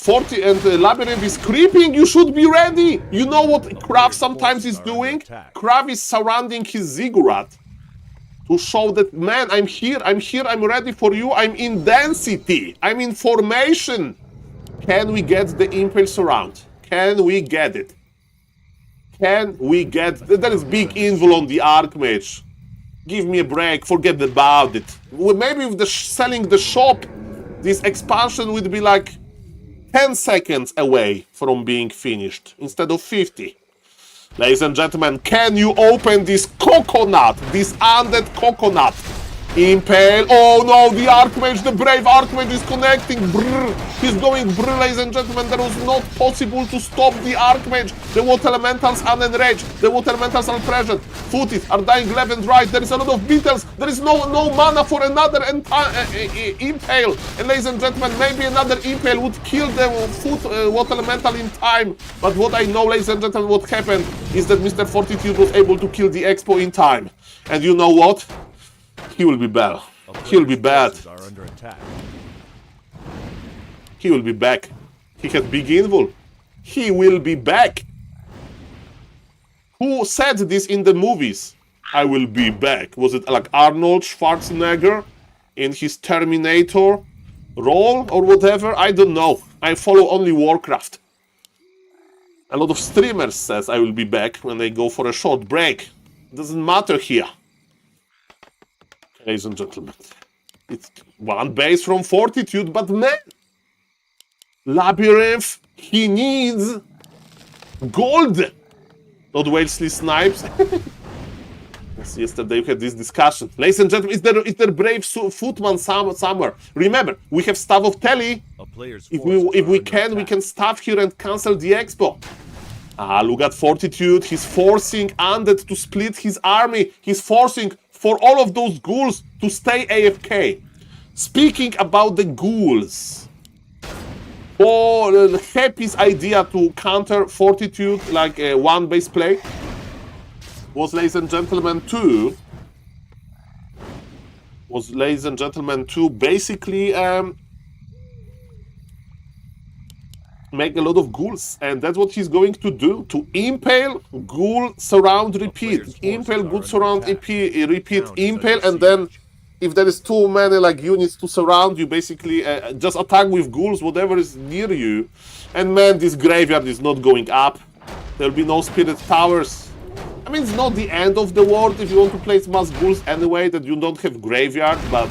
Labyrinth is creeping. You should be ready. You know what Krav sometimes is doing? Krav is surrounding his Ziggurat to show that, man, I'm here, I'm ready for you, I'm in density, I'm in formation. Can we get the Impale surround? Can we get it? Can we get... There is big invul on the Archmage. Give me a break, forget about it. Well, maybe with selling the shop, this expansion would be like 10 seconds away from being finished instead of 50. Ladies and gentlemen, can you open this coconut, this undead coconut? Impale. Oh no, the Archmage, the brave Archmage is connecting. Brrr. He's going brrr, ladies and gentlemen. That was not possible to stop the Archmage. The Water Elementals are enraged. The Water Elementals are present. Footies are dying left and right. There is a lot of beetles. There is no mana for another Impale. And ladies and gentlemen, maybe another Impale would kill the Water Elemental in time. But what I know, ladies and gentlemen, what happened is that Mr. Fortitude was able to kill the Expo in time. And you know what? He will be bad. He'll be bad. He will be back. He has big invul. He will be back. Who said this in the movies? I will be back. Was it like Arnold Schwarzenegger in his Terminator role or whatever? I don't know. I follow only Warcraft. A lot of streamers says I will be back when they go for a short break. Doesn't matter here. Ladies and gentlemen, it's one base from Fortitude, but man, Labyrinth, he needs gold, not Wellesley Snipes. Yes, yesterday we had this discussion. Ladies and gentlemen, is there brave footman somewhere? Remember, we have Staff of Telly. If we can staff here and cancel the expo. Ah, look at Fortitude. He's forcing Undead to split his army. He's forcing for all of those ghouls to stay AFK. Speaking about the ghouls, for Happy's idea to counter Fortitude like a one base play was, ladies and gentlemen, to basically make a lot of ghouls, and that's what he's going to do, to impale, ghoul, surround, repeat, impale, ghoul, surround, repeat, impale, and then if there is too many like units to surround, you basically just attack with ghouls, whatever is near you. And man, this graveyard is not going up. There'll be no spirit towers. I mean, it's not the end of the world if you want to place mass ghouls anyway, that you don't have graveyard, but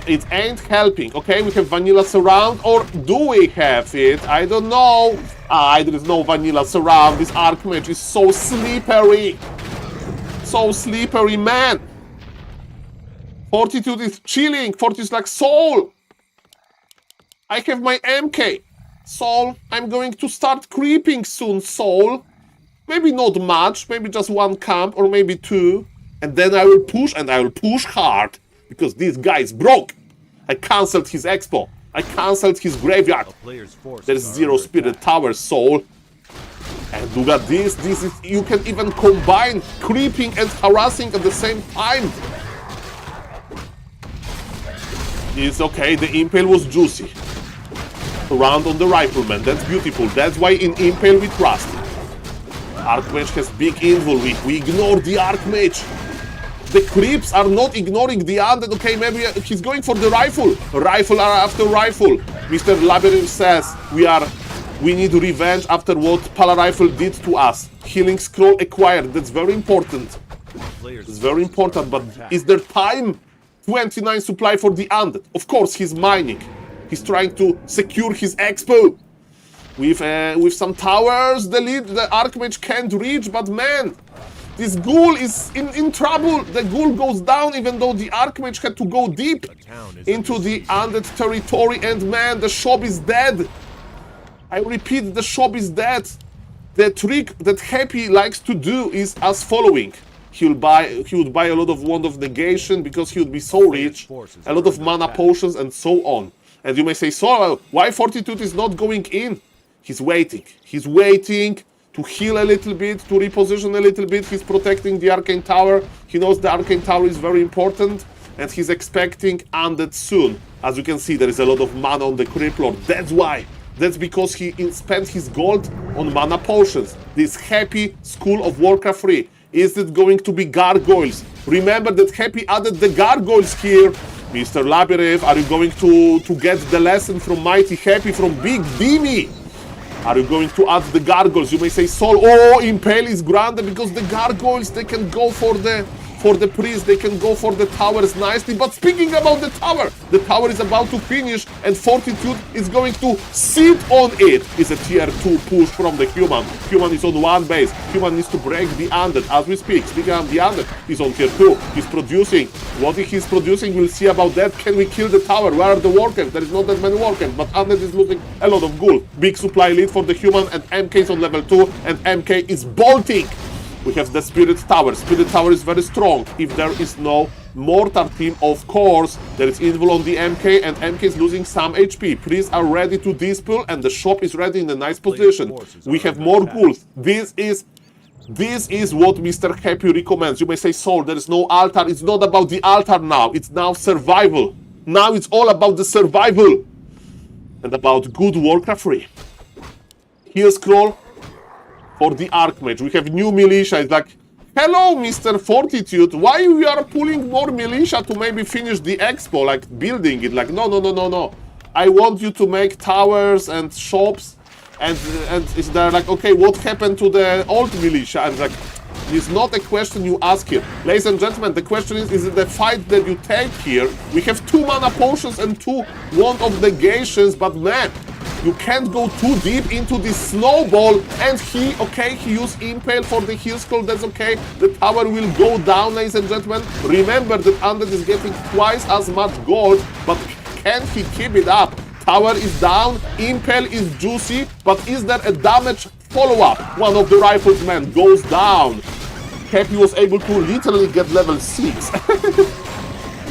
it ain't helping. Okay, we have vanilla surround, or do we have it? I don't know. There is no vanilla surround. This Archmage is so slippery. So slippery, man. Fortitude is chilling. Fortitude is like, Saul, I have my MK. Saul, I'm going to start creeping soon, Saul. Maybe not much, maybe just one camp, or maybe two. And then I will push, and I will push hard. Because this guy is broke. I cancelled his expo. I cancelled his graveyard. There's zero spirit tower, Saul. And look at this. This is, you can even combine creeping and harassing at the same time. It's okay, the Impale was juicy. Round on the Rifleman, that's beautiful. That's why in Impale we trust. Archmage has big invul, we ignore the Archmage. The creeps are not ignoring the undead. Okay, maybe he's going for the rifle. Rifle are after rifle. Mr. Labyrinth says we need revenge after what Pala Rifle did to us. Healing scroll acquired. That's very important. It's very important, but is there time? 29 supply for the undead. Of course, he's mining. He's trying to secure his expo. With some towers, the Archmage can't reach, but man, this ghoul is in trouble. The ghoul goes down, even though the Archmage had to go deep into the undead territory, and man, the shop is dead. I repeat, the shop is dead. The trick that Happy likes to do is as following. He would buy a lot of Wand of Negation because he would be so rich, a lot of mana potions and so on. And you may say, so why Fortitude is not going in? He's waiting. He's waiting to heal a little bit, to reposition a little bit. He's protecting the Arcane Tower. He knows the Arcane Tower is very important, and he's expecting undead soon. As you can see, there is a lot of mana on the Crypt Lord. That's why. That's because he spent his gold on mana potions. This Happy School of Warcraft 3. Is it going to be gargoyles? Remember that Happy added the gargoyles here. Mr. Labyrinth, are you going to get the lesson from Mighty Happy, from Big Dimi? Are you going to add the gargoyles? You may say, Saul, oh, Impale is granted because the gargoyles, they can go for the for the priest. They can go for the towers nicely. But speaking about the tower is about to finish, and Fortitude is going to sit on it. It's a tier 2 push from the human. Human is on 1 base. Human needs to break the undead as we speak. Speaking of the undead, he's on tier 2. He's producing. What he's producing, we'll see about that. Can we kill the tower? Where are the workers? There is not that many workers, but undead is losing a lot of ghoul. Big supply lead for the human, and MK is on level 2, and MK is bolting. We have the Spirit Tower. Spirit Tower is very strong. If there is no Mortar team, of course, there is Invul on the MK, and MK is losing some HP. Priests are ready to dispel, and the shop is ready in a nice position. We have more ghouls. This is what Mr. Happy recommends. You may say, Saul, there is no altar. It's not about the altar now. It's now survival. Now it's all about the survival. And about good Warcraft 3. Heal scroll for the Archmage. We have new militia. It's like, hello, Mr. Fortitude. Why we are pulling more militia to maybe finish the expo, like building it? Like, no. I want you to make towers and shops. And is there like, okay, what happened to the old militia? And like, it's not a question you ask here. Ladies and gentlemen, the question is it the fight that you take here? We have 2 mana potions and 2 Wand of Negations, but man, you can't go too deep into this snowball. And he used Impale for the heal scroll, that's okay. The tower will go down, ladies and gentlemen. Remember that Undead is getting twice as much gold, but can he keep it up? Tower is down, Impale is juicy, but is there a damage follow-up? One of the riflemen goes down. Happy was able to literally get level 6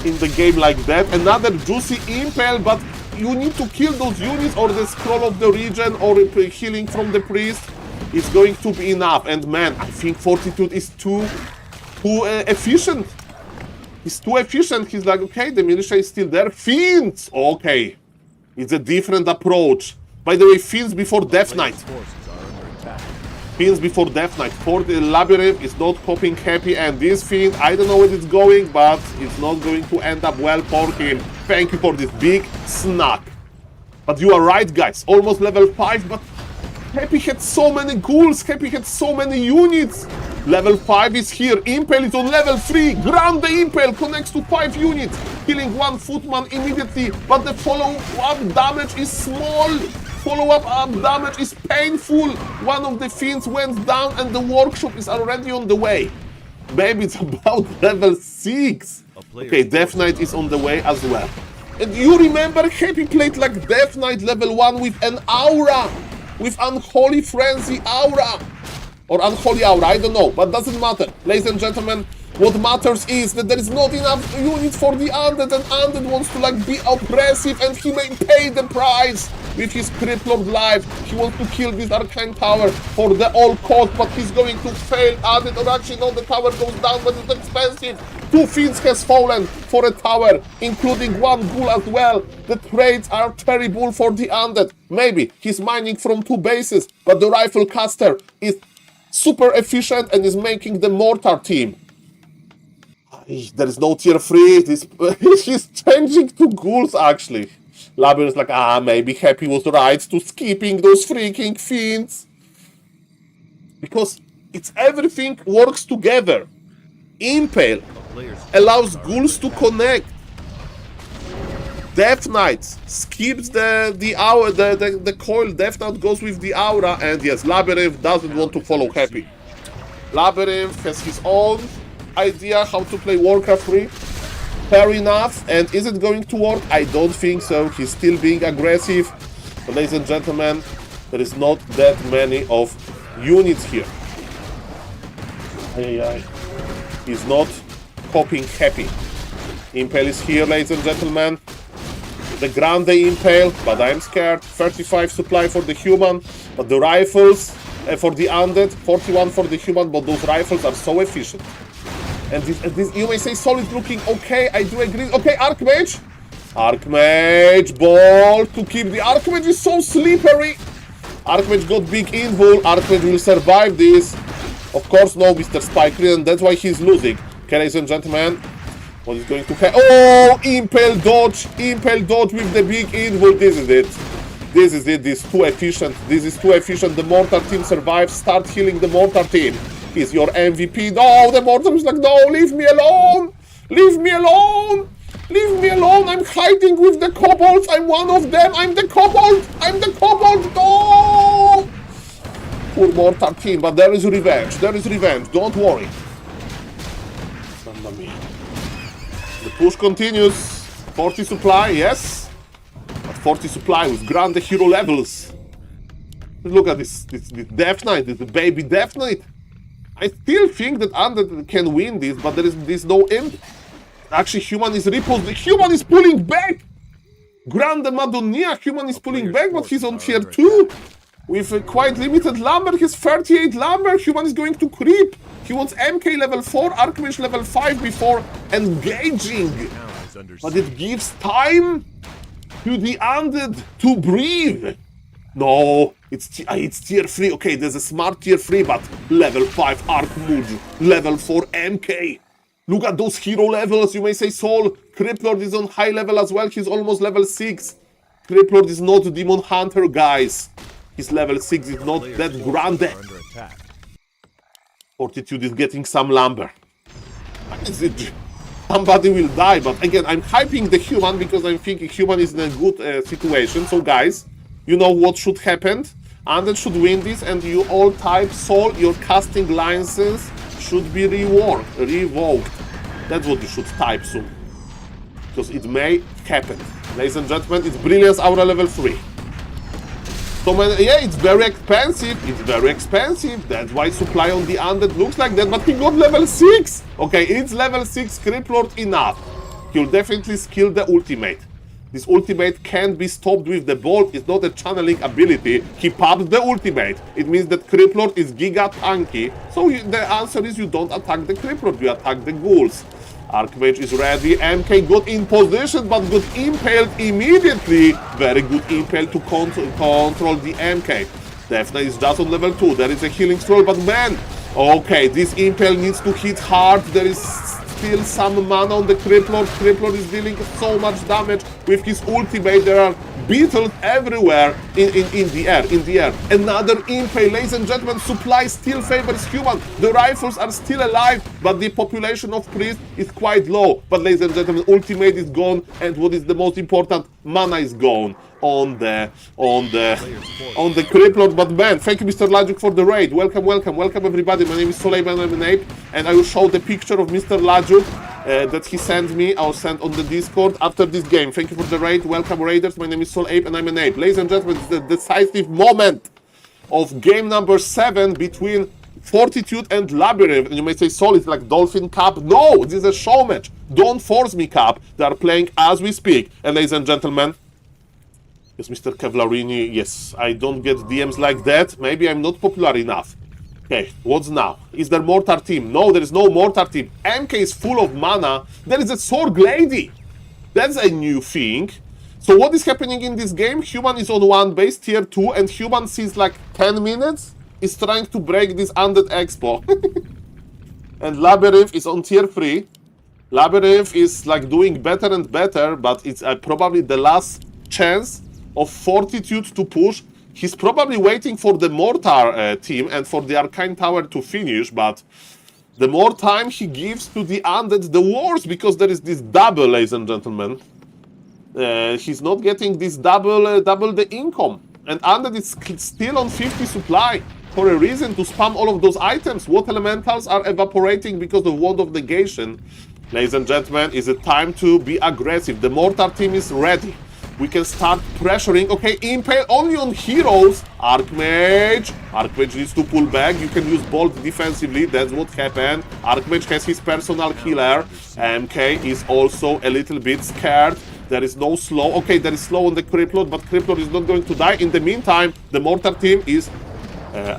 in the game like that. Another juicy Impale, but you need to kill those units, or the scroll of the region, or healing from the priest is going to be enough. And man, I think Fortitude is too efficient. He's too efficient. He's like, okay, the militia is still there. Fiends! Okay. It's a different approach. By the way, Fiends before Death Knight. Fiends before Death Knight. For the Labyrinth is not coping Happy, and this Fiend, I don't know where it's going, but it's not going to end up well for him. Thank you for this big snack. But you are right, guys. Almost level 5, but Happy had so many ghouls. Happy had so many units. Level 5 is here. Impale is on level 3. Ground the Impale connects to 5 units, killing 1 footman immediately. But the follow-up damage is small. Follow-up damage is painful. One of the Fiends went down, and the workshop is already on the way. Maybe it's about level 6. Okay, Death Knight is on the way as well. And you remember Happy played like Death Knight level 1 with an aura. With Unholy Frenzy aura. Or Unholy Aura, I don't know, but doesn't matter. Ladies and gentlemen, what matters is that there is not enough units for the Undead, and Undead wants to like be oppressive, and he may pay the price with his Crypt Lord life. He wants to kill this Arcane Tower for the all cost, but he's going to fail. Undead, or actually no, the tower goes down, but it's expensive. 2 Fiends has fallen for a tower, including 1 ghoul as well. The trades are terrible for the Undead. Maybe he's mining from 2 bases, but the Rifle Caster is super efficient and is making the Mortar team. There is no tier 3. He's changing to ghouls actually. Labyrinth is like, maybe Happy was right to skipping those freaking Fiends. Because it's everything works together. Impale allows ghouls to connect. Death Knight skips the aura, the coil. Death Knight goes with the aura, and yes, Labyrinth doesn't want to follow Happy. Labyrinth has his own idea how to play Warcraft 3. Fair enough, and is it going to work? I don't think so. He's still being aggressive. But ladies and gentlemen, there is not that many of units here. He's not coping Happy. Impale is here, ladies and gentlemen. The Grande Impale, but I'm scared. 35 supply for the human, but the rifles for the Undead, 41 for the human, but those rifles are so efficient. And this you may say, Saul is looking okay, I do agree. Okay, Archmage! Archmage, ball to keep the Archmage is so slippery. Archmage got big invul. Archmage will survive this. Of course, no, Mr. Spike, and that's why he's losing. Okay, ladies and gentlemen, what is going to happen? Oh, Impale dodge with the big invul. This is it. This is it. This is too efficient. This is too efficient. The Mortar team survives. Start healing the Mortar team. He's your MVP. No, the Mortar is like, no, leave me alone. Leave me alone. Leave me alone. I'm hiding with the kobolds. I'm one of them. I'm the kobold. I'm the kobold. No. Poor Mortar team, but there is revenge. There is revenge. Don't worry. Mamma mia. The push continues. 40 supply, yes. But 40 supply with grand hero levels. Look at this Death Knight, this baby Death Knight. I still think that Undead can win this, but there is no end. Actually, Human is repulsed. Human is pulling back! Grande Madonia, Human is pulling back, but he's on tier 2. With a quite limited lumber, he's 38 lumber. Human is going to creep. He wants MK level 4, Archmage level 5 before engaging. But it gives time to the Undead to breathe. No, it's tier 3. Okay, there's a smart tier 3, but level 5 Archmage, level 4 MK. Look at those hero levels. You may say Saul. Criplord is on high level as well. He's almost level 6. Criplord is not Demon Hunter, guys. He's level 6. It's not that grande. Fortitude is getting some lumber. Somebody will die, but again, I'm hyping the Human because I'm thinking Human is in a good situation. So guys, you know what should happen. Undead should win this, and you all type Saul, your casting license should be revoked. That's what you should type soon. Because it may happen. Ladies and gentlemen, it's Brilliance Aura level 3. So yeah, it's very expensive. It's very expensive. That's why supply on the Undead looks like that. But he got level 6. Okay, it's level 6 Criplord enough. He'll definitely skill the ultimate. This ultimate can't be stopped with the bolt. It's not a channeling ability. He popped the ultimate. It means that Criplord is giga tanky. So the answer is you don't attack the Criplord, you attack the ghouls. Archmage is ready. MK got in position but got impaled immediately. Very good impale to control the MK. Death Knight is just on level 2. There is a healing scroll, but man, okay, this impale needs to hit hard. There is still some mana on the Criplord. Criplord is dealing so much damage with his ultimate. There are beetles everywhere in the air. Another impale, ladies and gentlemen. Supply still favors Human. The rifles are still alive, but the population of priests is quite low. But ladies and gentlemen, ultimate is gone, and what is the most important, mana is gone on the Criplord. But man, thank you, Mr. Lajuk, for the raid. Welcome everybody. My name is SaulApeMan and SaulCasterMan, and I will show the picture of Mr. Lajuk that he sent me. I'll send on the Discord after this game. Thank you for the raid. Welcome, raiders. My name is SaulApe and I'm an ape. Ladies and gentlemen, it's the decisive moment of game number 7 between Fortitude and Labyrinth. And you may say, Saul, it's like Dolphin Cup. No, this is a show match. Don't force me, Cup. They are playing as we speak. And ladies and gentlemen, yes, Mr. Kevlarini, yes, I don't get DMs like that. Maybe I'm not popular enough. Okay, what's now? Is there Mortar team? No, there is no Mortar team. MK is full of mana. There is a Sword Lady. That's a new thing. So what is happening in this game? Human is on 1 base, tier 2, and Human since like 10 minutes is trying to break this Undead Expo. And Labyrinth is on tier 3. Labyrinth is like doing better and better, but it's probably the last chance of Fortitude to push. He's probably waiting for the Mortar team and for the Arcane Tower to finish, but the more time he gives to the Undead, the worse, because there is this double, ladies and gentlemen. He's not getting this double the income. And Undead is still on 50 supply for a reason to spam all of those items. What elementals are evaporating because of Wand of Negation. Ladies and gentlemen, is it time to be aggressive? The Mortar team is ready. We can start pressuring. Okay, impale only on heroes. Archmage needs to pull back. You can use Bolt defensively. That's what happened. Archmage has his personal healer. MK is also a little bit scared. There is no slow. Okay, there is slow on the Criplord, but Criplord is not going to die. In the meantime, the Mortar team is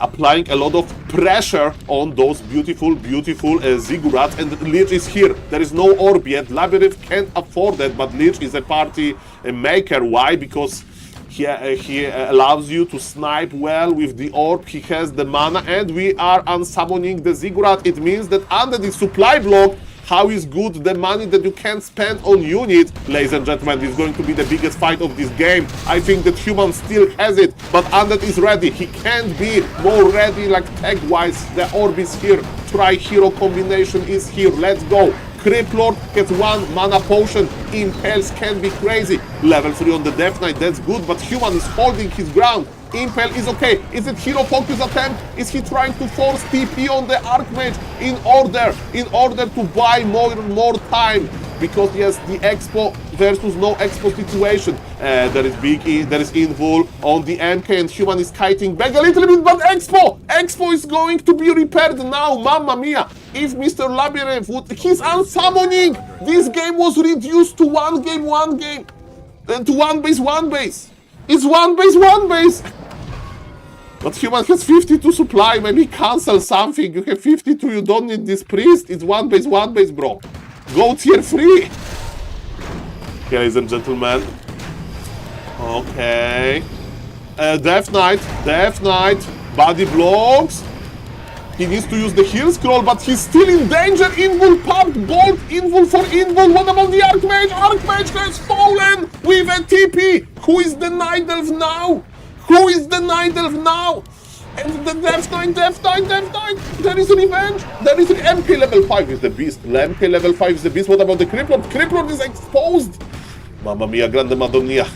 applying a lot of pressure on those beautiful Ziggurats, and Lich is here. There is no orb yet. Labyrinth can't afford that, but Lich is a party maker. Why? Because he allows you to snipe well with the orb. He has the mana, and we are unsummoning the Ziggurat. It means that under the supply block, how is good the money that you can spend on units. Ladies and gentlemen, this is going to be the biggest fight of this game. I think that Human still has it, but Undead is ready. He can't be more ready, like tag-wise. The orb is here. tri-hero combination is here. Let's go. Criplord gets 1 mana potion. Impels can be crazy. Level 3 on the Death Knight, that's good, but Human is holding his ground. Impel is okay. Is it hero focus attempt? Is he trying to force TP on the Archmage in order to buy more time? Because yes, the Expo versus no Expo situation. There is Invul on the MK, and Human is kiting back a little bit, but Expo is going to be repaired now. Mamma mia! If Mr. Labyrinth would, he's unsummoning. This game was reduced to one game, then to one base. It's one base. But Human has 52 supply. Maybe cancel something. You have 52. You don't need this priest. It's one base, bro. Go tier 3. Okay, ladies and gentlemen. Okay. Death Knight. Body blocks. He needs to use the heal scroll, but he's still in danger. Invul popped. Bolt. Invul for Invul. What about the Archmage? Archmage has fallen with a TP. Who is the Night Elf now? And the Death Knight. There is revenge. There is an MK level 5 is the beast. MK level 5 is the beast. What about the Criplord? Criplord is exposed. Mamma mia, grande madonna.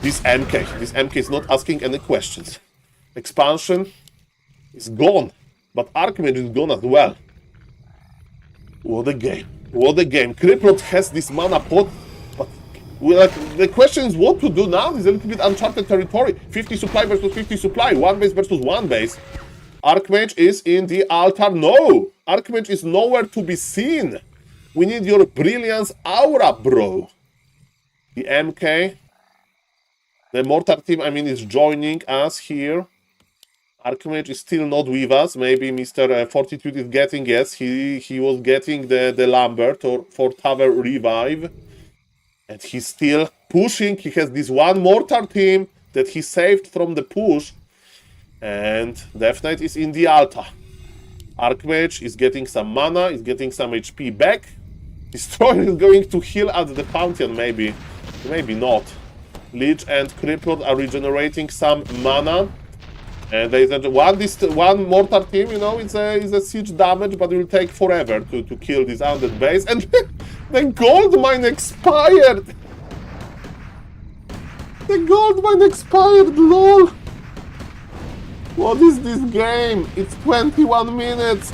This MK is not asking any questions. Expansion is gone. But Archmage is gone as well. What a game. Criplord has this mana pot. But the question is what to do now. It's a little bit uncharted territory. 50 supply versus 50 supply. One base versus one base. Archmage is in the altar. No! Archmage is nowhere to be seen. We need your brilliance aura, bro. The MK. The Mortar team, is joining us here. Archmage is still not with us. Maybe Mr. Fortitude is getting, yes, he was getting the Lambert or for Tower Revive. And he's still pushing. He has this one Mortar team that he saved from the push. And Death Knight is in the altar. Archmage is getting some mana, is getting some HP back. Destroyer is going to heal at the Pantheon, maybe. Maybe not. Lich and Criplord are regenerating some mana. And there is one Mortar team, it's a siege damage, but it will take forever to kill this undead base. And the gold mine expired! Lol! What is this game? It's 21 minutes.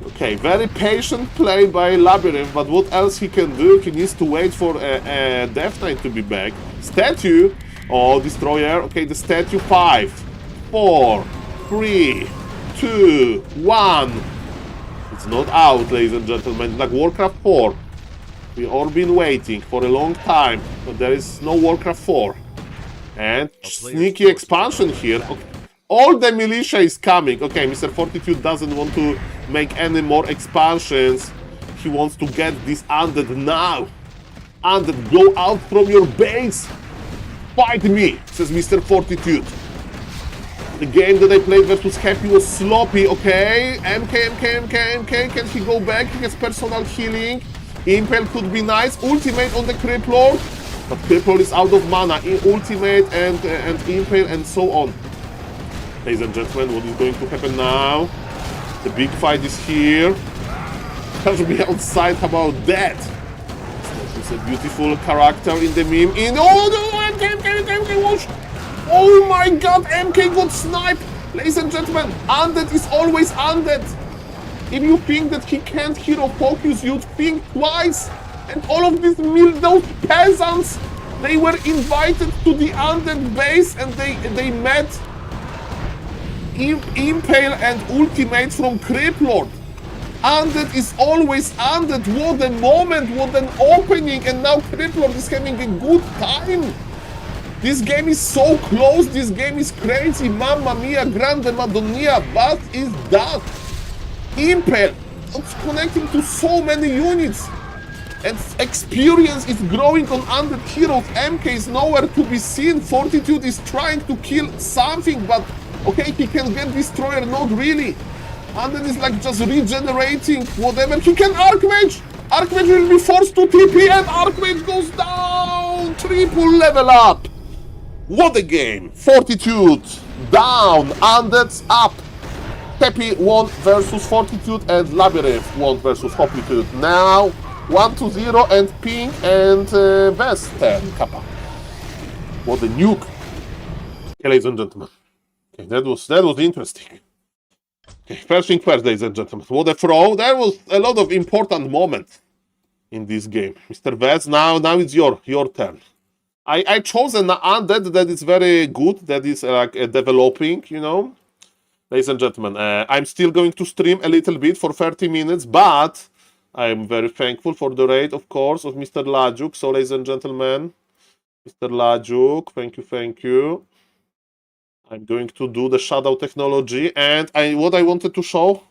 Okay, very patient play by Labyrinth, but what else he can do? He needs to wait for a Death Knight to be back. Statue. Oh, Destroyer. Okay, the statue. 5, 4, 3, 2, 1. It's not out, ladies and gentlemen. Like Warcraft 4. We've all been waiting for a long time, but there is no Warcraft 4. And sneaky expansion here. Okay. All the militia is coming. Okay, Mr. Fortitude doesn't want to make any more expansions. He wants to get this undead now. Undead, go out from your base. Fight me, says Mr. Fortitude. The game that I played versus Happy was sloppy, okay? MK. Can he go back? He has personal healing. Impel could be nice. Ultimate on the Criplord. But Criplord is out of mana. Ultimate and Impel and so on. Ladies and gentlemen, what is going to happen now? The big fight is here. Catch me outside, how about that? It's a beautiful character in the meme. MK, watch! Oh my god, MK got sniped! Ladies and gentlemen, undead is always undead. If you think that he can't hero focus, you'd think twice. And all of those peasants, they were invited to the undead base and they met Impale and Ultimate from Criplord. Undead is always undead. What a moment, what an opening, and now Criplord is having a good time. This game is so close, this game is crazy. Mamma mia, grande madonna, what is that? Impale, it's connecting to so many units. And experience is growing on undead heroes. MK is nowhere to be seen. Fortitude is trying to kill something, but okay, he can get Destroyer, not really. Undead is like just regenerating whatever he can. Archmage! Archmage will be forced to TP and Archmage goes down! Triple level up! What a game! Fortitude down, Undead's up! Happy won versus Fortitude and Labyrinth won versus Fortitude. Now 1-0 and Pink and Vest 10 Kappa. What a nuke. Okay, ladies and gentlemen. Okay, that was interesting. Okay, first thing first, ladies and gentlemen. What a throw. There was a lot of important moments in this game. Mr. Vest, now it's your turn. I chose an undead that is very good, that is like developing, you know. Ladies and gentlemen, I'm still going to stream a little bit for 30 minutes, but I'm very thankful for the raid, of course, of Mr. Lajuk. So, ladies and gentlemen, Mr. Lajuk, thank you. I'm going to do the shadow technology, and what I wanted to show,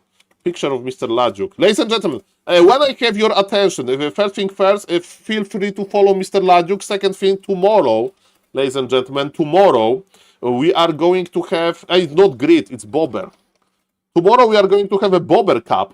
picture of Mr. Lajuk. Ladies and gentlemen, when I have your attention, first thing first, feel free to follow Mr. Lajuk. Second thing, tomorrow, ladies and gentlemen, tomorrow, we are going to have, it's not grid, it's BOBER. Tomorrow we are going to have a BOBER Cup.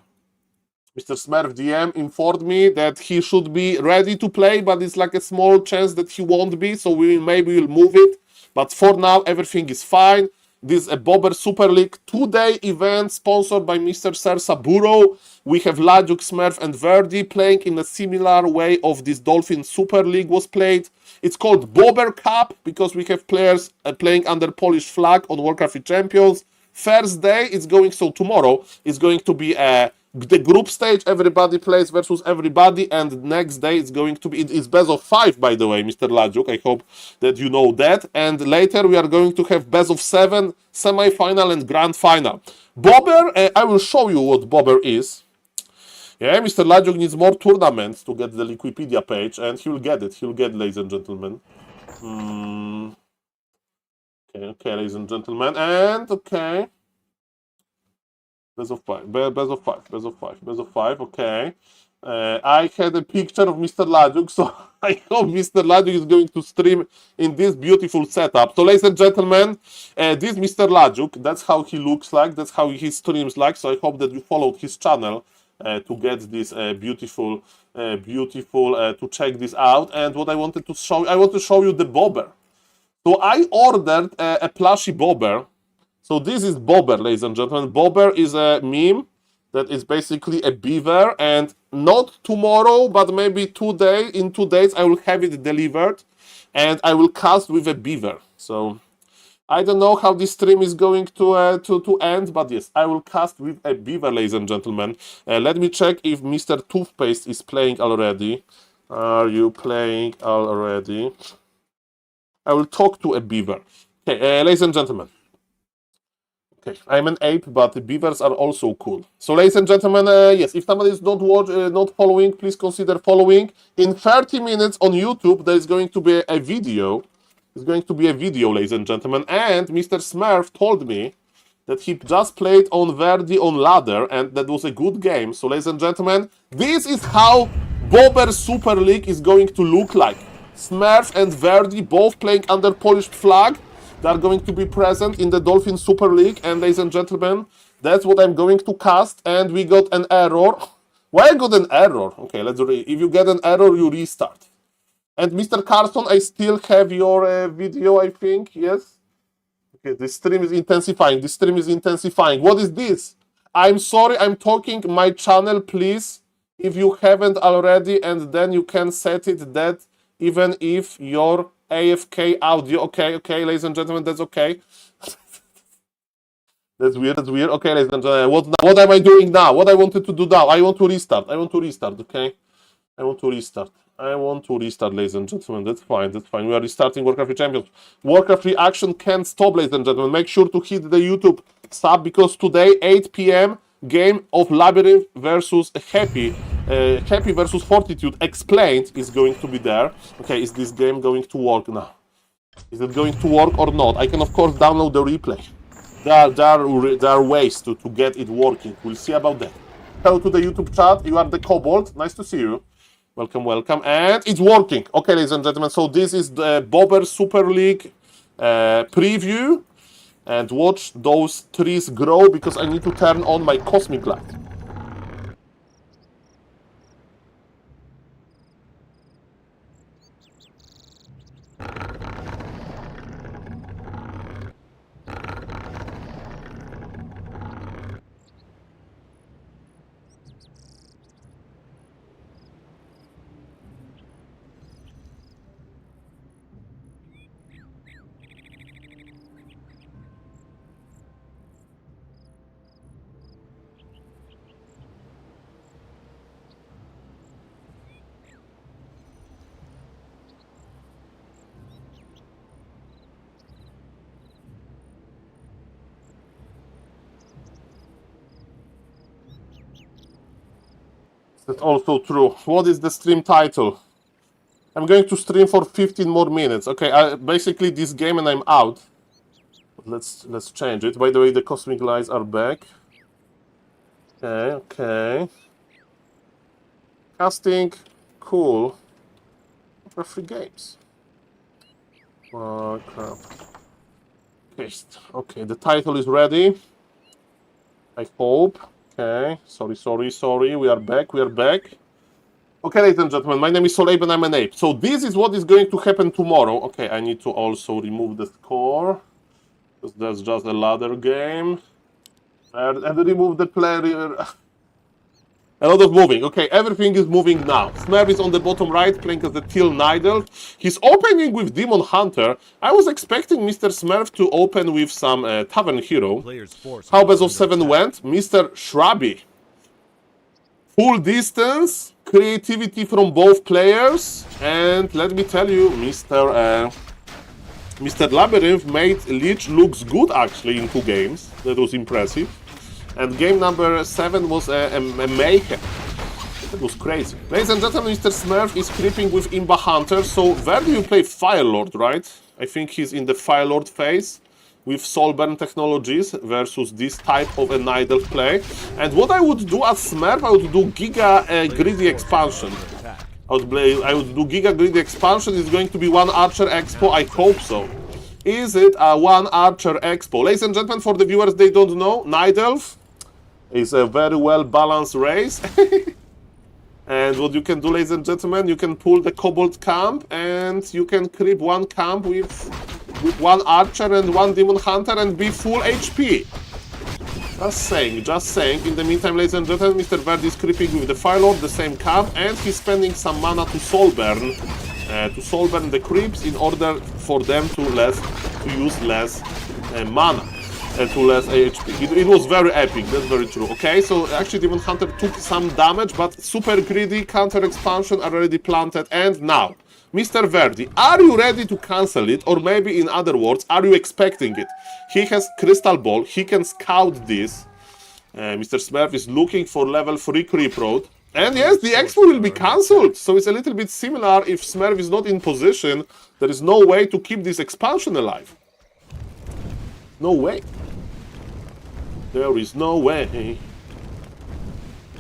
Mr. Smurf DM informed me that he should be ready to play, but it's like a small chance that he won't be, so maybe we'll move it. But for now, everything is fine. This is a BOBER Super League 2-day event sponsored by Mr. Sersaburo. We have Lajuk, Smurf, and Verdi playing in a similar way of this Dolphin Super League was played. It's called BOBER Cup because we have players playing under Polish flag on Warcraft Champions. First day, so tomorrow, is going to be the group stage. Everybody plays versus everybody, and next day it's going to be, it's best of 5, by the way, Mr. Lajuk. I hope that you know that. And later we are going to have best of 7, semi-final and grand final. BOBER, I will show you what BOBER is. Yeah, Mr. Lajuk needs more tournaments to get the Wikipedia page, and he will get it. He'll get, ladies and gentlemen. Okay, ladies and gentlemen, and okay. Best of 5, okay. I had a picture of Mr. Lajuk, so I hope Mr. Lajuk is going to stream in this beautiful setup. So, ladies and gentlemen, this Mr. Lajuk, that's how he looks like, that's how he streams like, so I hope that you followed his channel to get this beautiful, to check this out. And what I wanted to show, I want to show you the BOBER. So I ordered a plushie BOBER. So this is BOBER, ladies and gentlemen. BOBER is a meme that is basically a beaver, and not tomorrow, but maybe in 2 days, I will have it delivered, and I will cast with a beaver. So I don't know how this stream is going to end, but yes, I will cast with a beaver, ladies and gentlemen. Let me check if Mr. Toothpaste is playing already. Are you playing already? I will talk to a beaver. Okay, ladies and gentlemen. Okay, I'm an ape, but the beavers are also cool. So, ladies and gentlemen, yes, if somebody is not following, please consider following. In 30 minutes on YouTube, there is going to be a video. It's going to be a video, ladies and gentlemen. And Mr. Smurf told me that he just played on Verdi on ladder, and that was a good game. So, ladies and gentlemen, this is how BOBER Super League is going to look like. Smurf and Verdi both playing under Polish flag. They are going to be present in the Dolphin Super League. And ladies and gentlemen, that's what I'm going to cast. And we got an error. Why I got an error? Okay, let's read. If you get an error, you restart. And Mr. Carson, I still have your video, I think. Yes? Okay, this stream is intensifying. What is this? I'm sorry, I'm talking my channel, please. If you haven't already, and then you can set it that even if your AFK audio, okay, ladies and gentlemen, that's okay. That's weird. Okay, ladies and gentlemen, what am I doing now? What I wanted to do now? I want to restart, okay? I want to restart, ladies and gentlemen. That's fine. We are restarting Warcraft Champions. Warcraft reaction can't stop, ladies and gentlemen. Make sure to hit the YouTube sub, because today, 8 p.m., game of Labyrinth versus Happy versus Fortitude Explained is going to be there. Okay, is this game going to work now? Is it going to work or not? I can, of course, download the replay. There are ways to get it working. We'll see about that. Hello to the YouTube chat. You are the Kobold. Nice to see you. Welcome. And it's working. Okay, ladies and gentlemen. So this is the BOBER Super League preview. And watch those trees grow, because I need to turn on my cosmic light. That's also true. What is the stream title? I'm going to stream for 15 more minutes. Okay, basically this game and I'm out. Let's change it. By the way, the cosmic lights are back. Okay, okay. Casting, cool. For free games. Warcraft. Okay, the title is ready. I hope. Okay, sorry. We are back. Okay, ladies and gentlemen, my name is SaulApeMan and I'm an ape. So this is what is going to happen tomorrow. Okay, I need to also remove the score, because that's just a ladder game. And remove the player. A lot of moving. Okay, everything is moving now. Smurf is on the bottom right, playing as the Teal Nidal. He's opening with Demon Hunter. I was expecting Mr. Smurf to open with some Tavern Hero. How Best of 7 went? Mr. Shrubby. Full distance, creativity from both players. And let me tell you, Mr. Labyrinth made Lich looks good actually in 2 games. That was impressive. And game number 7 was a mayhem. That was crazy. Ladies and gentlemen, Mr. Smurf is creeping with Imba Hunter. So where do you play Firelord, right? I think he's in the Firelord phase with Soulburn technologies versus this type of a Nidal play. And what I would do as Smurf, I would do Giga Greedy Expansion. I would do Giga Greedy Expansion. It's going to be 1 Archer Expo. I hope so. Is it a 1 Archer Expo? Ladies and gentlemen, for the viewers they don't know, Nidalf is a very well balanced race. And what you can do, ladies and gentlemen, you can pull the Kobold camp and you can creep 1 camp with 1 Archer and 1 Demon Hunter and be full HP. Just saying. In the meantime, ladies and gentlemen, Mr. Verdi is creeping with the Firelord, the same camp, and he's spending some mana to Soulburn the creeps in order for them to use less mana and to less HP. It was very epic, that's very true. Okay, so actually Demon Hunter took some damage, but super greedy counter expansion already planted. And now, Mr. Verdi, are you ready to cancel it? Or maybe in other words, are you expecting it? He has Crystal Ball, he can scout this. Mr. Smurf is looking for level 3 creep road. And yes, the expo will be cancelled, so it's a little bit similar. If Smurf is not in position, there is no way to keep this expansion alive. No way. There is no way.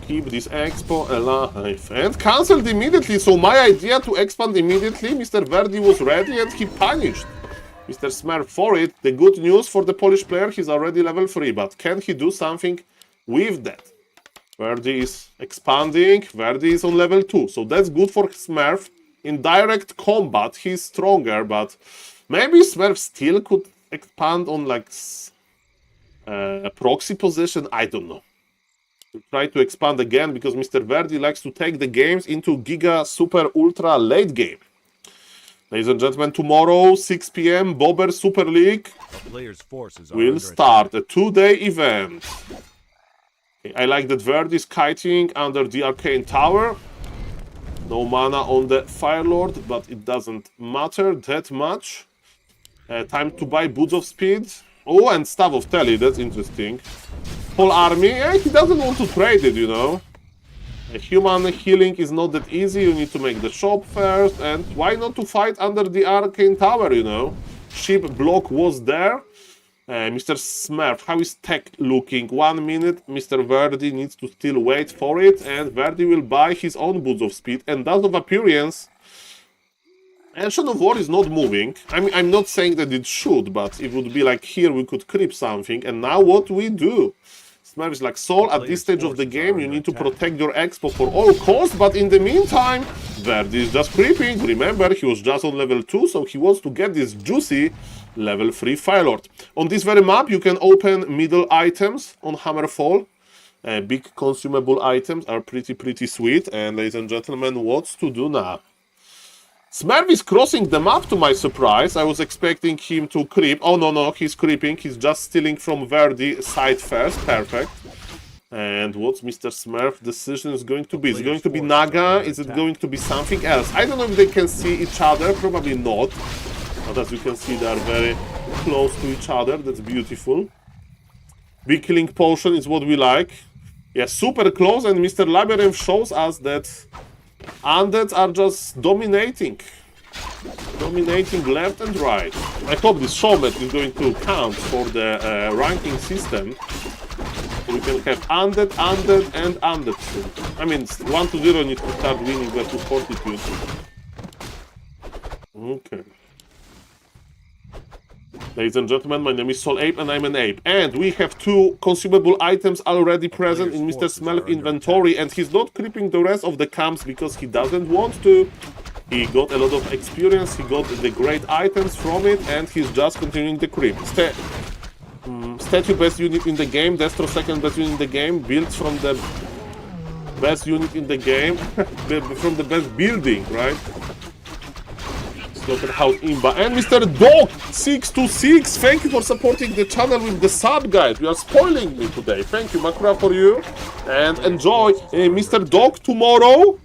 Keep this expo alive. And cancelled immediately, so my idea to expand immediately, Mr. Verdi was ready and he punished Mr. Smurf for it. The good news for the Polish player, he's already level 3, but can he do something with that? Verdi is expanding, Verdi is on level 2, so that's good for Smurf. In direct combat, he's stronger, but maybe Smurf still could expand on like a proxy position, I don't know. We'll try to expand again, because Mr. Verdi likes to take the games into Giga Super Ultra late game. Ladies and gentlemen, tomorrow, 6 PM, BOBER Super League will start, a 2-day event. I like that Verdi is kiting under the Arcane Tower. No mana on the Firelord, but it doesn't matter that much. Time to buy Boots of Speed. Oh, and Staff of Telly, that's interesting. Whole army, he doesn't want to trade it, you know. Human healing is not that easy, you need to make the shop first. And why not to fight under the Arcane Tower, you know. Ship block was there. Mr. Smurf, how is tech looking? 1 minute, Mr. Verdi needs to still wait for it, and Verdi will buy his own Boots of Speed. And Dust of Appearance, Ancient of War is not moving. I mean, I'm not saying that it should, but it would be like here we could creep something. And now what do we do? Smurf is like, Saul, at this stage of the game, you need to protect your expo for all costs, but in the meantime, Verdi is just creeping. Remember, he was just on level 2, so he wants to get this juicy level 3 Firelord. On this very map, you can open middle items on Hammerfall. Big consumable items are pretty sweet. And ladies and gentlemen, what's to do now? Smurf is crossing the map to my surprise. I was expecting him to creep. Oh, no, he's creeping. He's just stealing from Verdi side first. Perfect. And what's Mr. Smurf's decision is going to be? Is it going to be Naga? Is it going to be something else? I don't know if they can see each other. Probably not. But as you can see, they are very close to each other. That's beautiful. Big killing potion is what we like. Yeah, super close, and Mr. Labyrinth shows us that undeads are just dominating left and right. I hope this show match is going to count for the ranking system. We can have undead, and undead soon. I mean, 1-0 need to start winning versus Fortitude. Okay. Ladies and gentlemen, my name is SaulApe and I'm an ape. And we have 2 consumable items already present in Mr. Smel's inventory, and he's not creeping the rest of the camps because he doesn't want to. He got a lot of experience, he got the great items from it, and he's just continuing the creep. Statue best unit in the game, Destro second best unit in the game, built from the best unit in the game, from the best building, right? Slaughterhouse Imba. And Mr. Dog 626, thank you for supporting the channel with the sub, guys. You are spoiling me today. Thank you, Makura, for you. And enjoy. Mr. Dog, tomorrow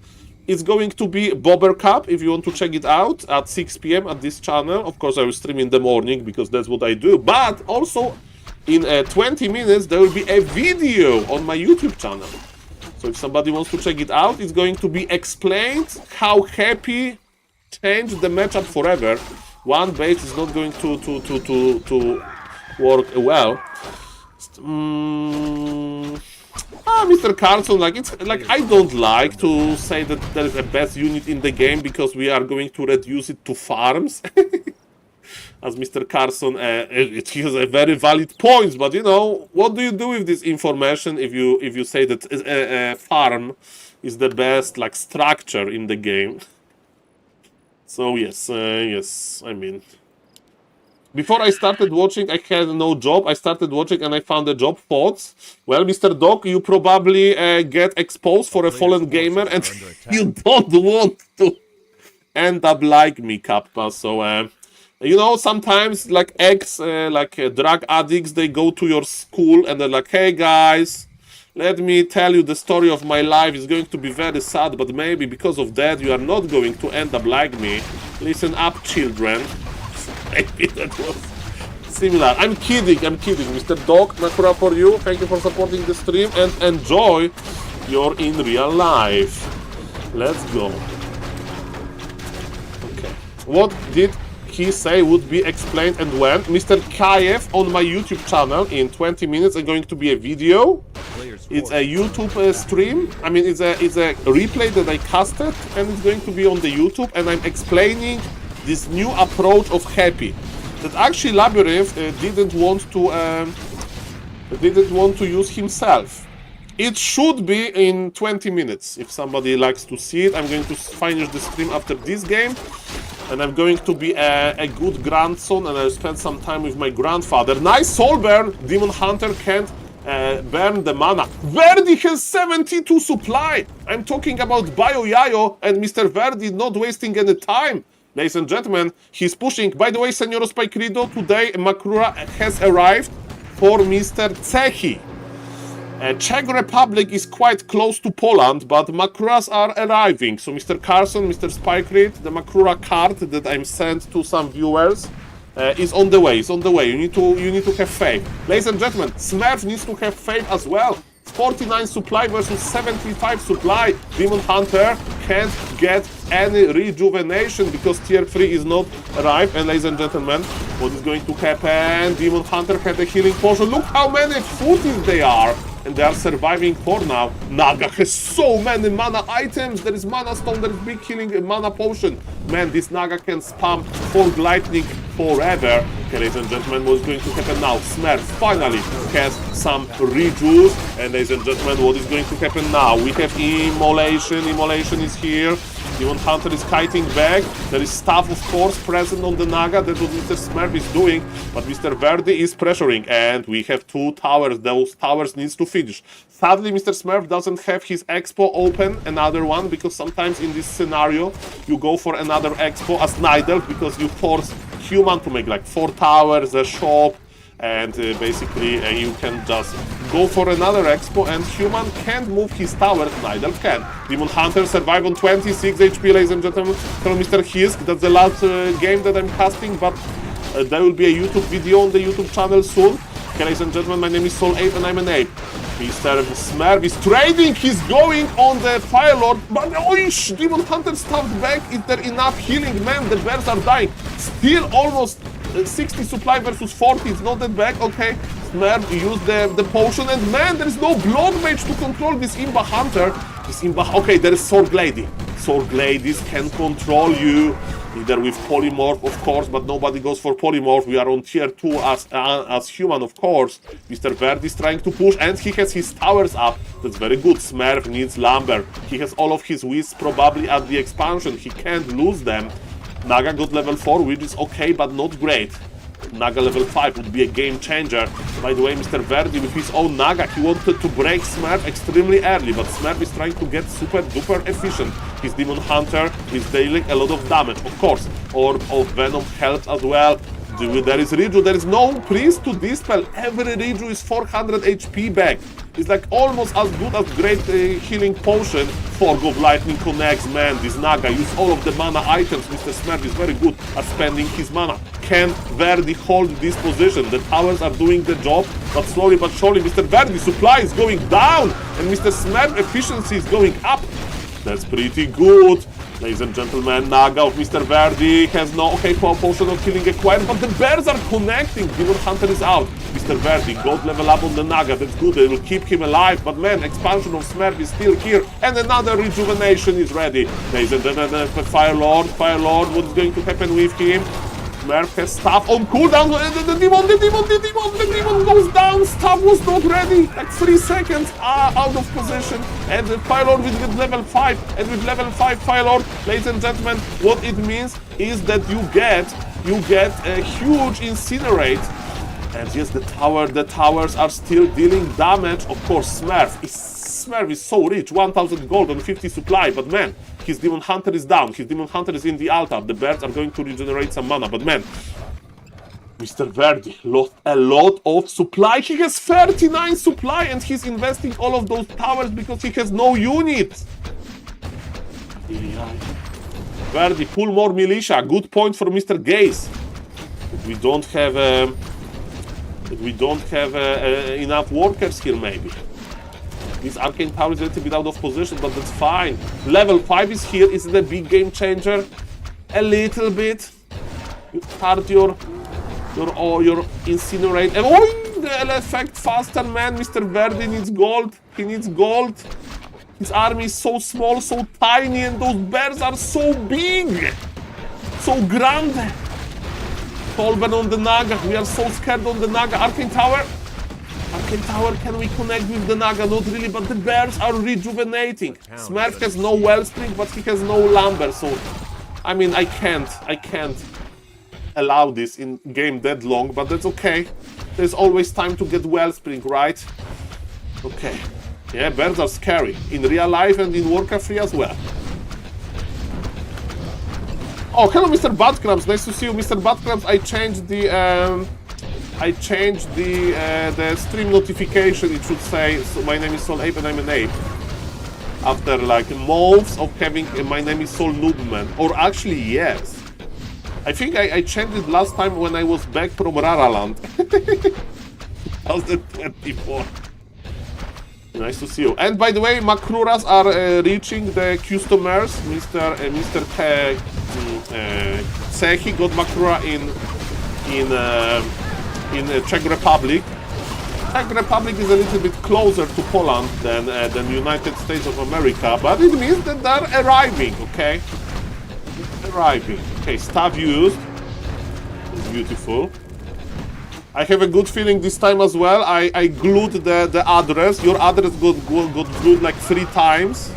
is going to be BOBER Cup, if you want to check it out, at 6 p.m. at this channel. Of course, I will stream in the morning, because that's what I do. But also, in 20 minutes, there will be a video on my YouTube channel. So if somebody wants to check it out, it's going to be explained how Happy changed the matchup forever. One base is not going to work well. Mr. Carlson, like, it's like, I don't like to say that there is a best unit in the game because we are going to reduce it to farms. As Mr. Carlson, it has a very valid point, but you know, what do you do with this information if you say that a farm is the best, like, structure in the game? So yes, I mean, before I started watching, I had no job. I started watching and I found a job. Thoughts? Well, Mr. Doc, you probably get exposed for a fallen gamer, and you don't want to end up like me, Kappa. So, you know, sometimes like drug addicts, they go to your school and they're like, hey guys, let me tell you the story of my life. It's going to be very sad, but maybe because of that you are not going to end up like me. Listen up, children. Maybe that was similar. I'm kidding, Mr. Dog, Nakura for you. Thank you for supporting the stream and enjoy your in real life. Let's go. Okay. What did he say would be explained and when? Mr. Kayev on my YouTube channel in 20 minutes is going to be a video. It's a YouTube stream. I mean, it's a replay that I casted, and it's going to be on the YouTube, and I'm explaining this new approach of Happy that actually Labyrinth didn't want to use himself. It should be in 20 minutes if somebody likes to see it. I'm going to finish the stream after this game, and I'm going to be a good grandson, and I'll spend some time with my grandfather. Nice soul burn. Demon Hunter can't burn the mana. Verdi has 72 supply. I'm talking about Bio Yayo and Mr. Verdi not wasting any time. Ladies and gentlemen, he's pushing. By the way, Senor Spikrido, today Makura has arrived for Mr. Cechi. Czech Republic is quite close to Poland, but Makuras are arriving. So Mr. Carson, Mr. Spikerid, the Makura card that I'm sent to some viewers is on the way. It's on the way. You need to have faith. Ladies and gentlemen, Smurf needs to have faith as well. 49 supply versus 75 supply. Demon Hunter can't get any rejuvenation because tier 3 is not arrived. And ladies and gentlemen, what is going to happen? Demon Hunter had a healing potion. Look how many footies they are. And they are surviving for now. Naga has so many mana items. There is mana stone, there is big healing mana potion. Man, this Naga can spam Fog Lightning forever. Okay, ladies and gentlemen, what's going to happen now? Smurf finally has some rejuice. And ladies and gentlemen, what is going to happen now? We have Immolation. Immolation is here. Demon Hunter is kiting back. There is staff, of course, present on the Naga. That's what Mr. Smurf is doing. But Mr. Verdi is pressuring. And we have 2 towers. Those towers needs to finish. Sadly, Mr. Smurf doesn't have his expo open, another one, because sometimes in this scenario, you go for another expo as Nidal, because you force human to make like 4 towers, a shop, and basically you can just go for another expo, and human can't move his tower, Nidal can. Demon Hunter survive on 26 HP, ladies and gentlemen. Hello, Mr. Hisk, that's the last game that I'm casting, but there will be a YouTube video on the YouTube channel soon. Okay, ladies and gentlemen, my name is SaulApe and I'm an ape. Mr. Smurf is trading, he's going on the Fire Lord, but oish, Demon Hunter stabbed back. Is there enough healing? Man, the bears are dying. Still almost 60 supply versus 40, it's not that bad. Okay, Smurf used the potion, and man, there is no Blood Mage to control this Imba Hunter. Okay, there is Sword Lady. Sword Ladies can control you, either with Polymorph, of course, but nobody goes for Polymorph. We are on tier 2 as human, of course. Mr. Verde is trying to push, and he has his towers up. That's very good. Smurf needs Lumber. He has all of his wisps probably at the expansion. He can't lose them. Naga got level 4, which is okay, but not great. Naga level 5 would be a game changer. By the way, Mr. Verdi with his own Naga, he wanted to break Smurf extremely early, but Smurf is trying to get super duper efficient. His Demon Hunter is dealing a lot of damage, of course. Orb of Venom helps as well. There is Riju, there is no Priest to dispel. Every Riju is 400 HP back. It's like almost as good as great healing potion. Fog of Lightning connects, man. This Naga use all of the mana items. Mr. Smurf is very good at spending his mana. Can Verdi hold this position? The towers are doing the job, but slowly but surely Mr. Verdi supply is going down, and Mr. Smurf efficiency is going up. That's pretty good. Ladies and gentlemen, Naga of Mr. Verdi has no potion of killing acquired, but the bears are connecting. Demon Hunter is out. Mr. Verdi got level up on the Naga. That's good. They will keep him alive. But man, expansion of Smurf is still here, and another rejuvenation is ready. Ladies and gentlemen, Fire Lord, what is going to happen with him? Smurf has staff on cooldown. The demon goes down. Staff was not ready. Like 3 seconds out of position. And the Fire Lord with level 5. And with level 5 Fire Lord, ladies and gentlemen, what it means is that you get a huge Incinerate. And yes, the towers are still dealing damage. Of course, Smurf is so rich, 1000 gold on 50 supply, but man, his Demon Hunter is down. His Demon Hunter is in the altar. The birds are going to regenerate some mana, but man, Mr. Verdi lost a lot of supply. He has 39 supply, and he's investing all of those towers because he has no units. Verdi, pull more militia. Good point for Mr. Gaze. We don't have enough workers here, maybe. This Arcane Tower is a little bit out of position, but that's fine. Level 5 is here. Is it a big game changer? A little bit. You start your Incinerate. And oh, the effect faster, man. Mr. Verdi needs gold. He needs gold. His army is so small, so tiny, and those bears are so big. So grande. Tolben on the Naga. We are so scared on the Naga. Arcane Tower. Arcane Tower, can we connect with the Naga? Not really, but the bears are rejuvenating. Smurf has no Wellspring, but he has no Lumber, so I mean, I can't allow this in game that long, but that's okay. There's always time to get Wellspring, right? Okay. Yeah, bears are scary in real life and in Warcraft 3 as well. Oh, hello, Mr. Badcrams. Nice to see you, Mr. Badcrams. I changed the stream notification. It should say, so my name is SaulApe and I'm an ape. After like months of having my name is SaulNoobman. Or actually, yes. I think I changed it last time when I was back from Raraland. 2024. Nice to see you. And by the way, Makruras are reaching the customers. Mr. Sehi got Makrura in Czech Republic. Czech Republic is a little bit closer to Poland than the United States of America, but it means that they're arriving, okay? Arriving. Okay, staff used. It's beautiful. I have a good feeling this time as well. I glued the address. Your address got glued like 3 times.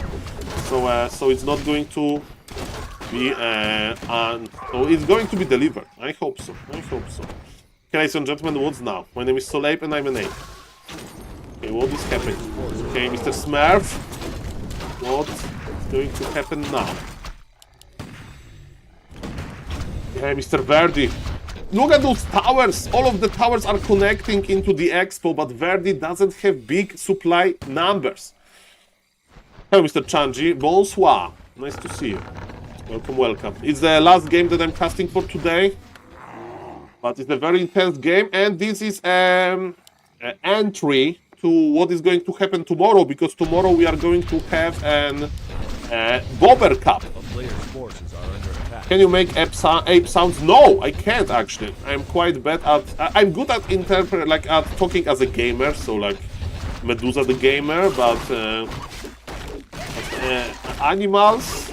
So it's not going to be so it's going to be delivered. I hope so. I hope so. Okay, ladies and gentlemen, what's now? My name is SaulApe and I'm an ape. Okay, what is happening? Okay, Mr. Smurf. What's going to happen now? Okay, Mr. Verdi. Look at those towers! All of the towers are connecting into the expo, but Verdi doesn't have big supply numbers. Hello, Mr. Chanji. Bonsoir. Nice to see you. Welcome, welcome. It's the last game that I'm casting for today. But it's a very intense game, and this is an entry what is going to happen tomorrow, because tomorrow we are going to have an BOBER Cup. A player's forces are under attack. Can you make ape sounds? No, I can't actually. I'm quite bad at. I'm good at at talking as a gamer, so like Medusa the gamer, but animals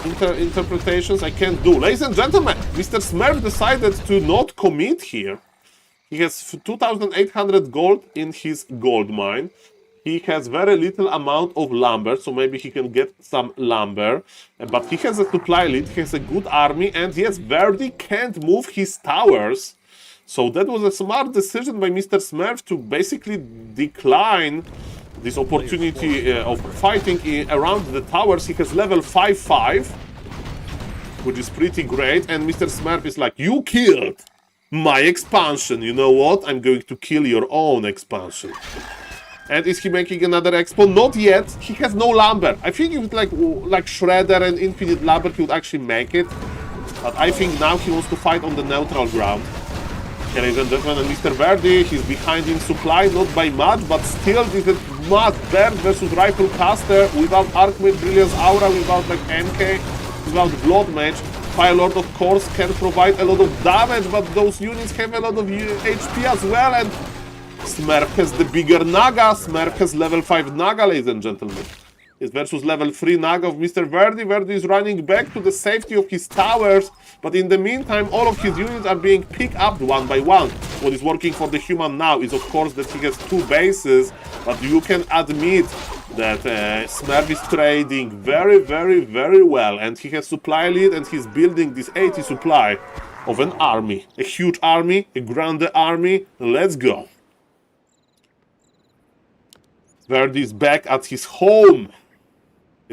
interpretations I can't do. Ladies and gentlemen, Mr. Smurf decided to not commit here. He has 2,800 gold in his gold mine. He has very little amount of lumber, so maybe he can get some lumber. But he has a supply lead, he has a good army, and yes, Verdi can't move his towers. So that was a smart decision by Mr. Smurf to basically decline this opportunity of fighting around the towers. He has level 5-5, which is pretty great, and Mr. Smurf is like, you killed my expansion, you know what? I'm going to kill your own expansion. And is he making another expo? Not yet. He has no lumber. I think if like Shredder and Infinite Lumber, he would actually make it. But I think now he wants to fight on the neutral ground. Okay, ladies and gentlemen, and Mr. Verdi, he's behind in supply, not by much, but still this is mud Bird versus Rifle Caster without Archmage, Brilliance Aura, without like MK, without Blood Mage. Fire Lord, of course, can provide a lot of damage, but those units have a lot of HP as well, and Smurf has the bigger Naga. Smurf has level 5 Naga, ladies and gentlemen. It's versus level 3 Naga of Mr. Verdi. Verdi is running back to the safety of his towers, but in the meantime, all of his units are being picked up one by one. What is working for the human now is, of course, that he has 2 bases, but you can admit that Smurf is trading very, very, very well, and he has supply lead, and he's building this 80 supply of an army. A huge army, a grande army. Let's go. Verdi is back at his home.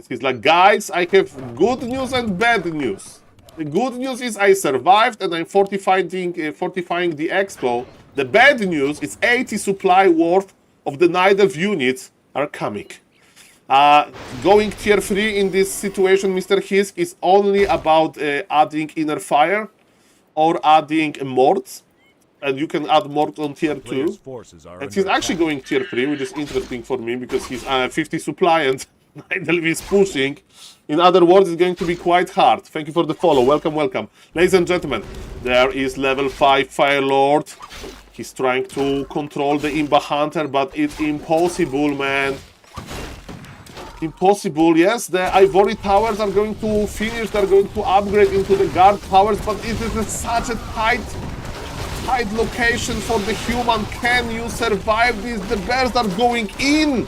He's like, guys, I have good news and bad news. The good news is I survived and I'm fortifying the expo. The bad news is 80 supply worth of the Night Elf units are coming. Going tier 3 in this situation, Mr. Hisk, is only about adding Inner Fire or adding Morts. And you can add Mort on tier 2. And he's actually going tier 3, which is interesting for me because he's 50 supply and Night Elf is pushing. In other words, it's going to be quite hard. Thank you for the follow. Welcome, welcome. Ladies and gentlemen, there is level 5 Fire Lord. He's trying to control the Imba Hunter, but it's impossible, man. Impossible, yes. The Ivory Towers are going to finish. They're going to upgrade into the Guard Towers, but it is such a tight location for the human. Can you survive this? The bears are going in.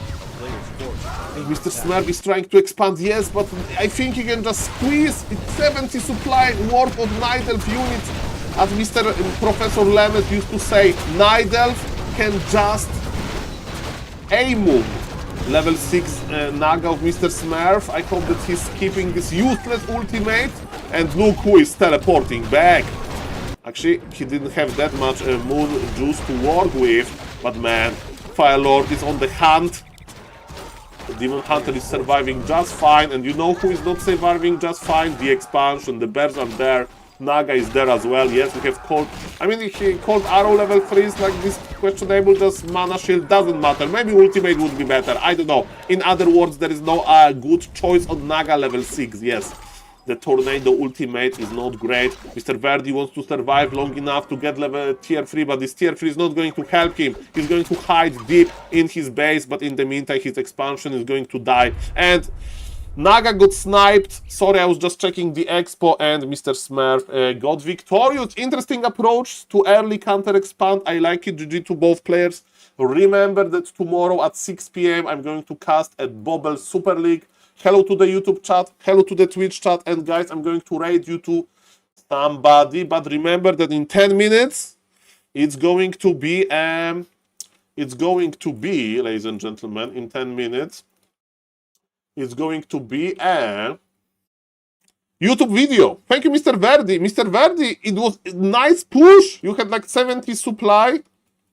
Mr. Smurf is trying to expand, yes, but I think he can just squeeze. It's 70 supply worth of Night Elf units. As Mr. Professor Lemet used to say, Night Elf can just A-move. Level 6 Naga of Mr. Smurf. I hope that he's keeping this useless ultimate. And look who is teleporting back. Actually, he didn't have that much moon juice to work with, but man, Fire Lord is on the hunt. The Demon Hunter is surviving just fine, and you know who is not surviving just fine? The expansion. The bears are there. Naga is there as well. Yes, we have Cold. I mean, Cold Arrow level 3 is like this questionable. Just Mana Shield doesn't matter. Maybe Ultimate would be better. I don't know. In other words, there is no good choice on Naga level 6. Yes. The Tornado Ultimate is not great. Mr. Verdi wants to survive long enough to get level tier 3, but this tier 3 is not going to help him. He's going to hide deep in his base, but in the meantime, his expansion is going to die. And Naga got sniped. Sorry, I was just checking the expo, and Mr. Smurf got victorious. Interesting approach to early counter-expand. I like it. GG to both players. Remember that tomorrow at 6 p.m. I'm going to cast at BOBER Super League. Hello to the YouTube chat, hello to the Twitch chat, and guys, I'm going to raid you to somebody, but remember that in 10 minutes, it's going to be, ladies and gentlemen, in 10 minutes, it's going to be a YouTube video. Thank you, Mr. Verdi. Mr. Verdi, it was a nice push. You had like 70 supply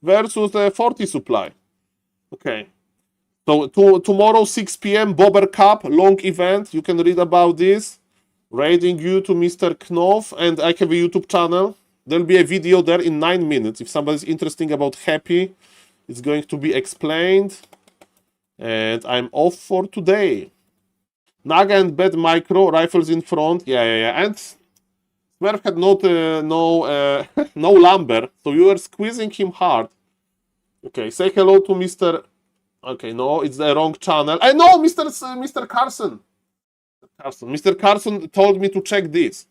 versus 40 supply. Okay. So tomorrow 6 p.m. BOBER Cup, long event. You can read about this. Raiding you to Mr. Knopf, and I have a YouTube channel. There'll be a video there in 9 minutes. If somebody's interested about Happy, It's going to be explained. And I'm off for today. Naga and Bad Micro, rifles in front. Yeah. And Smurf had no lumber, so you were squeezing him hard. Okay, say hello to Mr. Okay, no, it's the wrong channel. I know, Mr. Carson. Mr. Carson told me to check this.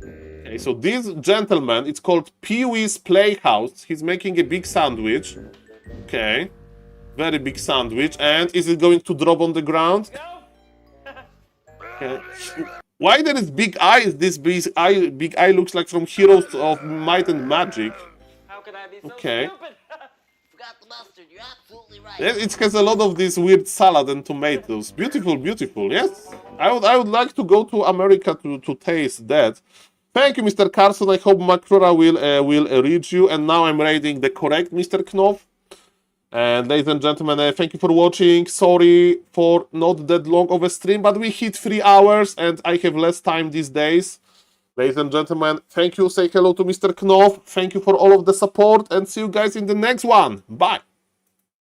Okay, so this gentleman, it's called Pee-wee's Playhouse. He's making a big sandwich. Okay, very big sandwich. And is it going to drop on the ground? Okay. Why there is big eyes? This big eye looks like from Heroes of Might and Magic. How could I be so Okay. stupid? Forgot the mustard. You're absolutely right. It has a lot of this weird salad and tomatoes. Beautiful, beautiful. Yes, I would like to go to America to taste that. Thank you, Mr. Carson. I hope Macrora will reach you. And now I'm raiding the correct Mr. Knopf. And ladies and gentlemen, thank you for watching. Sorry for not that long of a stream, but we hit 3 hours and I have less time these days. Ladies and gentlemen, thank you. Say hello to Mr. Knopf. Thank you for all of the support and see you guys in the next one. Bye.